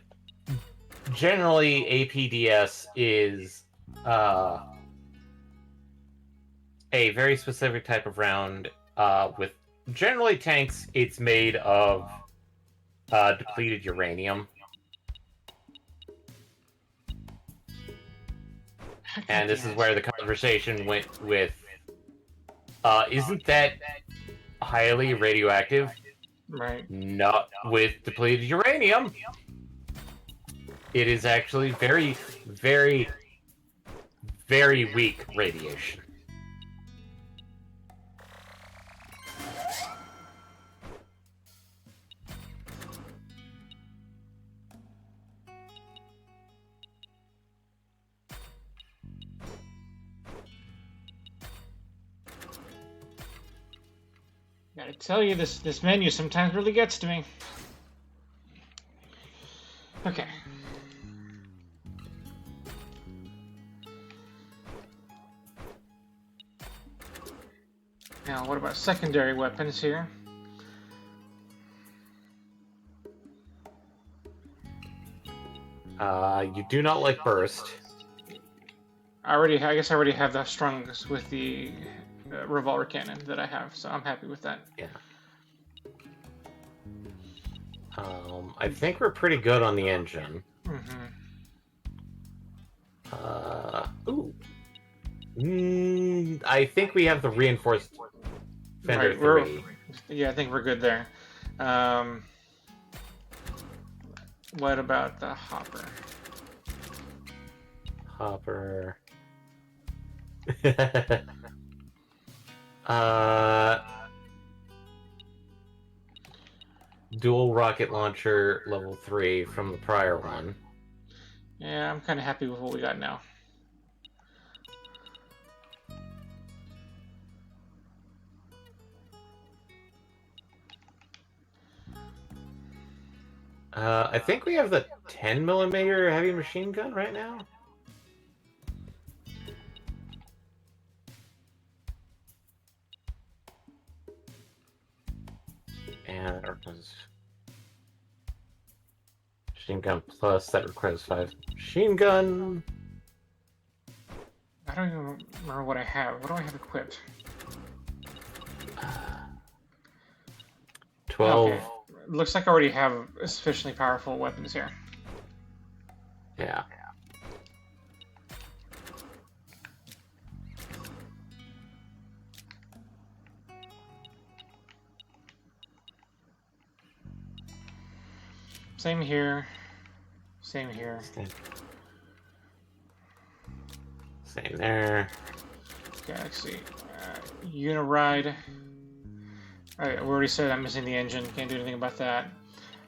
generally, APDS is a very specific type of round. With generally tanks, it's made of depleted uranium. And this is where the conversation went with, isn't that highly radioactive? Right. Not with depleted uranium. It is actually very, very, very weak radiation. Gotta tell you, this menu sometimes really gets to me. Okay. Now, what about secondary weapons here? You do not like burst. I guess I already have the strongest with the revolver cannon that I have, so I'm happy with that. Yeah. I think we're pretty good on the engine. Ooh. I think we have the reinforced Fender 3. Yeah, I think we're good there. What about the hopper? Hopper. Dual rocket launcher level 3 from the prior one. Yeah, I'm kind of happy with what we got now. I think we have the 10mm heavy machine gun right now. And machine gun plus, that requires 5 machine gun. I don't even remember what I have. What do I have equipped? 12. Okay. Looks like I already have sufficiently powerful weapons here. Yeah. Same here. Same here. Same there. Galaxy. Uniride. Alright, we already said I'm missing the engine. Can't do anything about that.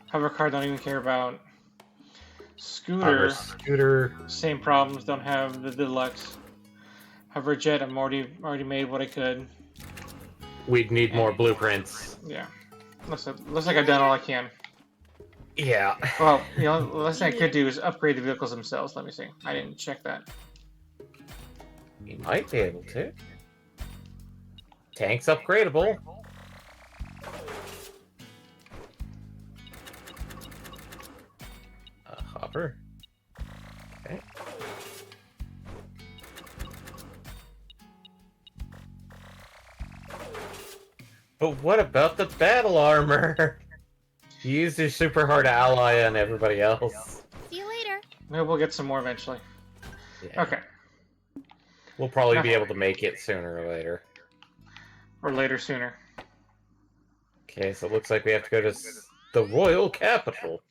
Hover car, don't even care about. Scooter. Scooter. Same problems. Don't have the deluxe. Hover jet. I'm already made what I could. We'd need more blueprints. Yeah. Looks like I've done all I can. Yeah. Well, the last thing I could do is upgrade the vehicles themselves. Let me see. I didn't check that. You might be able to. Tank's upgradable. Hopper. Okay. But what about the battle armor? You used your super hard ally on everybody else. See you later. Maybe we'll get some more eventually. Yeah. Okay. We'll probably be able to make it sooner or later. Or later sooner. Okay, so it looks like we have to go to the royal capital.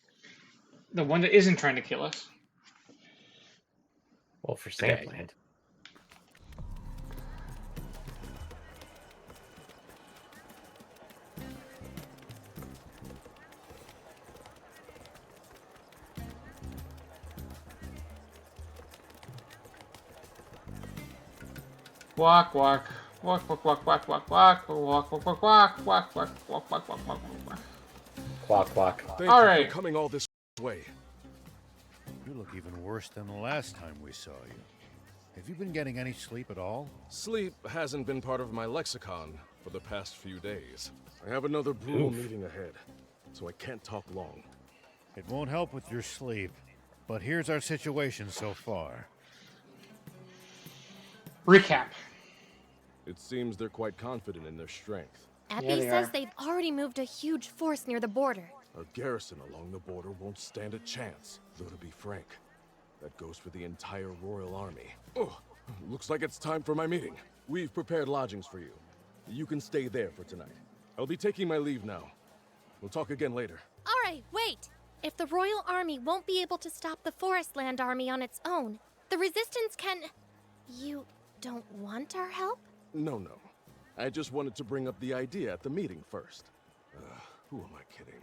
The one that isn't trying to kill us. Well, for Sandland. Walk, walk. Walk, walk, walk, walk, walk, walk, walk, walk, walk, walk, walk, walk, walk, walk, walk, walk, walk, walk. Quack, quack. Thank All you right. for coming all this way. You look even worse than the last time we saw you. Have you been getting any sleep at all? Sleep hasn't been part of my lexicon for the past few days. I have another brutal meeting ahead, so I can't talk long. It won't help with your sleep, but here's our situation so far. Recap. It seems they're quite confident in their strength. Epi says they've already moved a huge force near the border. A garrison along the border won't stand a chance, though to be frank, that goes for the entire Royal Army. Oh, looks like it's time for my meeting. We've prepared lodgings for you. You can stay there for tonight. I'll be taking my leave now. We'll talk again later. Alright, wait! If the Royal Army won't be able to stop the Forestland Army on its own, the Resistance can... You don't want our help? No. I just wanted to bring up the idea at the meeting first. Who am I kidding?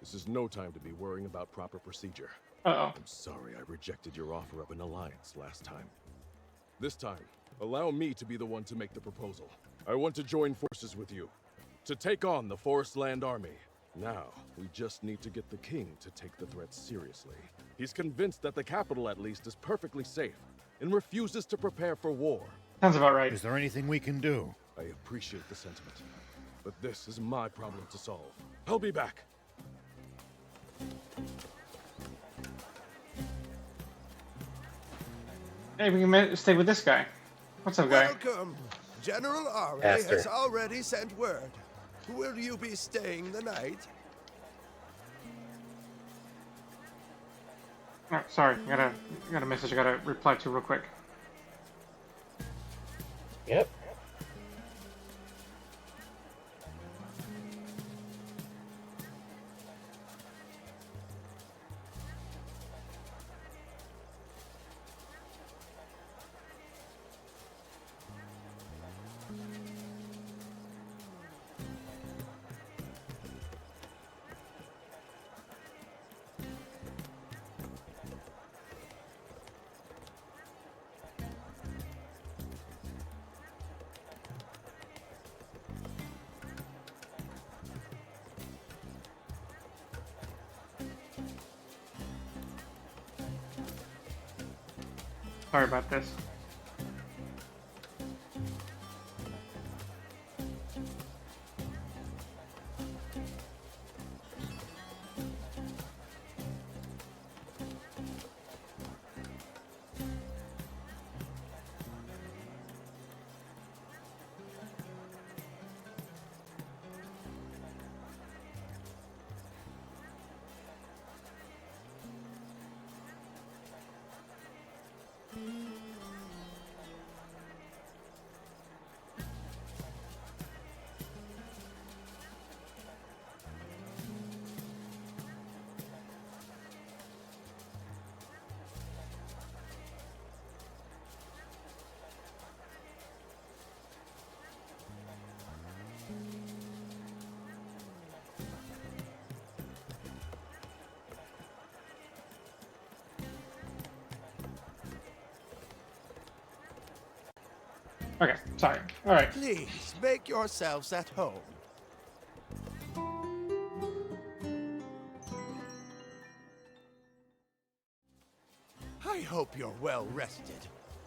This is no time to be worrying about proper procedure. Uh-oh. I'm sorry I rejected your offer of an alliance last time. This time, allow me to be the one to make the proposal. I want to join forces with you, to take on the Forestland Army. Now, we just need to get the king to take the threat seriously. He's convinced that the capital, at least, is perfectly safe, and refuses to prepare for war. Sounds about right. Is there anything we can do? I appreciate the sentiment, but this is my problem to solve. I'll be back. Hey, we can stay with this guy. What's up, guy? Welcome. General Are Master. has already sent word. Will you be staying the night? Oh, sorry, I got a message I gotta reply to real quick. Yep. Sorry about this. Okay, sorry. All right. Please make yourselves at home. I hope you're well rested.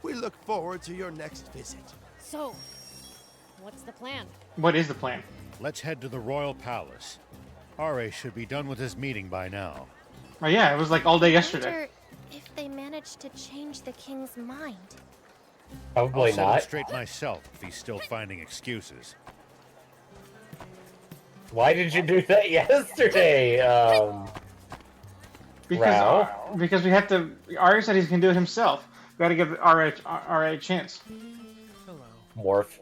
We look forward to your next visit. So, what's the plan? What is the plan? Let's head to the Royal Palace. Ra should be done with his meeting by now. Oh yeah, it was like all day I yesterday. wonder if they managed to change the king's mind. Probably I'll set him not. straight myself if he's still finding excuses. Why did you do that yesterday? Because we have to. Arya said he can do it himself. We got to give Ra a chance. Morph.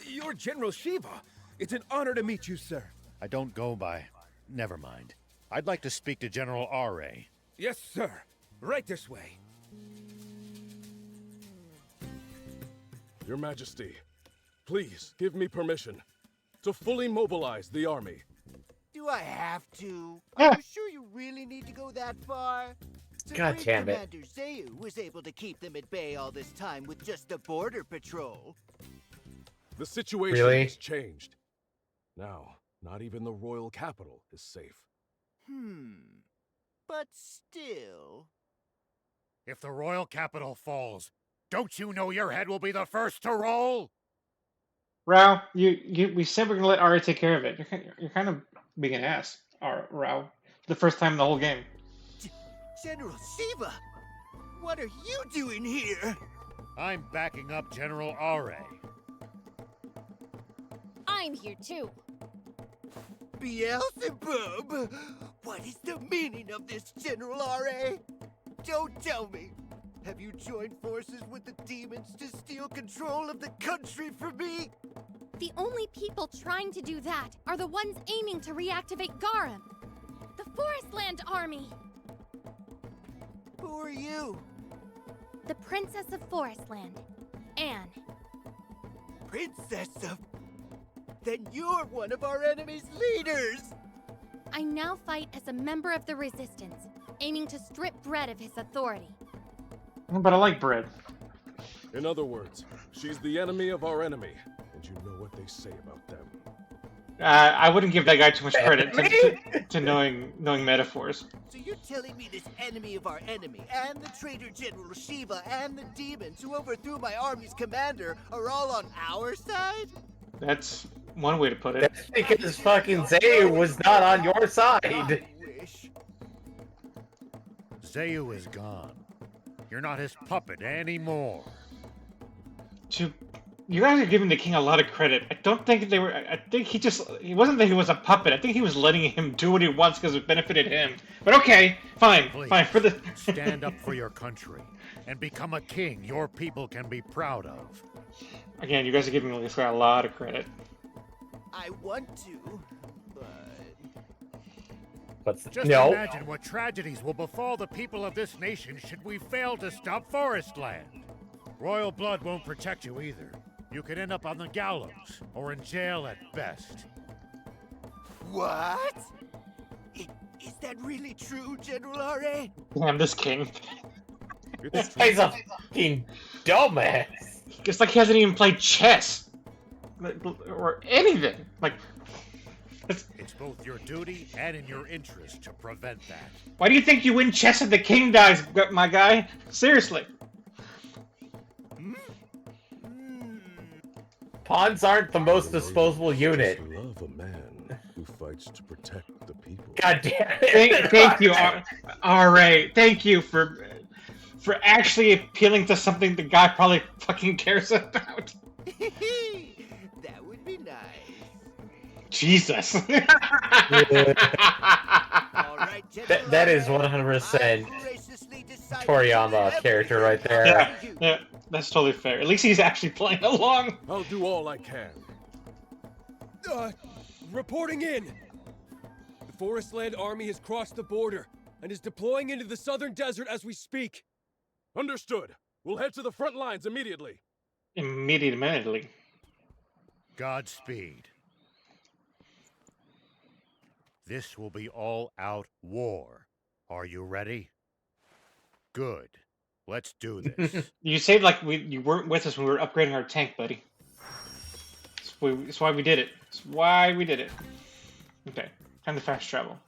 You're General Shiva. It's an honor to meet you, sir. I don't go by. Never mind. I'd like to speak to General Ra. Yes, sir. Right this way. Your Majesty, please give me permission to fully mobilize the army. Do I have to? Yeah. Are you sure you really need to go that far? God Supreme damn it. Commander Zayu was able to keep them at bay all this time with just the border patrol. The situation Really? has changed. Now, not even the royal capital is safe. But still... If the royal capital falls, don't you know your head will be the first to roll? Rao, we said we're gonna let Arya take care of it. You're kind of being an ass, Rao. For the first time in the whole game. General Shiva! What are you doing here? I'm backing up General Ra. I'm here too. Beelzebub! What is the meaning of this, General R.A.? Don't tell me! Have you joined forces with the demons to steal control of the country from me? The only people trying to do that are the ones aiming to reactivate Garum. The Forestland Army! Who are you? The Princess of Forestland, Anne. Princess of... Then you're one of our enemy's leaders! I now fight as a member of the Resistance, aiming to strip Bread of his authority. But I like bread. In other words, she's the enemy of our enemy, and you know what they say about them. I wouldn't give that guy too much credit to knowing metaphors. So you're telling me this enemy of our enemy, and the traitor General Shiva, and the demons who overthrew my army's commander are all on our side? That's one way to put it. That's because fucking Zayu was not on your side. Zayu is gone. You're not his puppet anymore. You guys are giving the king a lot of credit. I don't think they were. I think he wasn't that he was a puppet. I think he was letting him do what he wants because it benefited him. But okay, fine, Please, fine for the. stand up for your country and become a king your people can be proud of. Again, you guys are giving this guy a lot of credit. I want to, but Just imagine what tragedies will befall the people of this nation should we fail to stop Forest Land. Royal blood won't protect you either. You could end up on the gallows or in jail at best. what? Is that really true, General R.A.? Damn, this king. This guy's a fucking dumbass. It's like he hasn't even played chess. Or anything. Like, It's both your duty and in your interest to prevent that. why do you think you win chess if the king dies, my guy? Seriously. Pawns aren't the most disposable unit. Love a man who fights to protect the people. God damn it. Thank you, R.A. Thank you for actually appealing to something the guy probably fucking cares about. That would be nice. Jesus. Right, That is 100% Toriyama character right there. Yeah, that's totally fair. At least he's actually playing along. I'll do all I can. Reporting in! The Forestland Army has crossed the border and is deploying into the southern desert as we speak. Understood. We'll head to the front lines immediately. Immediately. Godspeed. This will be all-out war. Are you ready? Good. Let's do this. You say like you weren't with us when we were upgrading our tank, buddy. That's why we did it. That's why we did it. Okay, time to fast travel.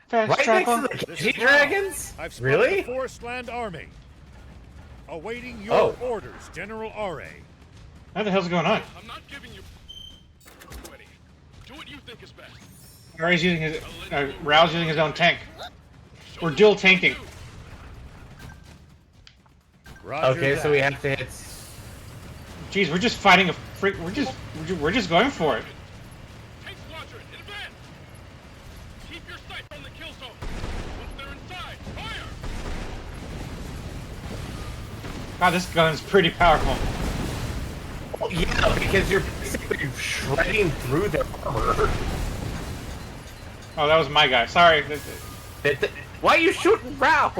Fast Right travel. next to the Kid Dragons? I've spotted Really? the Forestland Army. Awaiting your Oh. orders, General R.A. What the hell's going on? I'm not giving you ready. Do what you think is best. Rao's using his Rao's using his own tank. We're dual tanking. Okay, so we have to hit. Jeez, we're just fighting a freak. We're just going for it. Take squadron in advance. Keep your sights on the kill zone. Once they're inside, fire! God, this gun's pretty powerful. Well, yeah, because you're basically shredding through their armor. Oh, that was my guy. Sorry. Why are you shooting Rao?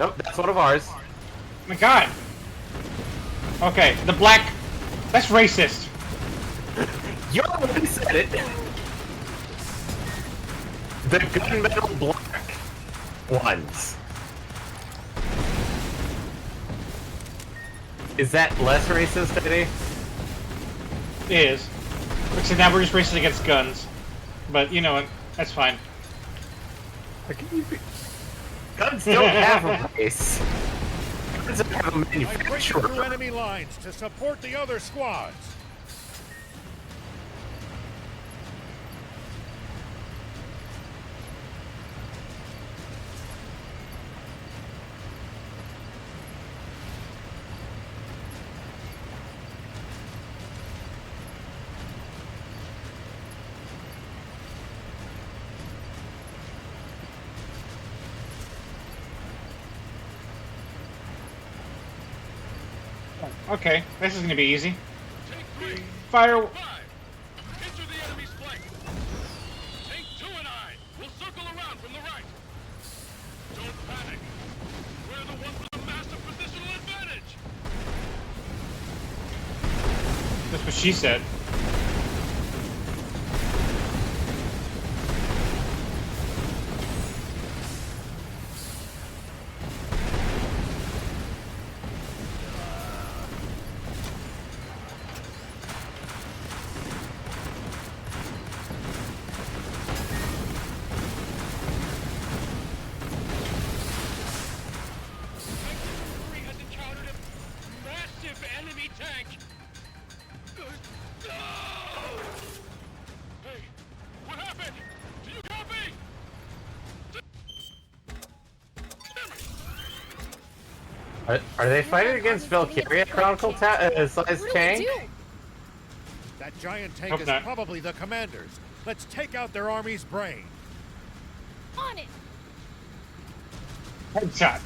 Nope, that's one of ours. My God. Okay, the black. That's racist. You're the one who said it. The gunmetal black ones. Is that less racist, Eddie? It is. Except now we're just racist against guns. But you know what? That's fine. Guns don't have a race. Guns don't have a I break manufacturer. through enemy lines to support the other squads. Okay, this is gonna be easy. Fire. Enter the enemy's flank. Tank 2 and I will circle around from the right. Don't panic. We're the ones with a massive positional advantage. That's what she said. Are they fighting against Valkyria Chronicle size tank? That giant tank Hope is not. probably the commander's. Let's take out their army's brain. On it! Headshot.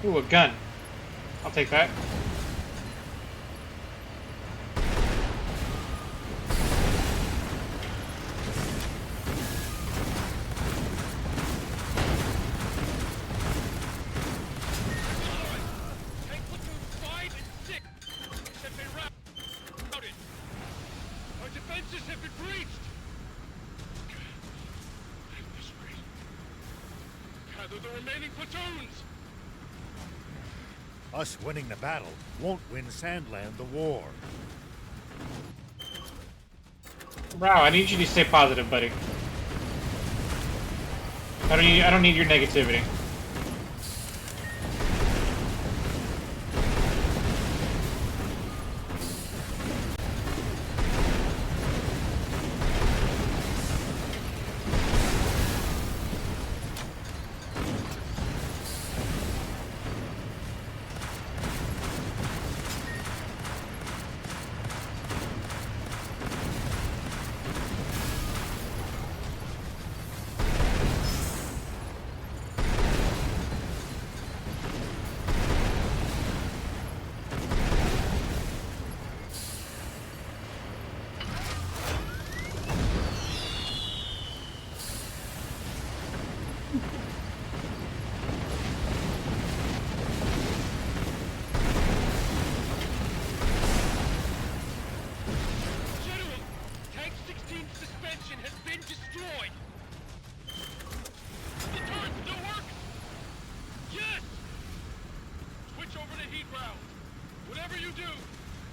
Ooh, a gun. I'll take that. Tank platoons 5 and 6 have been routed. Our defenses have been breached. At this rate, gather the remaining platoons. Us winning the battle won't win Sandland the war. Wow, I need you to stay positive, buddy. I don't need your negativity. General, Tank 16's suspension has been destroyed. The turret still work? Yes! Switch over to heat rounds. Whatever you do,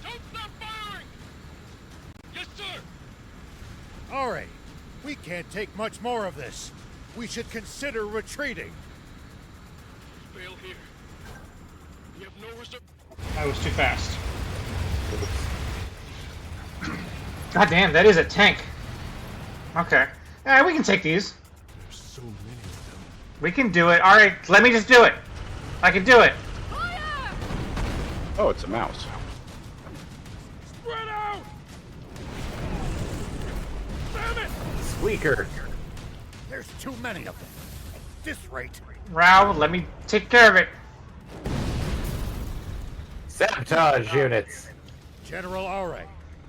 don't stop firing! Yes, sir! All right, we can't take much more of this. We should consider retreating. Fail here. We have no reserve. I was too fast. God damn, that is a tank. Okay. Yeah, we can take these. There's so many of them. We can do it. Alright, let me just do it. I can do it. Oh, it's a mouse. Spread out! Damn it! Squeaker. There's too many of them. At this rate. Rao, let me take care of it. Sabotage units. General Aure,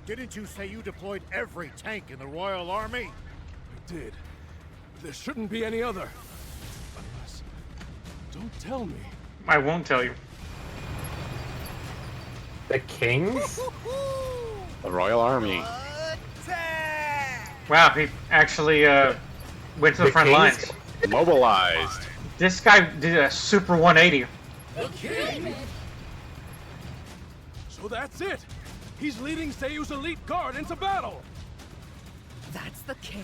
didn't you say you deployed every tank in the Royal Army? I did. But there shouldn't be any other. Unless... Don't tell me. I won't tell you. The Kings? The Royal Army. Wow, he actually went to the front Kings lines. Mobilized. This guy did a super 180. So that's it! He's leading Seiyu's elite guard into battle! That's the king?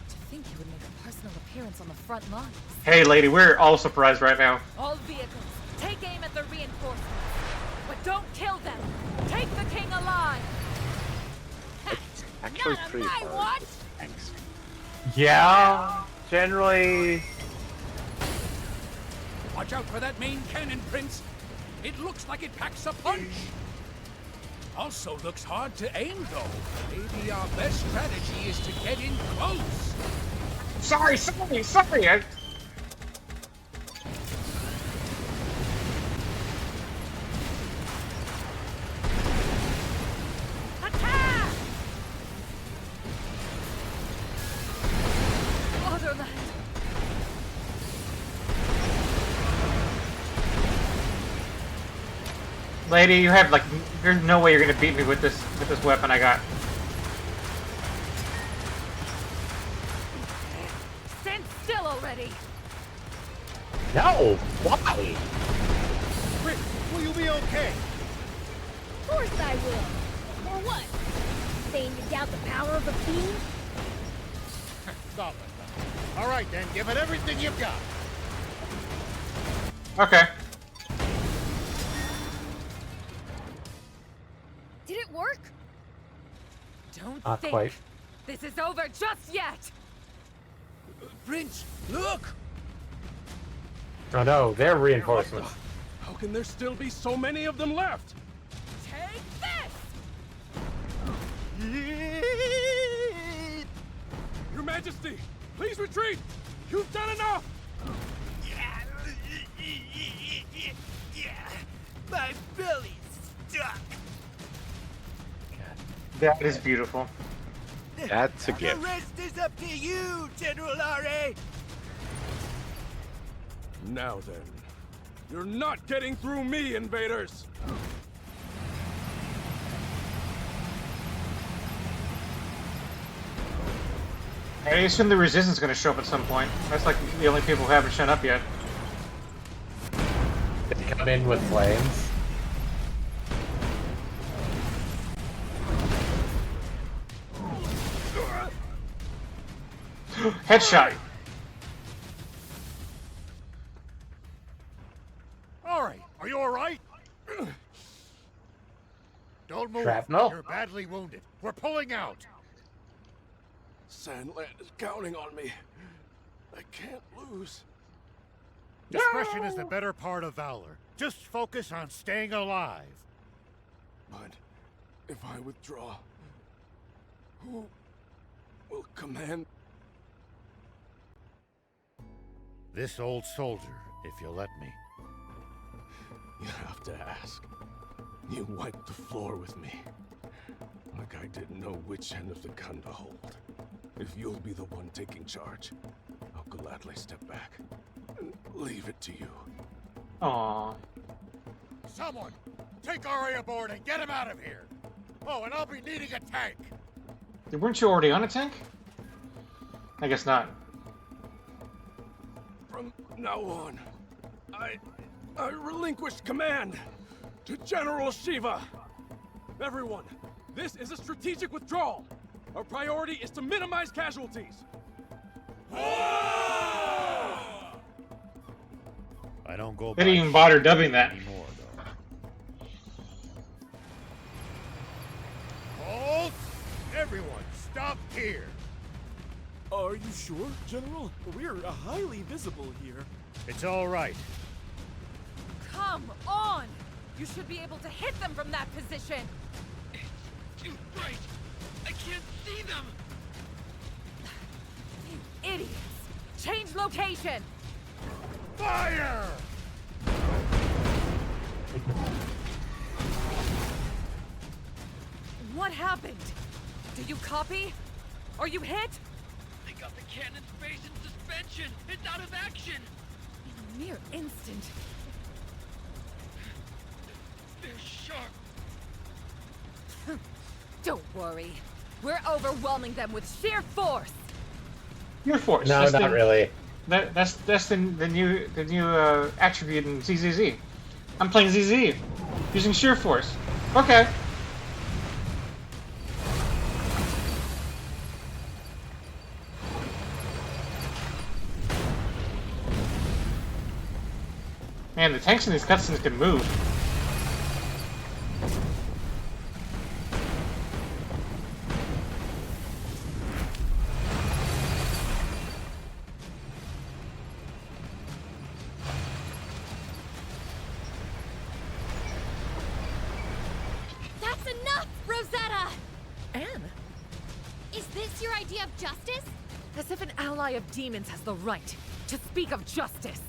To think he would make a personal appearance on the front lines. Hey, lady, we're all surprised right now. All vehicles, take aim at the reinforcements. But don't kill them! Take the king alive! Actually, Not on pretty my hard. watch! Thanks. Yeah, generally. Watch out for that main cannon, Prince. It looks like it packs a punch. Also looks hard to aim, though. Maybe our best strategy is to get in close. Sorry. Attack! Otherland! Lady, you have like, there's no way you're gonna beat me with this weapon I got. Sense No! Why? Rick, will you be okay? Of course I will. Or what? Saying you doubt the power of a beam? Stop it. All right, then. Give it everything you've got. Okay. Did it work? Don't Not think quite. this is over just yet. Prince, look! Oh no, they're reinforcements. How can there still be so many of them left? Take this! Your Majesty, please retreat! You've done enough! My belly's stuck. That is beautiful. That's a gift. The rest is up to you, General R.A. Now then, you're not getting through me, invaders! I assume the Resistance is going to show up at some point. That's like the only people who haven't shown up yet. They come in with flames. Headshot. All right. Are you all right? Don't move. Shrapnel? You're badly wounded. We're pulling out. Sandland is counting on me. I can't lose. Discretion is the better part of valor. Just focus on staying alive. But if I withdraw, who will command? This old soldier, if you'll let me. You have to ask. You wiped the floor with me. Like I didn't know which end of the gun to hold. If you'll be the one taking charge, I'll gladly step back and leave it to you. Aww. Someone, take R.A. aboard and get him out of here. Oh, and I'll be needing a tank. Weren't you already on a tank? I guess not. From now on, I relinquish command to General Shiva. Everyone, this is a strategic withdrawal. Our priority is to minimize casualties. I don't go They by didn't even bother dubbing that. anymore, though. Halt! Everyone, stop here. Are you sure, General? We're highly visible here. It's all right. Come on! You should be able to hit them from that position! Too bright. I can't see them. You idiots! Change location! Fire! What happened? Do you copy? Are you hit? They got the cannon's base in suspension. It's out of action. In a mere instant. They're sharp. Don't worry. We're overwhelming them with sheer force. Your force. No, That's not the, really. That's the new attribute in ZZZ. I'm playing ZZ using sheer force. Okay. Man, the tanks in these cutscenes can move. That's enough, Rosetta! Anne? Is this your idea of justice? As if an ally of demons has the right to speak of justice.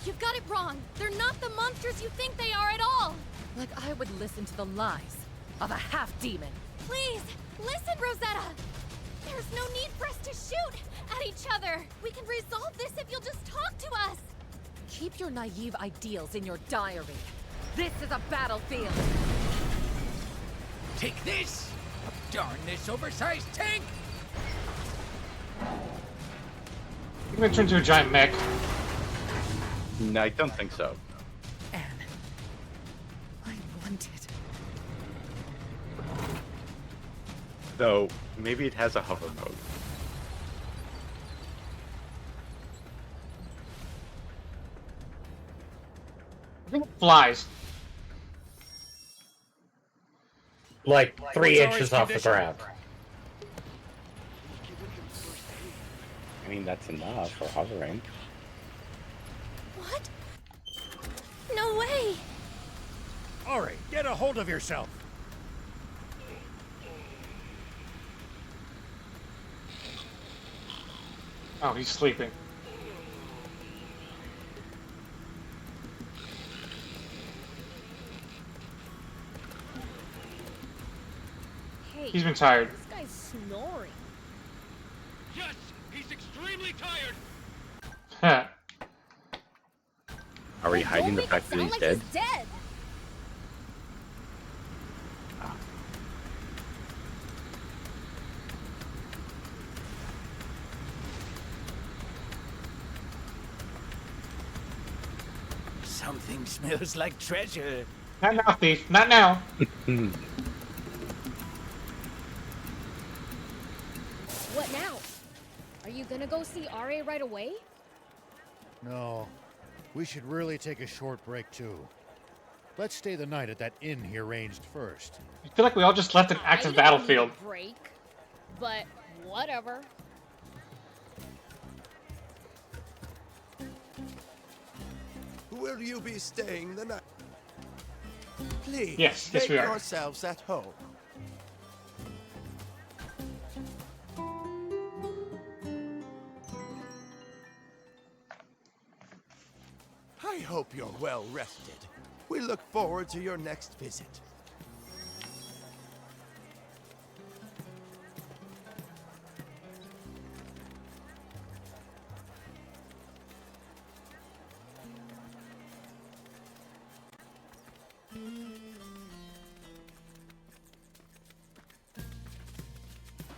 You've got it wrong. They're not the monsters you think they are at all. Like I would listen to the lies of a half-demon. Please, listen, Rosetta. There's no need for us to shoot at each other. We can resolve this if you'll just talk to us. Keep your naive ideals in your diary. This is a battlefield. Take this! Darn this oversized tank! I'm gonna turn into a giant mech. No, I don't think so. Anne, I want it. Though, maybe it has a hover mode. I think it flies. Like 3 What's inches Ari's off the condition? ground. I mean, that's enough for hovering. What? No way! Ari, get a hold of yourself. Oh, he's sleeping. Hey, He's been tired. this guy's snoring. Yes, he's extremely tired. Huh. Are we Don't hiding the make fact it that sound he's like dead? he's dead. Something smells like treasure. Not now, thief. Not now. What now? Are you gonna go see RA right away? No. We should really take a short break, too. Let's stay the night at that inn he arranged first. I feel like we all just left an active I don't battlefield. need a break, but whatever. Will you be staying the night? Please, Yes, make we are. yourselves at home. I hope you're well rested. We look forward to your next visit.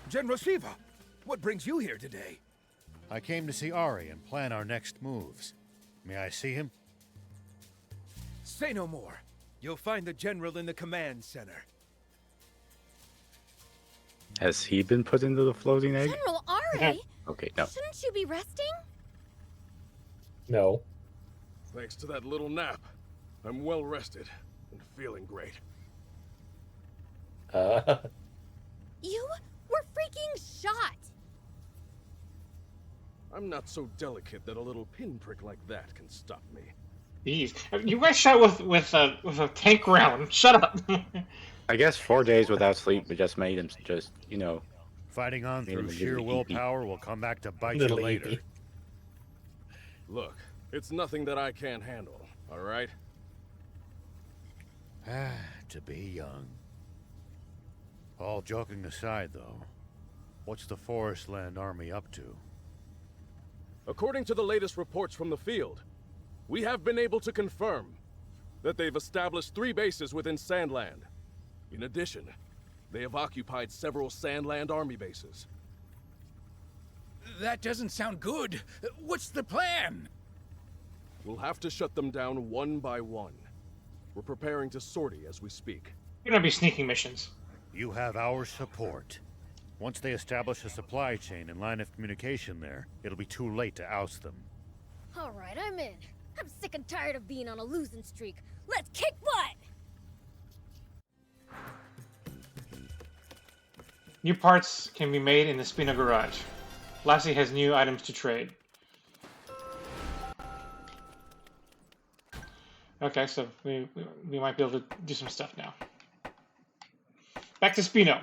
General Shiva, what brings you here today? I came to see Ari and plan our next moves. May I see him? Say no more. You'll find the general in the command center. Has he been put into the floating egg? General Ari! Okay, no. Shouldn't you be resting? No. Thanks to that little nap, I'm well rested and feeling great. You were freaking shot! I'm not so delicate that a little pinprick like that can stop me. Jeez. You guys shot with a tank round. Shut up. I guess 4 days without sleep just made him just, you know... Fighting on made through him sheer really willpower will come back to bite you Little later. eepy. Look, it's nothing that I can't handle, all right? To be young. All joking aside, though, what's the Forestland Army up to? According to the latest reports from the field, we have been able to confirm that they've established 3 bases within Sandland. In addition, they have occupied several Sandland Army bases. That doesn't sound good. What's the plan? We'll have to shut them down one by one. We're preparing to sortie as we speak. You're gonna be sneaking missions. You have our support. Once they establish a supply chain and line of communication there, it'll be too late to oust them. Alright, I'm in. I'm sick and tired of being on a losing streak. Let's kick butt! New parts can be made in the Spino garage. Lassie has new items to trade. Okay, so we might be able to do some stuff now. Back to Spino.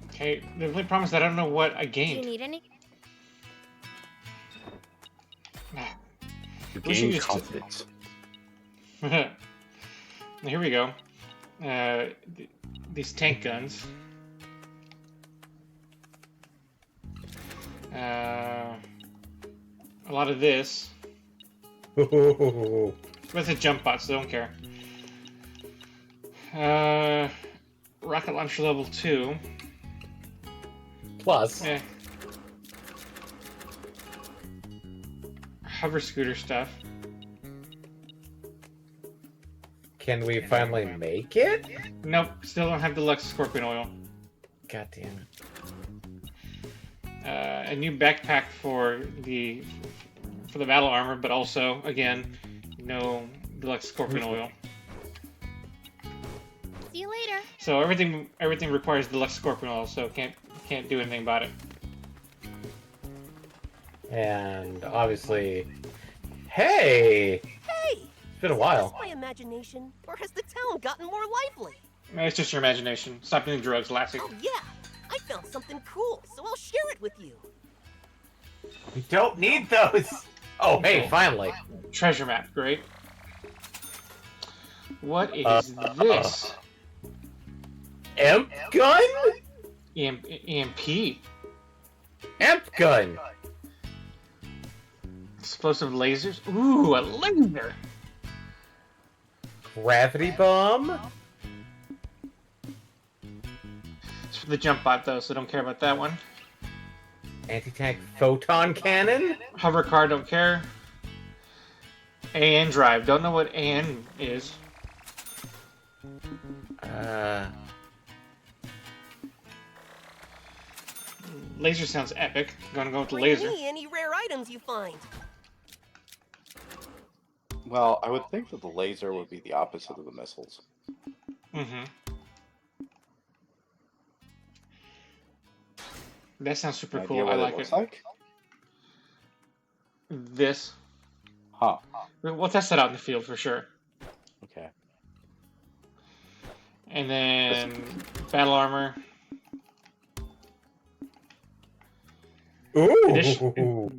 Okay, the only problem is that I don't know what I Do you gained. need any? You We should gain use- confidence. Here we go. These tank guns. A lot of this. But it's a jump bot, so I don't care. Rocket launcher level 2. Plus. Yeah. Hover scooter stuff. Can we finally make it? Nope, still don't have deluxe scorpion oil. God damn it. A new backpack for the battle armor, but also again, no deluxe scorpion oil. See you later. So everything requires deluxe scorpion oil, so can't do anything about it. And obviously, hey, Hey! it's been a while. Is this my imagination, or has the town gotten more lively? It's just your imagination. Stop doing drugs, Lassie. Oh yeah, I found something cool, so I'll share it with you. We don't need those. Oh, hey, finally. Treasure map, great. What is this? Imp gun? EMP. Imp gun. Explosive lasers. Ooh, a laser. Gravity bomb. It's for the jump bot though, so don't care about that one. Anti-tank photon cannon. Hover car, don't care. AN drive, don't know what AN is. Laser sounds epic. I'm gonna go with the Bring laser. me any rare items you find. Well, I would think that the laser would be the opposite of the missiles. Mm-hmm. That sounds super Idea cool. what I like it looks it. like? This. Huh. We'll test that out in the field for sure. Okay. And then battle armor. Ooh.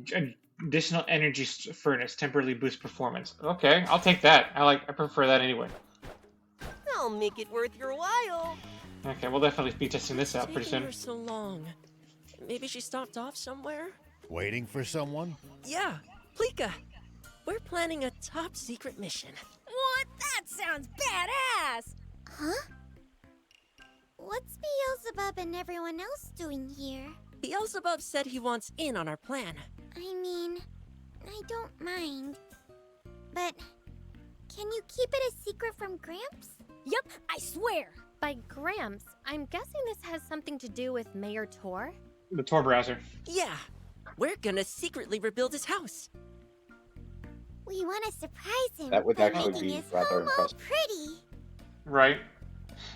Additional energy furnace temporarily boost performance. Okay, I'll take that. I prefer that anyway. I'll make it worth your while. Okay, we'll definitely be testing this out pretty Taking soon. her so long. Maybe she stopped off somewhere? Waiting for someone? Yeah, Plika. We're planning a top secret mission. What? That sounds badass! Huh? What's Beelzebub and everyone else doing here? Beelzebub said he wants in on our plan. I mean, I don't mind. But can you keep it a secret from Gramps? Yup, I swear! By Gramps, I'm guessing this has something to do with Mayor Tor? The Tor browser. Yeah, we're gonna secretly rebuild his house. We want to surprise him That would by actually making be his rather home all impressive. pretty. Right.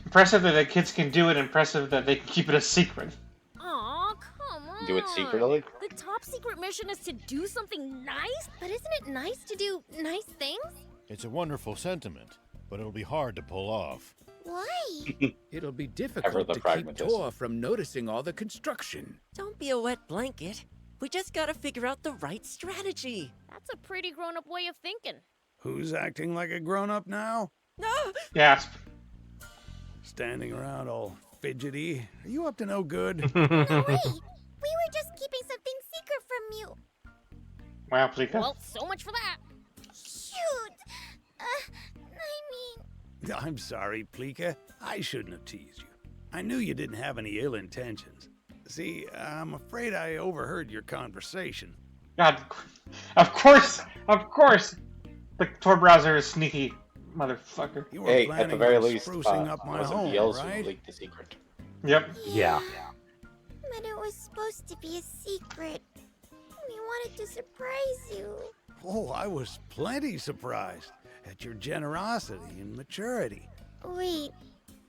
Impressive that the kids can do it, impressive that they can keep it a secret. Aw, come on! Do it secretly? The top secret mission is to do something nice? But isn't it nice to do nice things? It's a wonderful sentiment, but it'll be hard to pull off. Why? It'll be Ever difficult the to keep pragmatist. Tor from noticing all the construction. Don't be a wet blanket. We just gotta figure out the right strategy. That's a pretty grown-up way of thinking. Who's acting like a grown-up now? No! Gasp. Standing around all fidgety. Are you up to no good? No way! We were just keeping something secret from you. Wow, Plika. Well, so much for that. Shoot! I mean... I'm sorry, Plika. I shouldn't have teased you. I knew you didn't have any ill intentions. See, I'm afraid I overheard your conversation. God, of course! The Tor browser is sneaky, motherfucker. You were Hey, at planning the very on least, sprucing up my wasn't home, Beelzebub right? who leaked the secret? Yep. Yeah. But it was supposed to be a secret. We wanted to surprise you. Oh, I was plenty surprised at your generosity and maturity. Wait,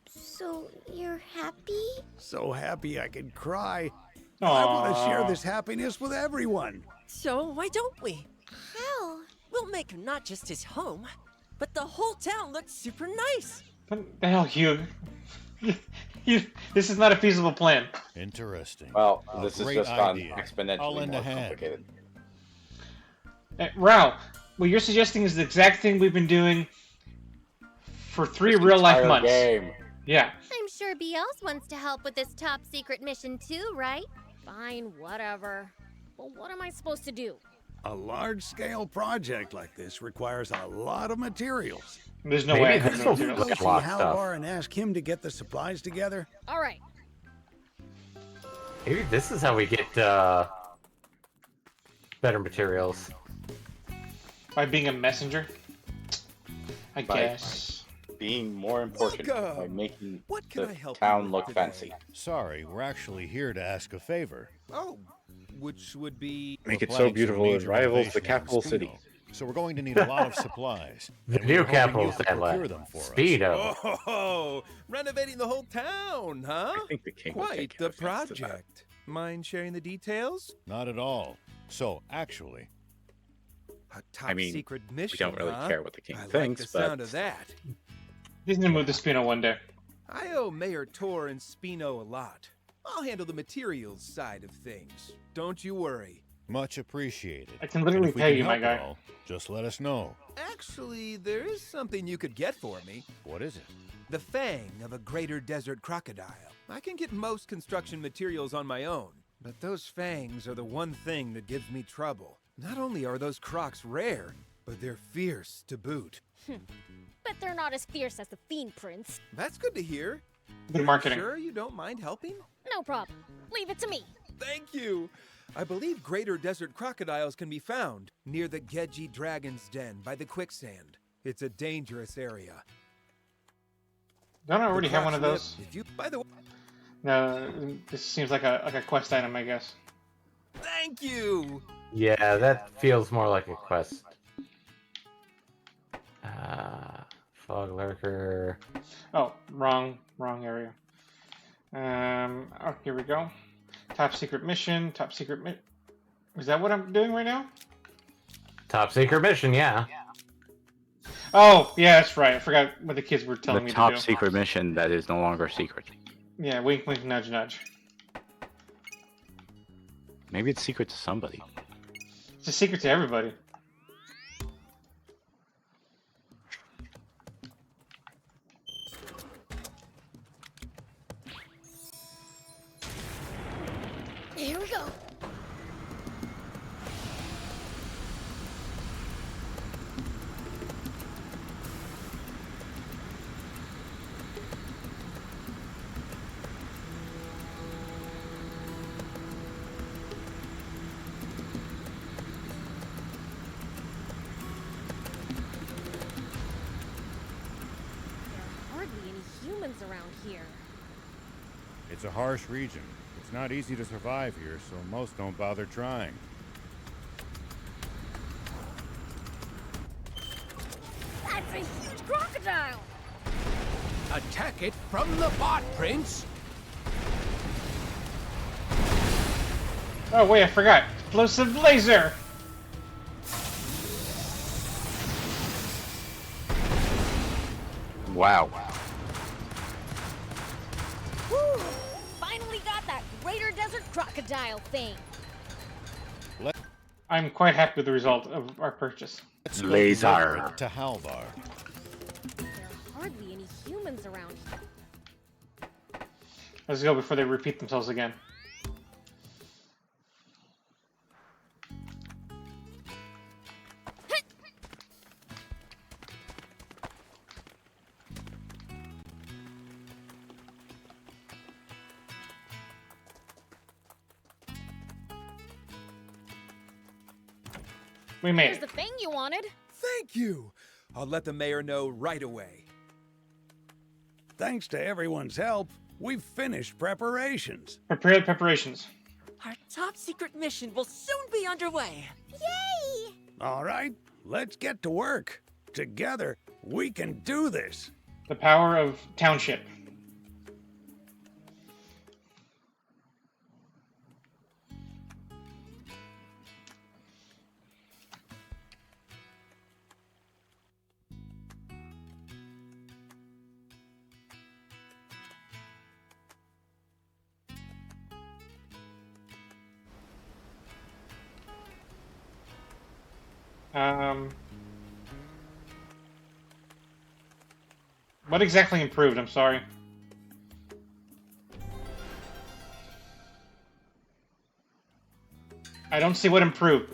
so you're happy? So happy I could cry. I want to share this happiness with everyone. So why don't we? How? We'll make not just his home, but the whole town look super nice. What the hell, Hugh? This is not a feasible plan. Interesting. Well, A this has great just gone idea. I'll exponentially lend more a hand. complicated. Rao, what you're suggesting is the exact thing we've been doing for 3 This real-life entire months. game. Yeah. I'm sure BLs wants to help with this top secret mission too, right? Fine, whatever. But what am I supposed to do? A large-scale project like this requires a lot of materials. There's no way I have no Can you materials. go see Halvar and ask him to get the supplies together? All right. Maybe this is how we get better materials. By being a messenger? I By guess. being more important by making can I the help you town with look today? fancy. Sorry, we're actually here to ask a favor. Oh, which would be... Make We're it so planning some beautiful it major rivals the renovations in capital Speedo, city. So we're going to need a lot of supplies. The and we new were hoping capital you could city. procure them for us. Speedo. Oh, renovating the whole town, huh? I think the king would Quite take the offense to that. project. Mind sharing the details? Not at all. So, actually, A top I mean, secret we mission, don't really huh? care what the king I thinks, like the sound but of that. He's gonna move the Spino one day. I owe Mayor Tor and Spino a lot. I'll handle the materials side of things. Don't you worry. much appreciated. I can literally And if we pay can you, my help at guy. all, just let us know. Actually, there is something you could get for me. What is it? The fang of a greater desert crocodile. I can get most construction materials on my own, but those fangs are the one thing that gives me trouble. Not only are those crocs rare, but they're fierce to boot. Bet they're not as fierce as the Fiend Prince. That's good to hear. Good marketing. Sure you don't mind helping? No problem. Leave it to me. Thank you. I believe greater desert crocodiles can be found near the Geji Dragon's Den by the quicksand. It's a dangerous area. Don't I already The have one of crocs those? live- If you, by the way, No, this seems like a quest item, I guess. thank you. Yeah, that feels more like a quest. Fog lurker. Oh, wrong area. Oh, here we go. Top secret mission. Top secret Is that what I'm doing right now? Top secret mission, yeah. Oh, yeah, that's right. I forgot what the kids were telling the me to top do. secret mission that is no longer secret. Yeah, wink, wink, nudge, nudge. Maybe it's secret to somebody. It's a secret to everybody. Here we go. Hardly any humans around here. It's a harsh region. It's not easy to survive here, so most don't bother trying. That's a huge crocodile! Attack it from the bot, Prince! Oh, wait, I forgot. Explosive laser! Wow. Woo! Finally got that greater desert crocodile thing. I'm quite happy with the result of our purchase. Let's go Laser. to Halvar. There are hardly any humans around here. Let's go before they repeat themselves again. We made Here's it. the thing you wanted. Thank you. I'll let the mayor know right away. Thanks to everyone's help, we've finished preparations. Prepare preparations. Our top secret mission will soon be underway. Yay! All right, let's get to work. Together, we can do this. The power of township. What exactly improved? I'm sorry. I don't see what improved.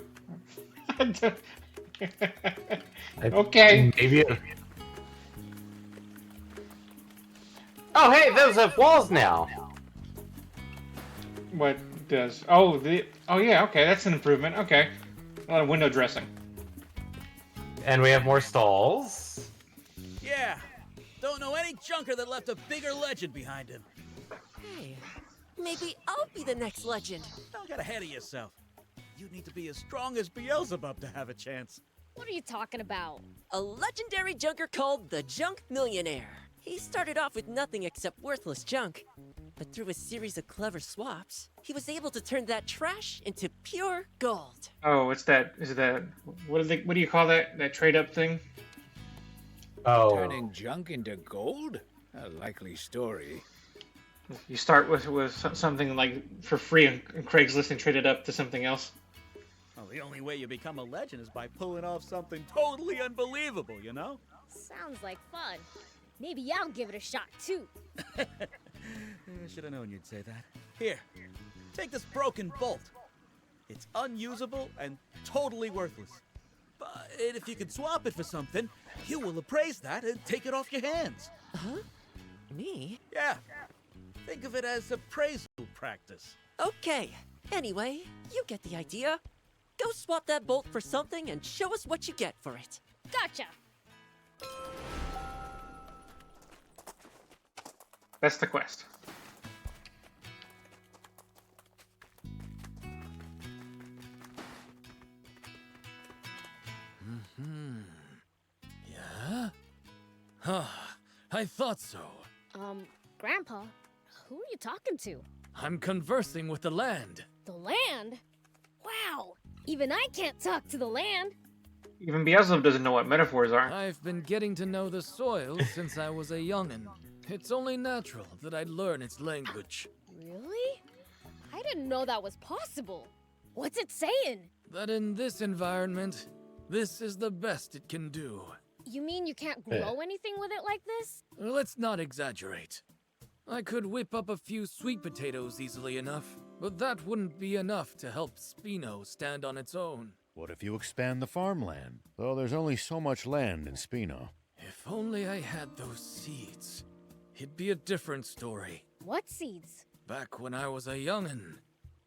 Okay. Maybe. Oh, hey, those have walls now. What does? Oh, oh yeah. Okay, that's an improvement. Okay, a lot of window dressing. And we have more stalls. Yeah. Don't know any junker that left a bigger legend behind him. Hey, maybe I'll be the next legend. Don't get ahead of yourself. You need to be as strong as Beelzebub to have a chance. What are you talking about? A legendary junker called the Junk Millionaire. He started off with nothing except worthless junk. But through a series of clever swaps, he was able to turn that trash into pure gold. Oh, what's that? Is that what do you call that? That trade up thing? Oh. Turning junk into gold? A likely story. You start with something like for free and Craigslist and trade it up to something else. Well, the only way you become a legend is by pulling off something totally unbelievable, you know? Sounds like fun. Maybe I'll give it a shot too. I should have known you'd say that. Here, take this broken bolt. It's unusable and totally worthless. But if you could swap it for something, you will appraise that and take it off your hands. Huh? Me? Yeah. Think of it as appraisal practice. Okay. Anyway, you get the idea. Go swap that bolt for something and show us what you get for it. Gotcha. That's the quest. Yeah? Huh. I thought so. Grandpa, who are you talking to? I'm conversing with the land. The land? Wow, even I can't talk to the land. Even Beelzebub doesn't know what metaphors are. I've been getting to know the soil since I was a youngin'. It's only natural that I'd learn its language. Really? I didn't know that was possible. What's it saying? That in this environment, this is the best it can do. You mean you can't grow anything with it like this? Let's not exaggerate. I could whip up a few sweet potatoes easily enough, but that wouldn't be enough to help Spino stand on its own. What if you expand the farmland? Though there's only so much land in Spino. If only I had those seeds, it'd be a different story. What seeds? Back when I was a youngin',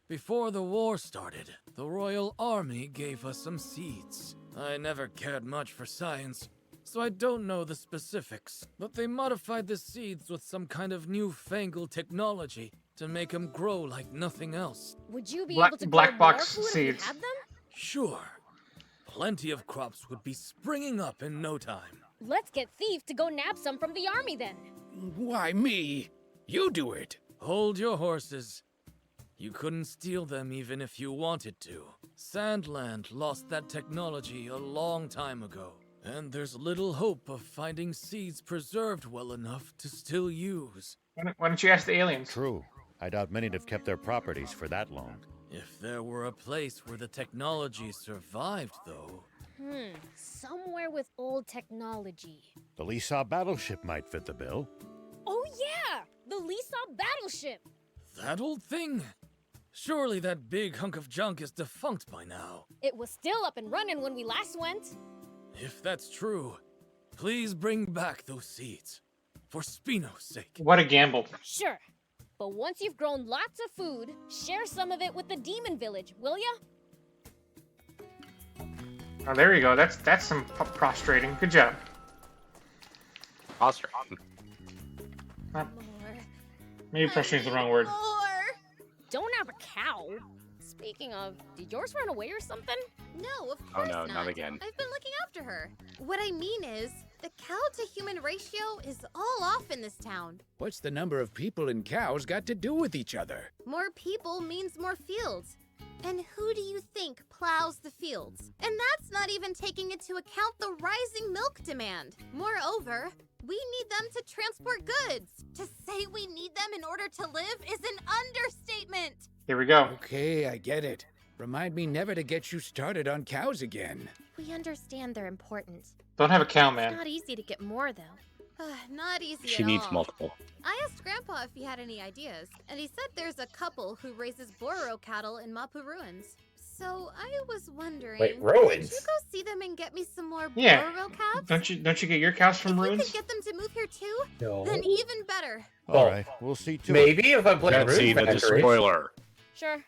before the war started, the Royal Army gave us some seeds. I never cared much for science, so I don't know the specifics, but they modified the seeds with some kind of newfangled technology to make them grow like nothing else. Would you be able to grow more food if you had them? Sure. Plenty of crops would be springing up in no time. Let's get Thief to go nab some from the army then. Why me? You do it. Hold your horses. You couldn't steal them even if you wanted to. Sandland lost that technology a long time ago, and there's little hope of finding seeds preserved well enough to still use. Why don't you ask the aliens? True. I doubt many'd have kept their properties for that long. If there were a place where the technology survived, though... Somewhere with old technology. The Lisa battleship might fit the bill. Oh yeah! The Lisa battleship! That old thing? Surely that big hunk of junk is defunct by now. It was still up and running when we last went. If that's true, please bring back those seeds. For Spino's sake. What a gamble. Sure. But once you've grown lots of food, share some of it with the demon village, will ya? Oh, there you go. That's some prostrating. Good job. Prostrating. Maybe prostrating is the wrong word. Don't have a cow. Speaking of, did yours run away or something? No, of Oh course no, not again. I've been looking after her. What I mean is, the cow-to-human ratio is all off in this town. What's the number of people and cows got to do with each other? More people means more fields. And who do you think plows the fields? And that's not even taking into account the rising milk demand. Moreover, we need them to transport goods. To say we need them in order to live is an understatement. Here we go. Okay, I get it. Remind me never to get you started on cows again. We understand they're important. Don't have a cow, It's man. not easy to get more, though. Not easy She at needs all. multiple. I asked Grandpa if he had any ideas, and he said there's a couple who raises Boro cattle in Mapu ruins. So I was wondering. Wait, Could ruins? you go see them and get me some more Yeah. Bororo calves? Don't you get your cows from If you ruins? could get them to move here too, No. then even better. All right, we'll see to Maybe it. if I play Let's see Rune the Factory. spoiler. Sure.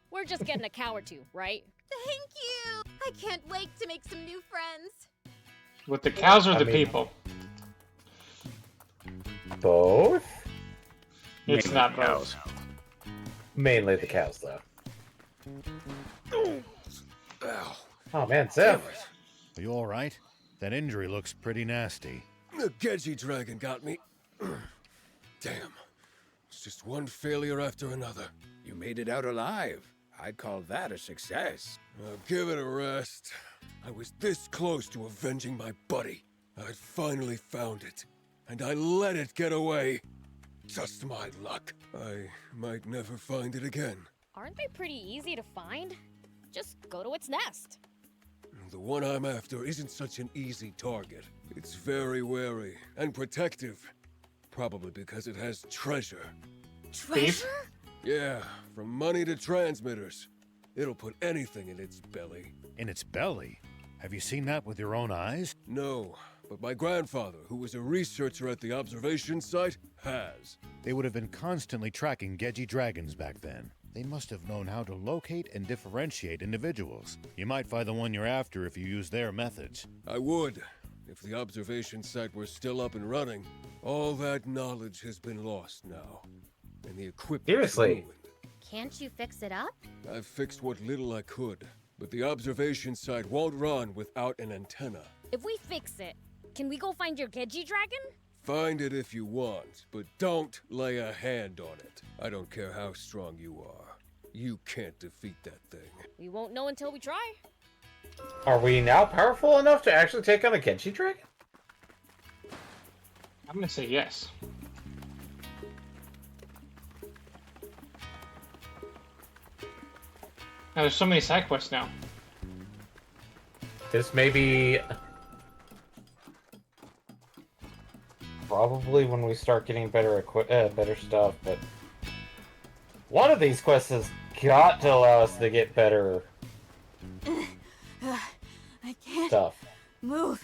We're just getting a cow or two, right? Thank you. I can't wait to make some new friends. With the cows or I the mean- people? Both? It's Mainly not cows. both. Mainly the cows, though. Ow. Oh man, Zeph. Are you all right? That injury looks pretty nasty. The Gedgy dragon got me. Damn. It's just one failure after another. You made it out alive. I'd call that a success. Give it a rest. I was this close to avenging my buddy. I'd finally found it, and I let it get away. Just my luck. I might never find it again. Aren't they pretty easy to find? Just go to its nest. The one I'm after isn't such an easy target. It's very wary and protective. Probably because it has treasure. Treasure? Yeah, from money to transmitters. It'll put anything in its belly. In its belly? Have you seen that with your own eyes? No, but my grandfather, who was a researcher at the observation site, has. They would have been constantly tracking Gedgy dragons back then. They must have known how to locate and differentiate individuals. You might find the one you're after if you use their methods. I would, if the observation site were still up and running. All that knowledge has been lost now, and the equipment Seriously? ruined. Can't you fix it up? I've fixed what little I could, but the observation site won't run without an antenna. If we fix it, can we go find your Gedgy dragon? Find it if you want, but don't lay a hand on it. I don't care how strong you are. You can't defeat that thing. We won't know until we try. Are we now powerful enough to actually take on a Genji dragon? I'm gonna say yes. Now, there's so many side quests now. This may be probably when we start getting better better stuff, but one of these quests has got to allow us to get better I can't stuff. move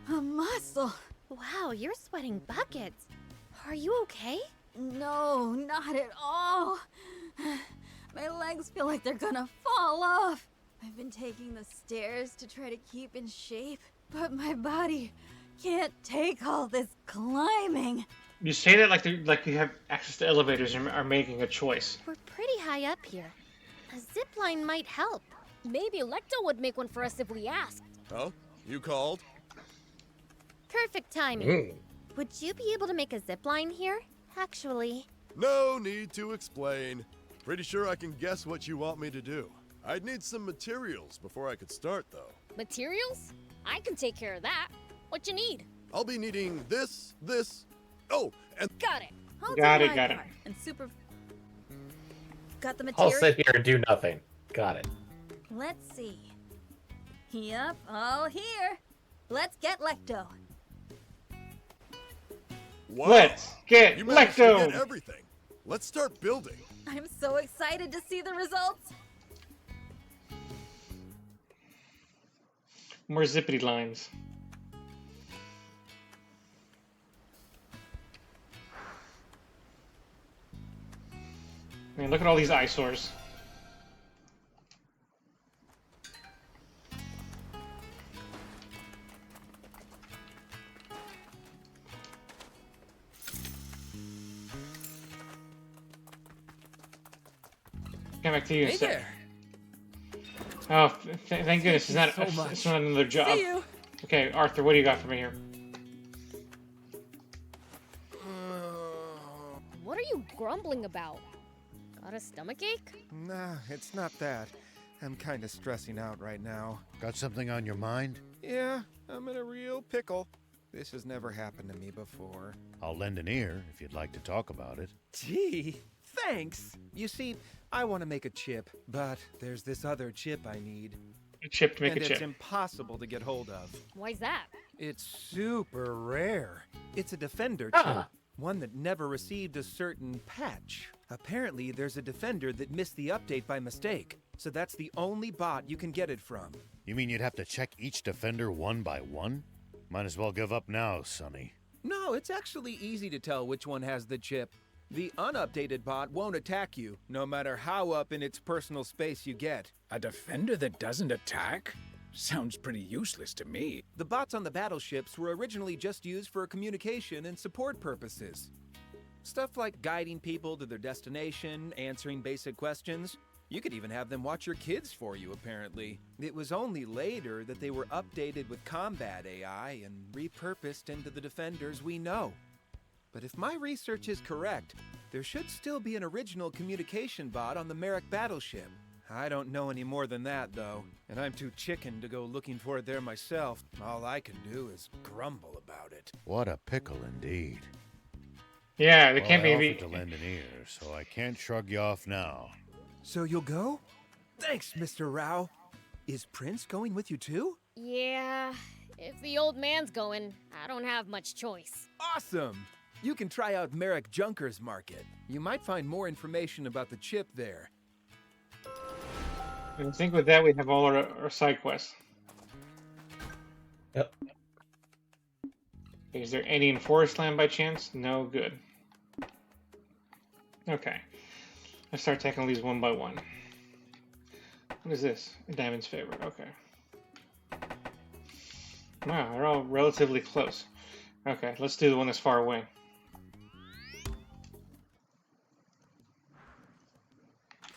a muscle. Wow, you're sweating buckets. Are you okay? No, not at all. My legs feel like they're gonna fall off. I've been taking the stairs to try to keep in shape, but my body can't take all this climbing. You say that like you have access to elevators and are making a choice. We're pretty high up here. A zip line might help. Maybe Electo would make one for us if we asked. Oh, you called? Perfect timing. Would you be able to make a zip line here? Actually, No need to explain. Pretty sure I can guess what you want me to do. I'd need some materials before I could start, though. Materials? I can take care of that. What you need? I'll be needing this, oh, and... Got it. I'll Got do it, my got it. part. And super. Got the I'll material. sit here and do nothing. Got it. Let's see. Yep, all here. Let's get Lecto. Wow. Let's get You managed to Lecto! get everything. Let's start building. I'm so excited to see the results. More zippity lines. Man, look at all these eyesores. Come back to you in a Hey sec. there. Oh, thank goodness, Thank it's you not, so much. it's not another job. See you. Okay, Arthur, what do you got for me here? What are you grumbling about? Got a stomachache? Nah, it's not that. I'm kind of stressing out right now. Got something on your mind? Yeah, I'm in a real pickle. This has never happened to me before. I'll lend an ear if you'd like to talk about it. Gee, thanks. You see, I want to make a chip, but there's this other chip I need. A chip to make and a it's chip. impossible to get hold of. Why's that? It's super rare. It's a defender Ah. chip, one that never received a certain patch. Apparently, there's a defender that missed the update by mistake, so that's the only bot you can get it from. You mean you'd have to check each defender one by one? Might as well give up now, Sonny. No, it's actually easy to tell which one has the chip. The unupdated bot won't attack you, no matter how up in its personal space you get. A defender that doesn't attack? Sounds pretty useless to me. The bots on the battleships were originally just used for communication and support purposes. Stuff like guiding people to their destination, answering basic questions. You could even have them watch your kids for you, apparently. It was only later that they were updated with combat AI and repurposed into the defenders we know. But if my research is correct, there should still be an original communication bot on the Merrick battleship. I don't know any more than that, though, and I'm too chicken to go looking for it there myself. All I can do is grumble about it. What a pickle indeed. Yeah, there Well, can't I be. offered to lend an ear, so I can't shrug you off now. So you'll go? Thanks, Mr. Rao. Is Prince going with you too? Yeah, if the old man's going, I don't have much choice. Awesome! You can try out Merrick Junker's Market. You might find more information about the chip there. I think with that we have all our side quests. Yep. Is there any in Forest Land by chance? No, good. Okay. Let's start tackling these one by one. What is this? A Diamond's favorite. Okay. Wow, they're all relatively close. Okay, let's do the one that's far away.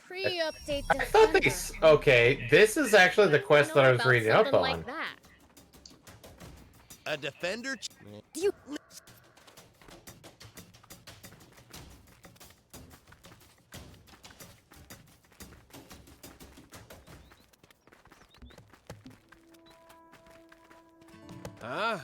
Pre-update I thought defender. okay, this is actually the quest that I was About reading up something on. like that. A defender? Do you... Huh?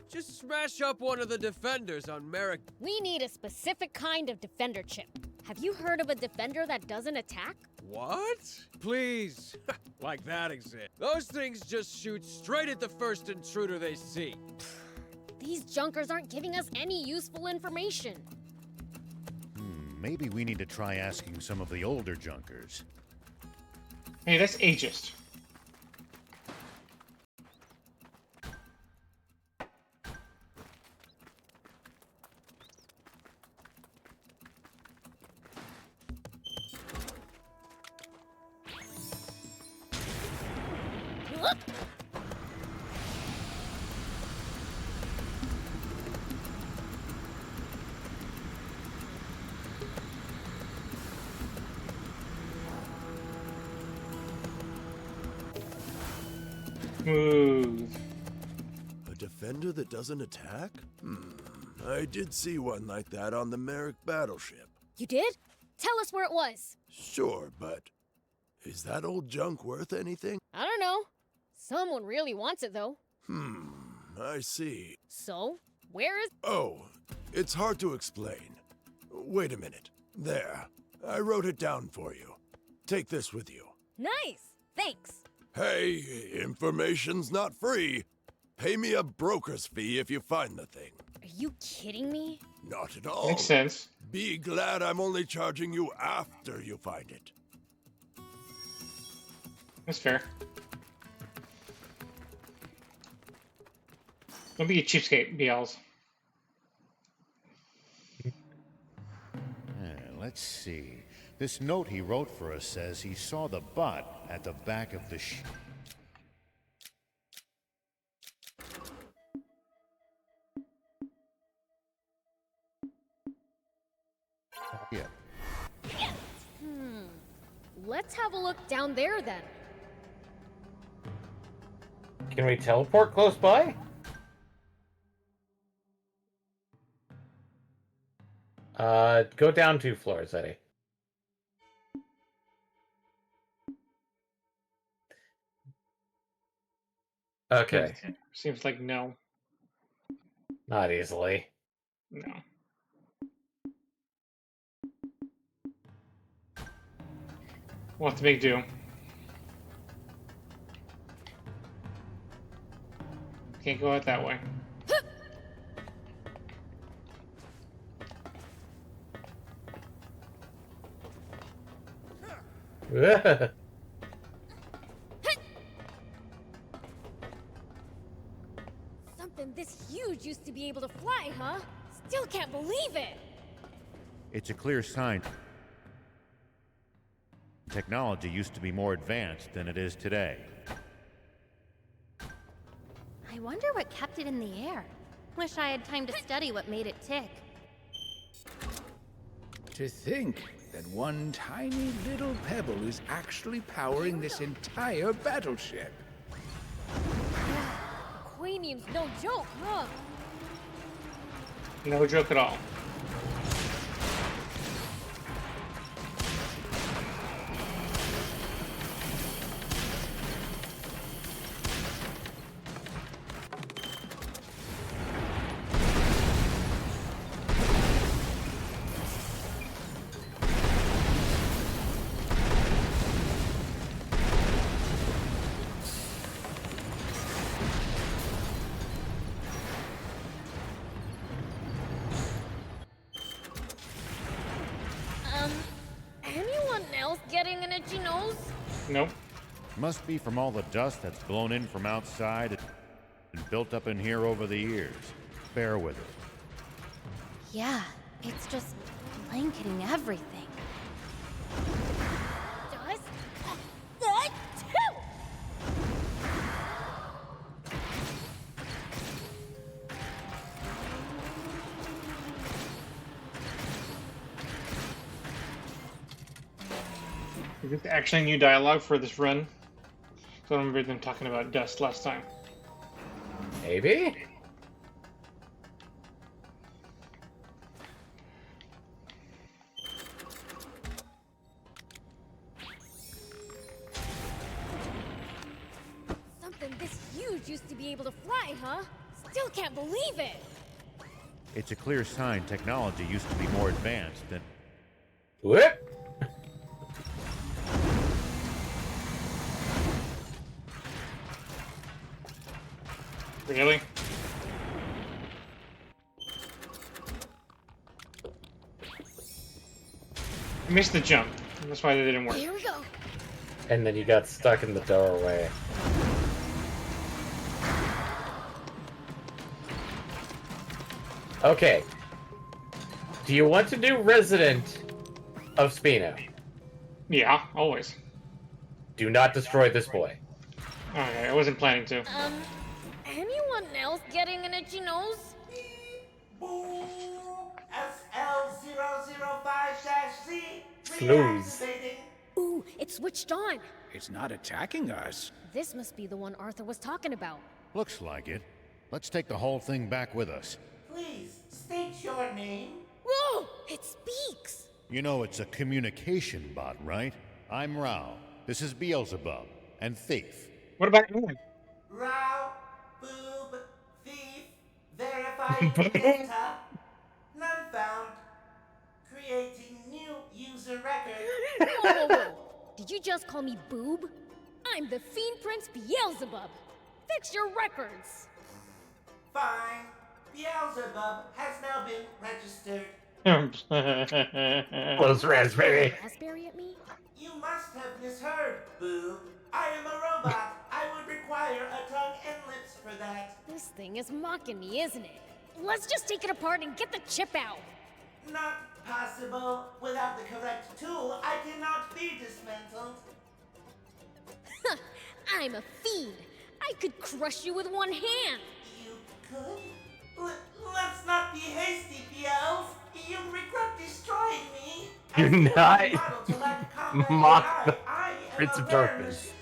Just smash up one of the defenders on Merrick. We need a specific kind of defender chip. Have you heard of a defender that doesn't attack? What? Please. Like that exists. Those things just shoot straight at the first intruder they see. These junkers aren't giving us any useful information. Maybe we need to try asking some of the older junkers. Hey, that's ageist. Smooth. A defender that doesn't attack? I did see one like that on the Merrick battleship. You did? Tell us where it was. Sure, but is that old junk worth anything? I don't know. Someone really wants it, though. I see. So, where is... Oh, it's hard to explain. Wait a minute. There. I wrote it down for you. Take this with you. Nice! Thanks. Hey, information's not free. Pay me a broker's fee if you find the thing. Are you kidding me? Not at all. Makes sense. Be glad I'm only charging you after you find it. That's fair. Don't be a cheapskate, BLs. Let's see. This note he wrote for us says he saw the bot at the back of the Yeah. Let's have a look down there, then. Can we teleport close by? Go down 2 floors, Eddie. Okay. Seems like no. Not easily. No. We'll have to make do. Can't go out that way. Something this huge used to be able to fly, huh? Still can't believe it! It's a clear sign technology used to be more advanced than it is today. I wonder what kept it in the air. Wish I had time to study what made it tick. To think that one tiny little pebble is actually powering this entire battleship. Quanium's no joke, huh? No joke at all. Anyone else getting an itchy nose? Nope. Must be from all the dust that's blown in from outside and built up in here over the years. Bear with it. Yeah, it's just blanketing everything. Dust? Is this actually new dialogue for this run? So I remember them talking about dust last time. Maybe? Something this huge used to be able to fly, huh? Still can't believe it! It's a clear sign technology used to be more advanced than... Whip! Really? I missed the jump. That's why they didn't work. Here we go. And then you got stuck in the doorway. Okay. Do you want to do Resident of Spino? Yeah, always. Do not destroy this boy. Okay, I wasn't planning to. Anyone else getting an itchy nose? SL005-Z. Snooze. Ooh, it's switched on. It's not attacking us. This must be the one Arthur was talking about. Looks like it. Let's take the whole thing back with us. Please, state your name. Whoa! It speaks! You know it's a communication bot, right? I'm Rao. This is Beelzebub. And Thief. What about Aaron? Row, boob, thief, verifying data, none found. Creating new user record. Whoa! Did you just call me boob? I'm the Fiend Prince Beelzebub. Fix your records. Fine. Beelzebub has now been registered. Close raspberry. Raspberry at me? You must have misheard, boob. I am a robot. I would require a tongue and lips for that. This thing is mocking me, isn't it? Let's just take it apart and get the chip out. Not possible. Without the correct tool, I cannot be dismantled. I'm a fiend. I could crush you with one hand. You could? Let's not be hasty, Beels. You'll regret destroying me. Do not mock the Prince of Darkness.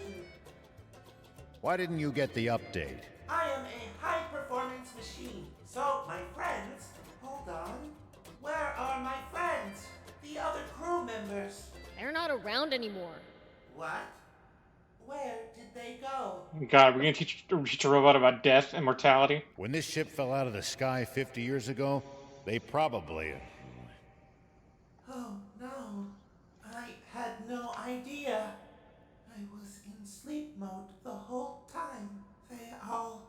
Why didn't you get the update? I am a high-performance machine. So, my friends, hold on. Where are my friends? The other crew members? They're not around anymore. What? Where did they go? God, we're gonna teach a robot about death and mortality. When this ship fell out of the sky 50 years ago, they probably... Oh, no. I had no idea. I was in sleep mode the whole time. They all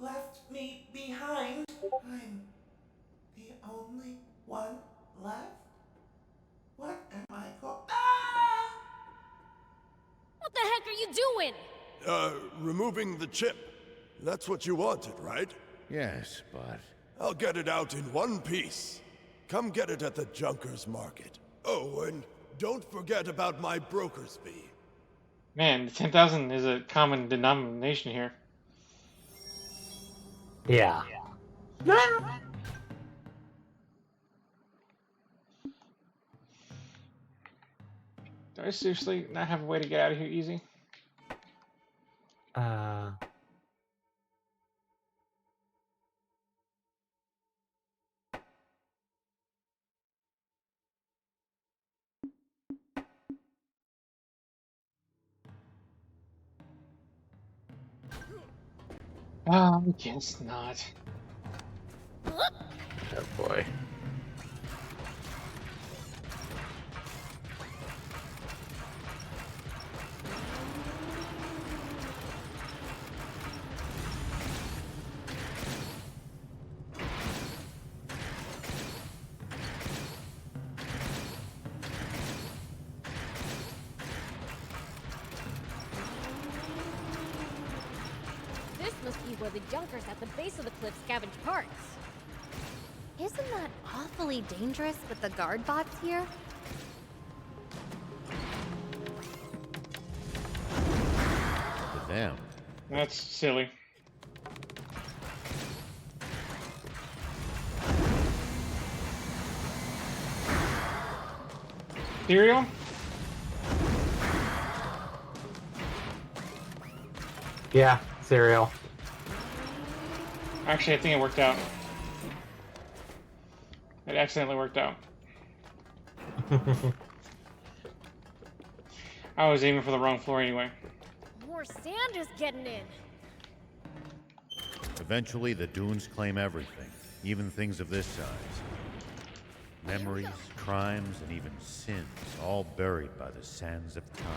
left me behind. I'm the only one left? What am I going... Ah! Removing the chip. That's what you wanted, right? Yes, but... I'll get it out in one piece. Come get it at the Junkers Market. Oh, and don't forget about my broker's fee. Man, 10,000 is a common denomination here. Yeah. Do I seriously not have a way to get out of here easy? I guess not. Oh boy. This must be where the Junkers at the base of the cliff scavenge parts. Isn't that awfully dangerous with the guard bots here? To them. That's silly. Cereal? Yeah, cereal. Actually, I think it worked out. It accidentally worked out. I was aiming for the wrong floor anyway. More sand is getting in. Eventually, the dunes claim everything, even things of this size. Memories, crimes, and even sins, all buried by the sands of time.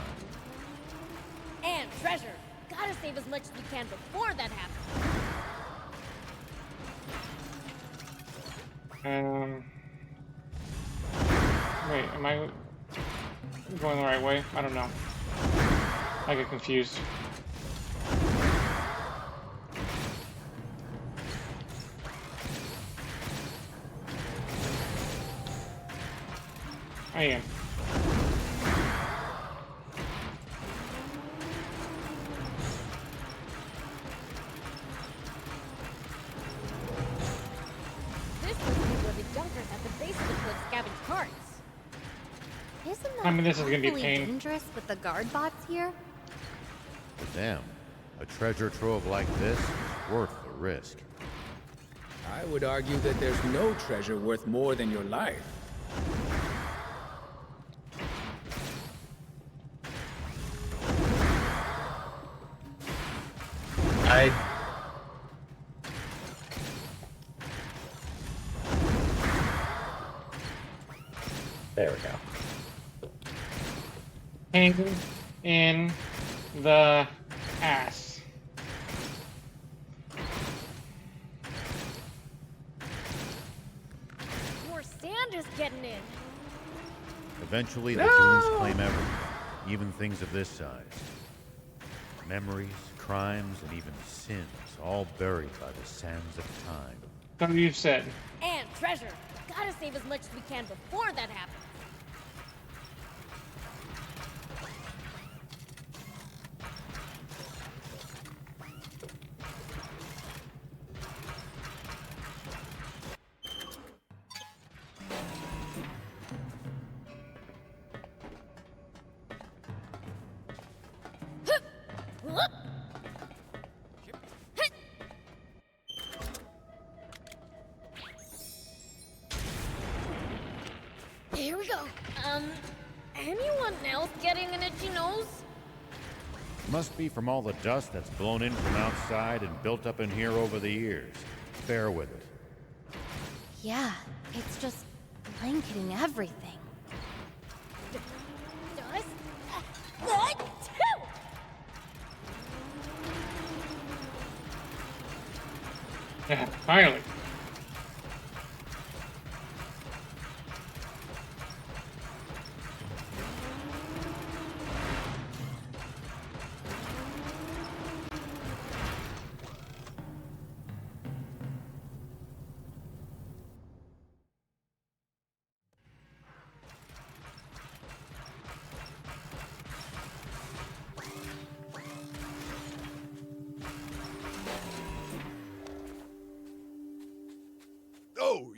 And treasure. Gotta save as much as we can before that happens. Wait, am I going the right way? I don't know. I get confused. I am. This must be where the Junkers at the base of the cliff scavenge parts. Isn't that I mean, this is gonna be awfully pain. dangerous with the guard bots here? To them, a treasure trove like this is worth the risk. I would argue that there's no treasure worth more than your life. There we go. Pain in the ass. More sand is getting in. Eventually, the dunes claim everything, even things of this size. Memories, crimes, and even sins, all buried by the sands of time. Something you've said. And treasure. Gotta save as much as we can before that happens. Here we go. Anyone else getting an itchy nose? Must be from all the dust that's blown in from outside and built up in here over the years. Bear with it. Yeah, it's just blanketing everything. Dust? Yeah, finally.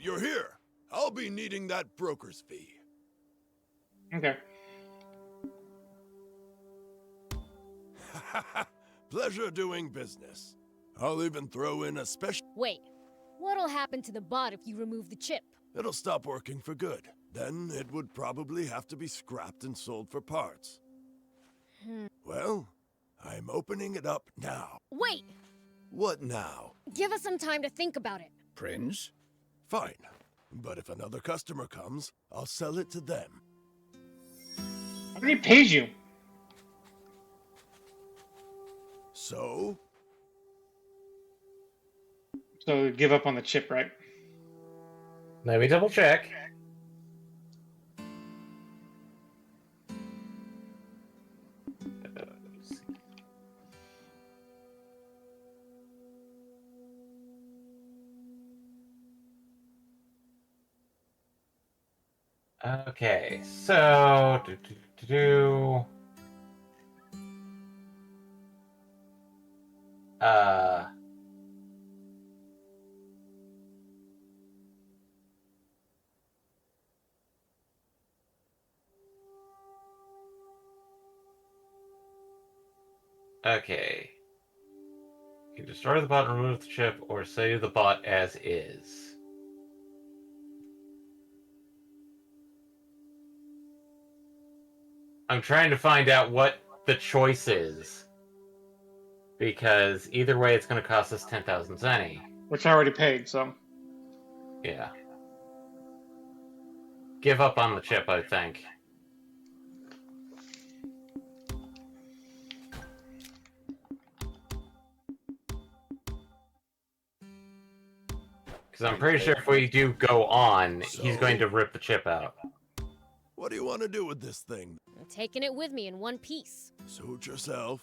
you're here. I'll be needing that broker's fee. Okay. Pleasure doing business. I'll even throw in a special... Wait, what'll happen to the bot if you remove the chip? It'll stop working for good. Then it would probably have to be scrapped and sold for parts. Well, I'm opening it up now. Wait! What now? Give us some time to think about it. Prince? Fine. But if another customer comes, I'll sell it to them. I already paid you. So? So give up on the chip, right? Let me double check. Okay, so okay. You can destroy the bot and remove the chip, or save the bot as is. I'm trying to find out what the choice is. Because either way, it's going to cost us 10,000 zenny. Which I already paid, so. Yeah. Give up on the chip, I think. Because I'm pretty sure if we do go on, he's going to rip the chip out. What do you want to do with this thing? I'm taking it with me in one piece. Suit yourself.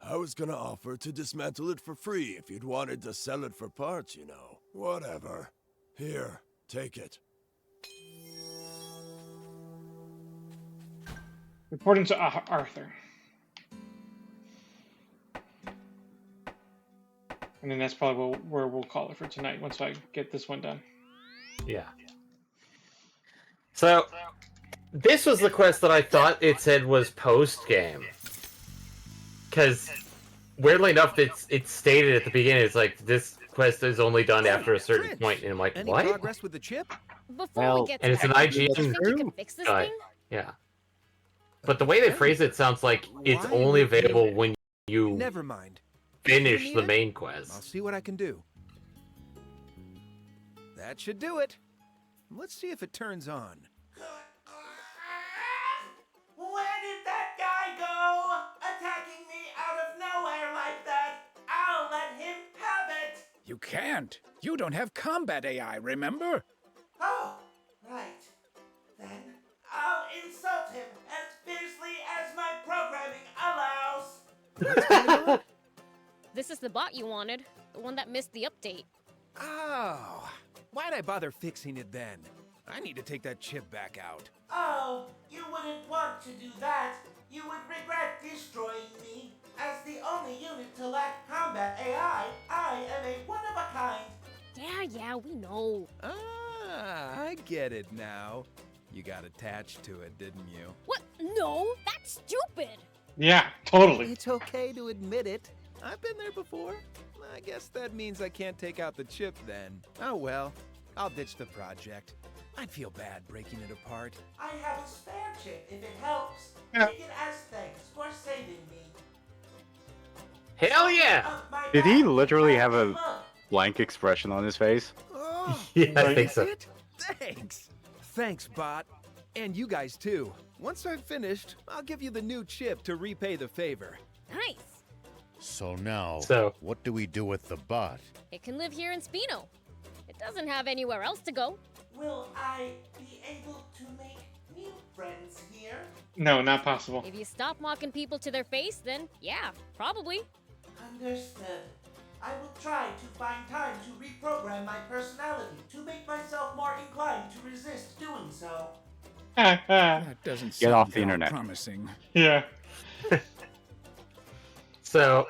I was gonna offer to dismantle it for free if you'd wanted to sell it for parts, you know. Whatever. Here, take it. Reporting to Arthur. And then that's probably where we'll call it for tonight once I get this one done. Yeah. So, this was the quest that I thought it said was post-game. Because, weirdly enough, it's stated at the beginning, it's like, this quest is only done after a certain point, and I'm like, Any what? progress with the chip? Before we get to And it's an that, do you IGN think you can fix this guy. thing? Yeah. But the way they phrase it sounds like it's only available when you Never mind. finish the main I'll quest. see what I can do. That should do it. Let's see if it turns on. Where did that guy go? Attacking me out of nowhere like that. I'll let him have it. You can't. You don't have combat AI, remember? Oh, right. Then I'll insult him as fiercely as my programming allows. This is the bot you wanted. The one that missed the update. Oh, why'd I bother fixing it then? I need to take that chip back out. Oh, you wouldn't want to do that. You would regret destroying me. As the only unit to lack combat AI, I am a one-of-a-kind. Yeah, we know. Ah, I get it now. You got attached to it, didn't you? What? No, that's stupid. Yeah, totally. It's okay to admit it. I've been there before. I guess that means I can't take out the chip then. Oh well, I'll ditch the project. I'd feel bad breaking it apart. I have a spare chip if it helps. Yeah. Take it as thanks for saving me. Hell yeah! Did he literally have a blank expression on his face? Oh, Yeah, I think that's so. it? Thanks. Thanks, bot. And you guys too. Once I've finished, I'll give you the new chip to repay the favor. Nice. So now, So- what do we do with the bot? It can live here in Spino. It doesn't have anywhere else to go. Will I be able to make new friends here? No, not possible. If you stop mocking people to their face, then yeah, probably. Understood. I will try to find time to reprogram my personality to make myself more inclined to resist doing so. That doesn't Get sound off the very internet. promising. Yeah. So,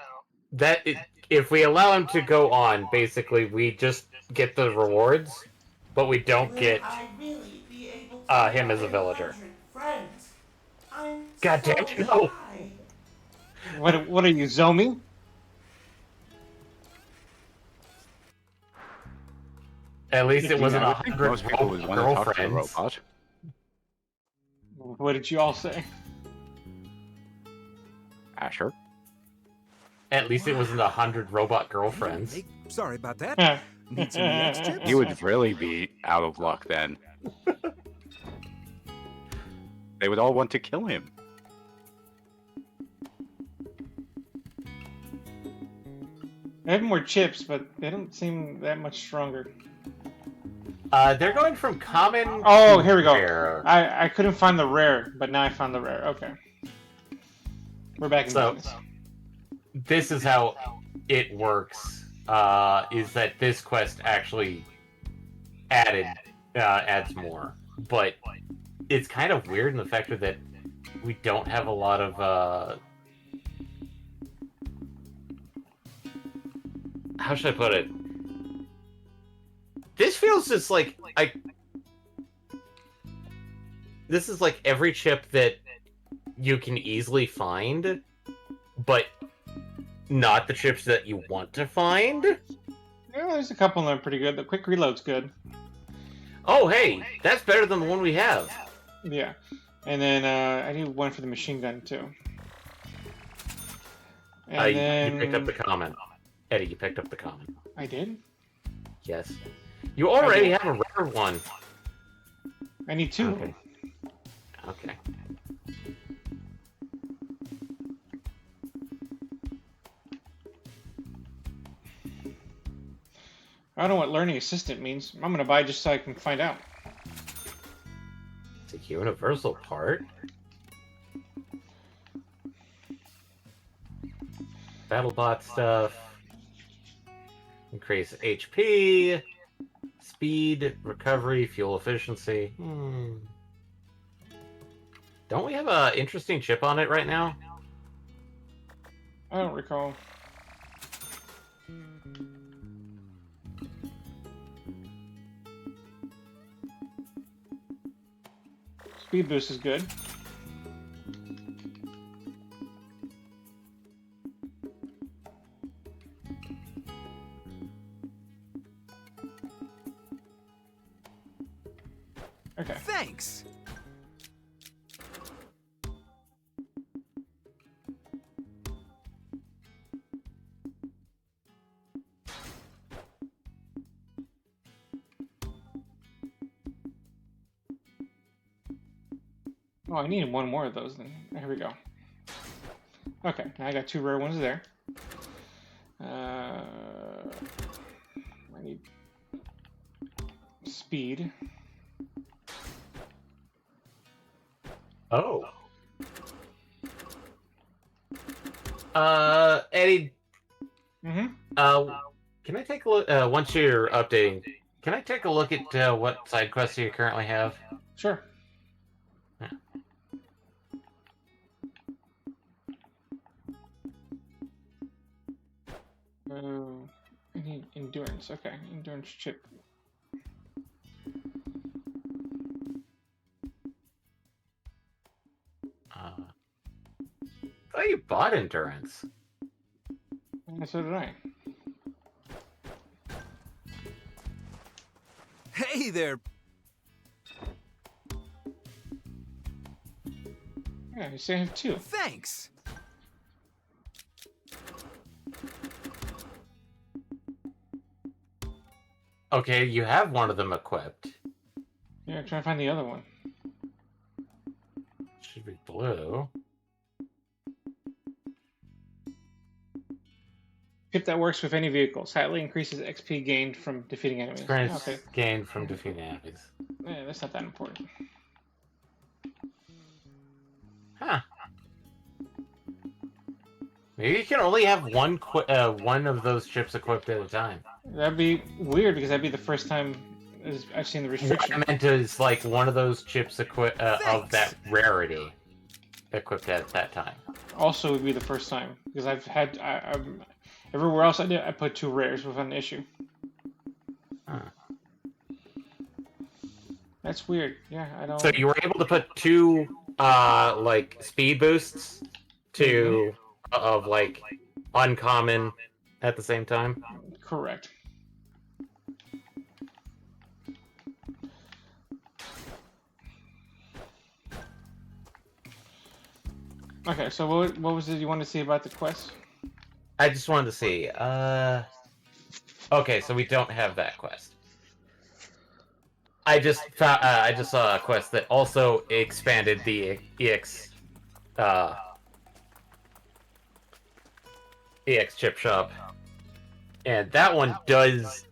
if we allow him to go on, basically, we just get the rewards. but we don't get I really be able to him as a have villager. 100 friends? I'm God damn so it, no! shy. What are you, Zomi? At least it wasn't I would think 100 most people would want to talk to the girlfriends. robot. What did you all say? Asher. At least it wasn't 100 robot girlfriends. Hey, sorry about that. Need some EX tips? He would really be out of luck then. They would all want to kill him. They have more chips, but they don't seem that much stronger. They're going from common. Oh, to here we go. rare. I couldn't find the rare, but now I found the rare. Okay. We're back in business. This is how it works. Is that this quest actually adds more, but it's kind of weird in the fact that we don't have a lot of how should I put it? This feels just like this is like every chip that you can easily find, but not the chips that you want to find. Yeah, there's a couple that are pretty good. The quick reload's good. Oh, hey, that's better than the one we have. Yeah. And then I need one for the machine gun too. And then You picked up the comment. Eddie, you picked up the comment. I did? Yes. You already have a rare one. I need two. Okay. Okay. I don't know what learning assistant means. I'm gonna buy it just so I can find out. It's a universal part. BattleBot stuff. Increase HP, speed, recovery, fuel efficiency. Don't we have an interesting chip on it right now? I don't recall. Speed boost is good. Okay. Thanks. Oh, I needed one more of those then. Here we go. Okay, now I got two rare ones there. I need speed. Oh. Eddie. Mm-hmm. Can I take a look? Once you're updating, can I take a look at what side quests you currently have? Sure. Yeah. I need endurance. Okay, endurance chip. Oh, you bought endurance. And so did I. Hey there. Yeah, you say I have two. Thanks. Okay, you have one of them equipped. Yeah, try to find the other one. Should be blue. Chip that works with any vehicle. Slightly increases XP gained from defeating enemies. Experience Okay. gained from defeating enemies. Yeah, that's not that important. Huh. Maybe you can only have one of those chips equipped at a time. That'd be weird because that'd be the first time I've seen the restriction. What I meant is like one of those chips of that rarity equipped at that time. Also, would be the first time because I've had everywhere else I put two rares without an issue. Huh. That's weird. Yeah, I don't. So you were able to put two like speed boosts to of like uncommon at the same time. Correct. Okay, so what was it you wanted to see about the quest? I just wanted to see. Okay, so we don't have that quest. I just saw a quest that also expanded the EX chip shop, and that one does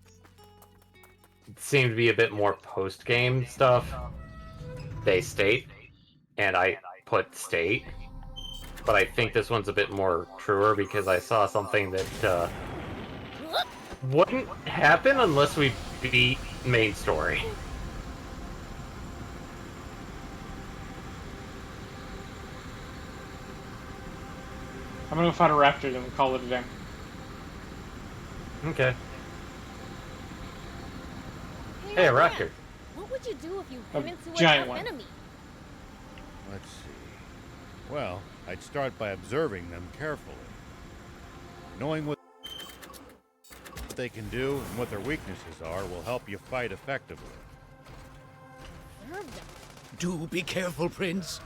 seem to be a bit more post game stuff. They state, and I put state, but I think this one's a bit more truer because I saw something that wouldn't happen unless we beat main story. I'm gonna go find a raptor, then we'll call it a day. Okay. Hey, a raptor. What would you do if you A ran into a giant tough one. enemy? Let's see. Well, I'd start by observing them carefully. Knowing what they can do and what their weaknesses are will help you fight effectively. Do be careful, Prince.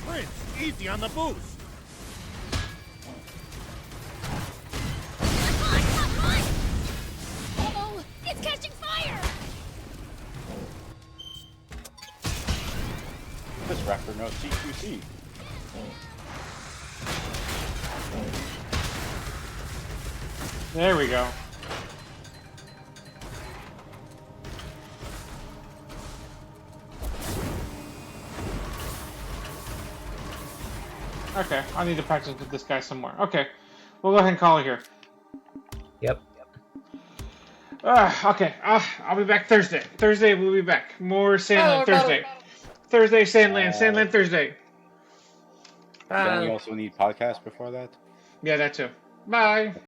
Prince, easy on the boost! Uh-oh! It's catching fire! This raptor knows CQC. There we go. Okay, I need to practice with this guy some more. Okay, we'll go ahead and call it here. Yep. Okay, I'll be back Thursday. Thursday, we'll be back. More Sandland Oh, Thursday. Thursday, Sandland. Sandland Thursday. Don't you also need podcasts before that? Yeah, that too. Bye.